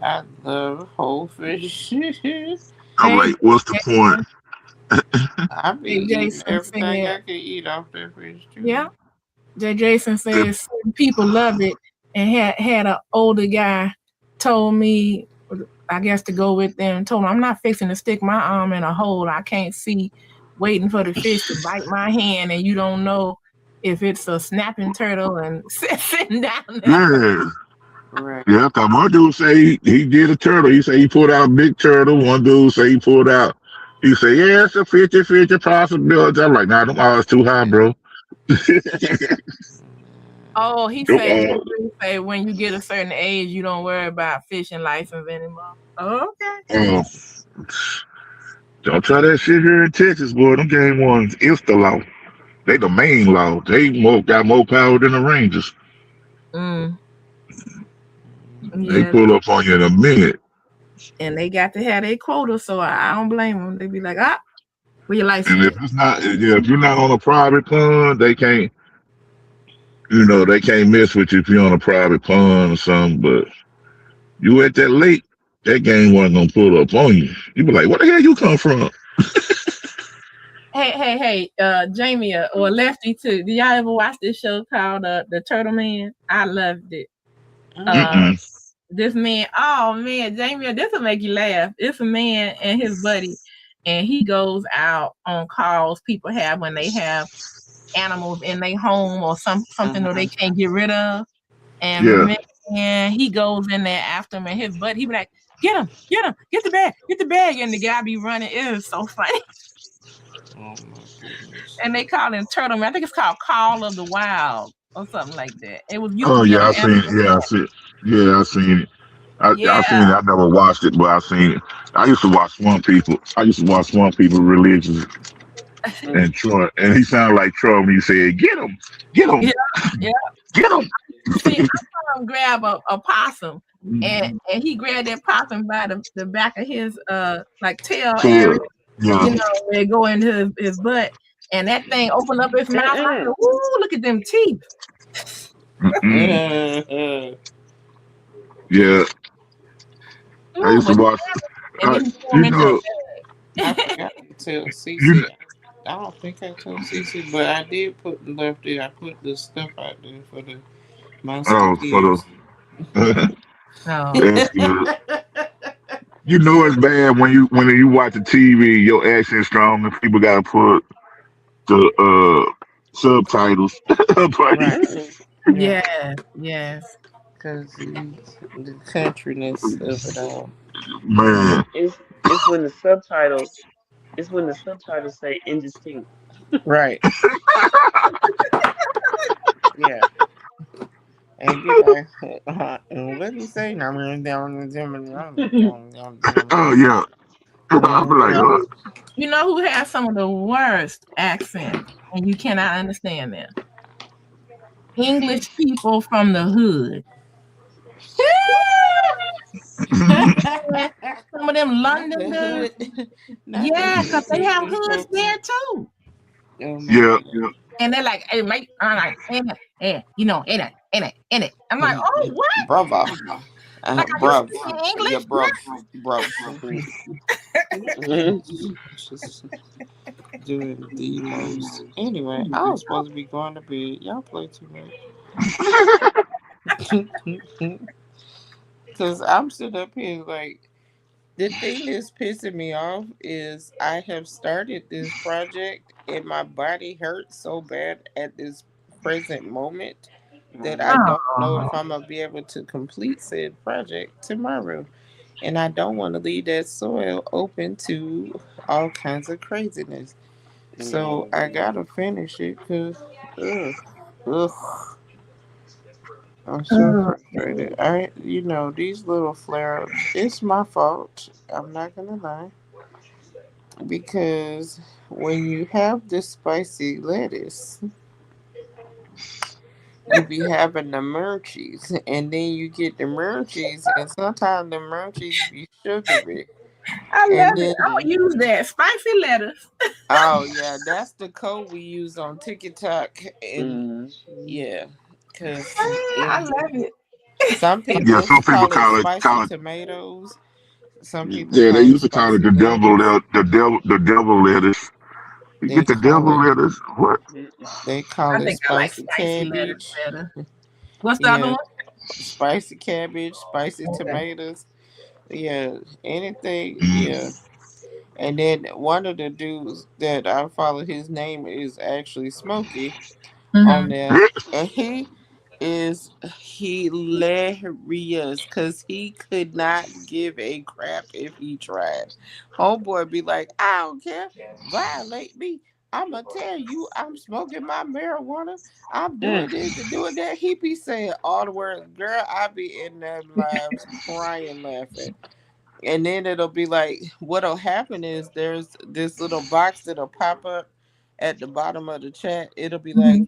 I love whole fish. I'm hey, like, what's the point? I be eating Jason everything said, I can eat off that fish yeah. too. Jason If, says certain people love it, and had an older guy told me, I guess to go with them. Told him I'm not fixing to stick my arm in a hole I can't see, waiting for the fish to bite my hand, and you don't know if it's a snapping turtle and sitting down there. yeah, Right. yeah. Cause one dude say he did a turtle. He say he pulled out a big turtle. One dude say he pulled out. He say, yeah, it's a 50-50 possibility. I'm like, nah, them odds too high, bro. Oh, he Them said odds, Jeffrey say when you get a certain age, you don't worry about fishing license anymore. Okay. uh, don't try that shit here in Texas, boy. Them game ones is the law. They the main law. They got more power than the Rangers. Mm, They yeah, pull up on you in a minute. and they got to have their quota, so I don't blame them. They be like, where your And license if at? it's not, yeah, if you're not on a private pond, they can't. They can't mess with you if you're on a private pond or something. But you at that lake, that game wasn't gonna pull up on you. You be like, where the hell you come from? Hey, Jamie or Lefty too. Do y'all ever watch this show called The Turtle Man? I loved it. Uh, Mm-mm. this man, oh man, Jamie, this will make you laugh. It's a man and his buddy, and he goes out on calls people have when they have animals in their home or something that they Uh-huh. can't get rid of. Yeah. And man, he goes in there after him, and his buddy, he be like, get him, get the bag, and the guy be running. It is so funny. Oh my goodness. And they call him Turtle Man. I think it's called Call of the Wild or something like that. It was used to Oh be on yeah, I seen. Animal. It. Yeah, I see it. Yeah, I seen it. I seen it. Yeah, I never watched it, but I seen it. I used to watch Swamp People. I used to watch Swamp People religions Mm. and Troy, and he sounded like Troy when he said, get yeah, him, yeah. get him." See, I saw him grab a possum, and he grabbed that possum by the back of his like tail area, So yeah. where it go into his butt, and that thing opened up his mouth. I said, Mm-mm. "Ooh, look at them teeth!" Mm-mm. Uh, Yeah, I Ooh, used to but watch. and then he threw him You into know, a I bag. forgot to tell you. Cece. I don't think I told Cece, but I did put the left there. I put the stuff out there for the Oh, for mosquitoes. the. Oh, That's good. You know it's bad when you watch the TV. Your accent strong, and people gotta put the subtitles. Buddy. Right. Mm-mm. Yeah. yes, yes. Because the countryness of it all. Man. It's it's when the subtitles it's when the subtitles say indistinct. Right. Yeah. And be like, what did he say? I'm going down Oh yeah. I be You like, know who you know who has some of the worst accents, and you cannot understand them. English people from the hood. Yeah, some of them Not London the dudes. hood. Not the Yeah, because hood they have English hoods folks. there too. Oh my yeah, god. yeah. And they're like, hey, mate, I'm like, ain't it. I'm like, oh, what? Brother. Like, are you Bruv. speaking Yeah, English? bruv. Just doing the most. Anyway, I was supposed to be going to bed. Y'all play too much. Because I'm sitting up here like, the thing that's pissing me off is I have started this project and my body hurts so bad at this present moment that I don't know Oh, if I'm gonna be able to complete said project tomorrow. and I don't want to leave that soil open to all kinds of craziness. So I Mm-hmm. gotta finish it because, ugh, I'm so Oh, frustrated. These little flare ups, it's my fault. I'm not gonna lie. Because when you have this spicy lettuce, you be having the munchies, and then you get the munchies, and sometimes the munchies be sugary. I And love it. then, I'm gonna use that spicy lettuce. oh yeah, that's the code we use on TikTok, and Mm-hmm. yeah, because I love it. some Yeah, people some people call it call it spicy tomatoes, some people yeah, they call it used to call it spicy the devil lettuce. the devil lettuce. You They get the call devil it lettuce. What? they call I it think I like spicy spicy lettuce cabbage. better. What's the other Yeah, one? spicy cabbage, spicy Okay. tomatoes. Yeah, anything. Yeah. Mm. And then one of the dudes that I follow, his name is actually Smokey on Mm-hmm. there, and he is hilarious because he could not give a crap if he tried. Homeboy be like, I don't care, violate me. I'ma tell you, I'm smoking my marijuana. I'm doing Mm. this and doing that. He be saying all the words, girl. I be in them lives crying, laughing. And then it'll be like, what'll happen is there's this little box that'll pop up at the bottom of the chat. It'll be Mm-hmm. like,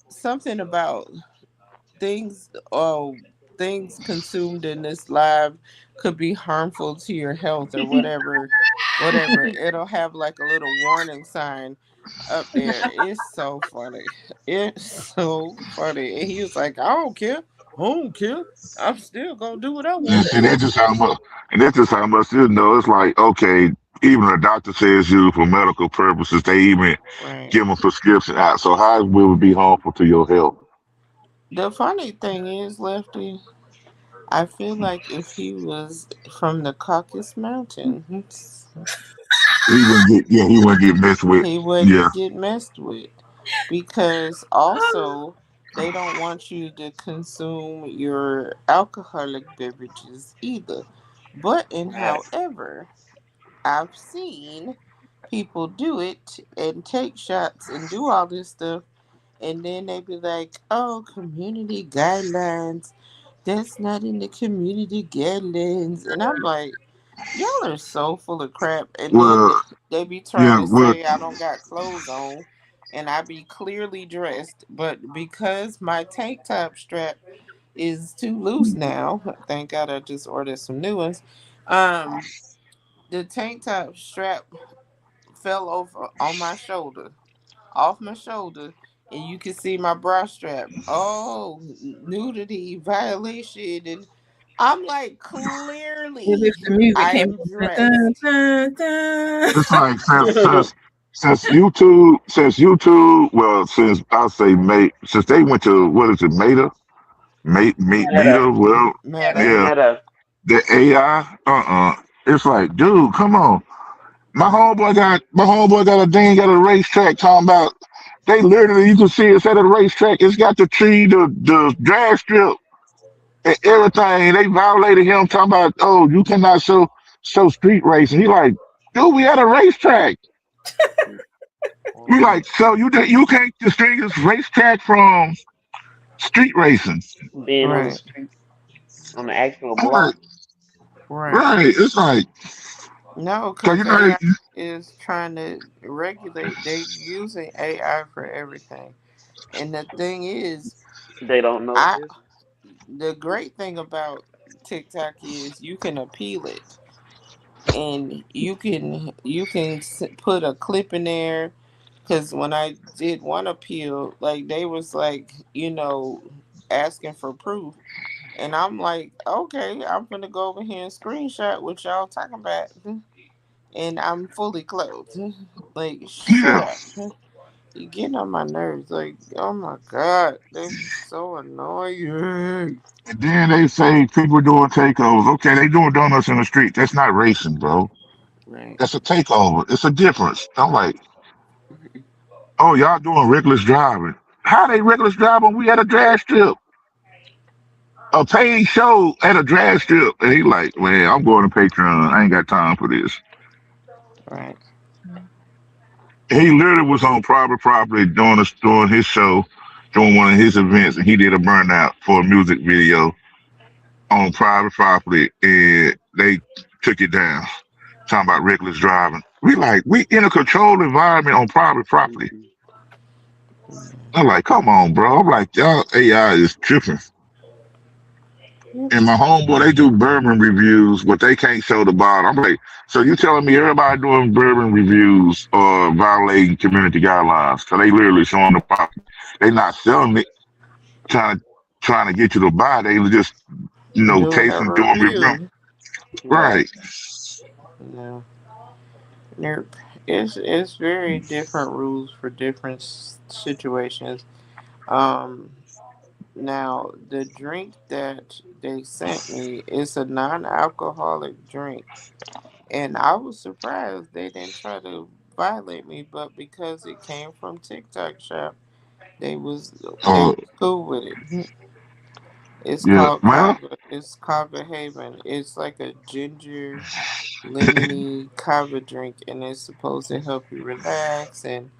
something about things things consumed in this live could be harmful to your health or whatever. It'll have like a little warning sign up there. It's so funny. It's so funny. And he was like, I don't care. I don't care. I'm still gonna do what I And want to see, do. that's just how much you know. It's like, okay, even a doctor says you for medical purposes, they even Right. give a prescription out. So how will it be harmful to your health? The funny thing is, Lefty, I feel like if he was from the Caucasus Mountains, He wouldn't get messed with. he Yeah. wouldn't get messed with. Because also, they don't want you to consume your alcoholic beverages either. But, in Right. however, I've seen people do it and take shots and do all this stuff, and then they be like, oh, community guidelines. That's not in the community guidelines. And I'm like, y'all are so full of crap. And then Well, they be trying yeah. to Well, say I don't got clothes on and I be clearly dressed. But because my tank top strap is too loose now, thank God I just ordered some new ones. Um, the tank top strap fell over on my shoulder, off my shoulder, and you can see my bra strap. Oh, nudity violation. And I'm like, If clearly, it's the music I came am on, dun, dressed. dun, dun. it's like since I say May since they went to what is it Meta. Meta, well, Meta. yeah, Meta. the AI, it's like, dude, come on. My homeboy got a thing at a racetrack talking about they literally you can see it's at a racetrack. It's got the tree, the drag strip, and everything. They violated him talking about, oh, you cannot show street racing. He like, dude, we at a racetrack. We Mm-hmm. like, so you can't distinguish racetrack from street racing. Being on the Right. streets, on the actual I'm like, block. Right. right. It's like, No, cause because AI is trying to regulate. They using AI for everything. And the thing is, They don't know I business. the great thing about TikTok is you can appeal it, and you can put a clip in there. Because when I did one appeal, like they was like, asking for proof, and I'm like, okay, I'm gonna go over here and screenshot what y'all talking about, and I'm fully clothed. Like, shut yeah. up. You getting on my nerves. Like, oh my god, this is so annoying. And then they say people doing takeovers. Okay, they doing donuts in the street. That's not racing, bro. Right. That's a takeover. It's a difference. I'm like, oh, y'all doing reckless driving. How they reckless driving? We at a drag strip. a paid show at a drag strip, and he like, man, I'm going to Patreon. I ain't got time for this. Right. He literally was on private property doing his show, doing one of his events, and he did a burnout for a music video on private property, and they took it down. Talking about reckless driving. We in a controlled environment on private property. Mm-hmm. I'm like, come on, bro. I'm like, y'all AI is tripping. And my homeboy, they do bourbon reviews, but they can't show the bottle. I'm like, so you telling me everybody doing bourbon reviews are violating community guidelines? So they literally showing the bottle. They not selling it, trying trying to get you to buy. They just Doing a tasting, doing review. review. Right. Right. No. Nope. It's very different rules for different situations. Um. Now the drink that they sent me is a non-alcoholic drink, and I was surprised they didn't try to violate me, but because it came from TikTok shop, they Uh, was cool with it. It's yeah. called Well, Kava. It's Kava Haven. It's like a ginger lemony kava drink, and it's supposed to help you relax and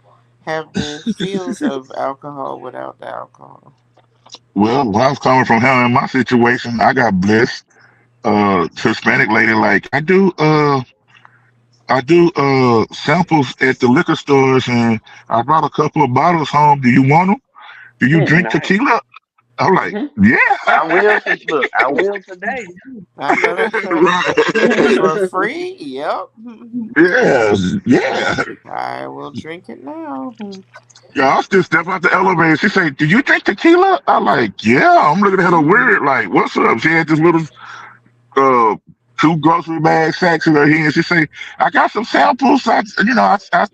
have the feels of alcohol without the alcohol. when I was coming from hell in my situation, I got blessed. Hispanic lady, like I do samples at the liquor stores, and I brought a couple of bottles home. Do you want them? Do you drink Nice. tequila? I'm like, Hmm. I will yeah. to look. I will today. I know that's right. Right. For free? Yep. Yes, yeah. I will drink it now. Yeah, I still step out the elevator. She say, "Did you drink tequila?" I'm like, "Yeah." I'm looking at her weird, like, "What's up?" She had this little uh two grocery bag sacks in her hand. She say, "I got some samples. I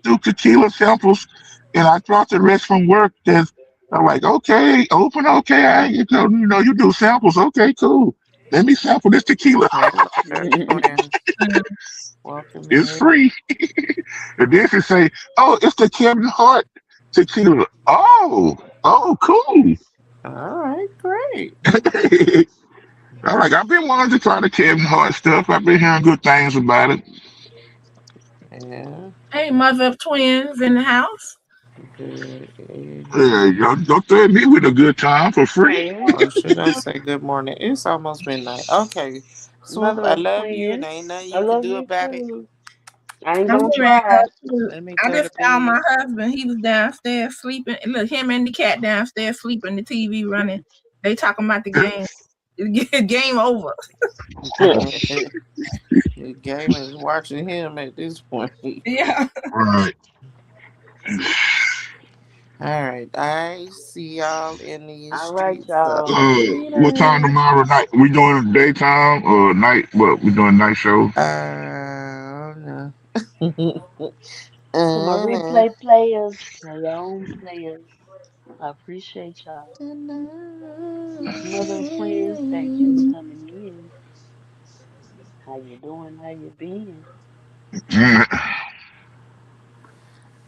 do tequila samples, and I brought the rest from work." Then I'm like, "Okay, open, okay. You do samples, okay, cool. Let me sample this tequila. Hey, there, twins. Welcome It's in. free." And then she say, "Oh, it's the Kevin Hart tequila." Oh, cool. All right, great. I'm like, I've been wanting to try the Kevin Hart stuff. I've been hearing good things about it. Yeah, Hey, mother of twins in the house. good Yeah, evening. y'all threaten me with a good time for free. Hey, Or should I say good morning? It's almost midnight. Okay, Swoop, mother I of love you, and twins. ain't nothing I you can love do you about it. too. I ain't I'm gonna getting ready to go try. to sleep. Let me I go to just found bed. my husband. He was downstairs sleeping. And look, him and the cat downstairs sleeping, the TV running. They talking about the game. Game over. The game is watching him at this point. Yeah. Right. All right, I see y'all in these All right, streets. y'all. What time Later. tomorrow night? We doing daytime or night? What? We doing night show? No. To my replay players, play on players. I appreciate y'all. Mother of twins, thank you for coming in. How you doing? How you been?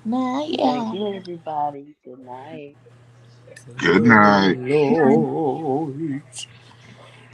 Night, Thank y'all. you, everybody. Good night. Good Good night. night.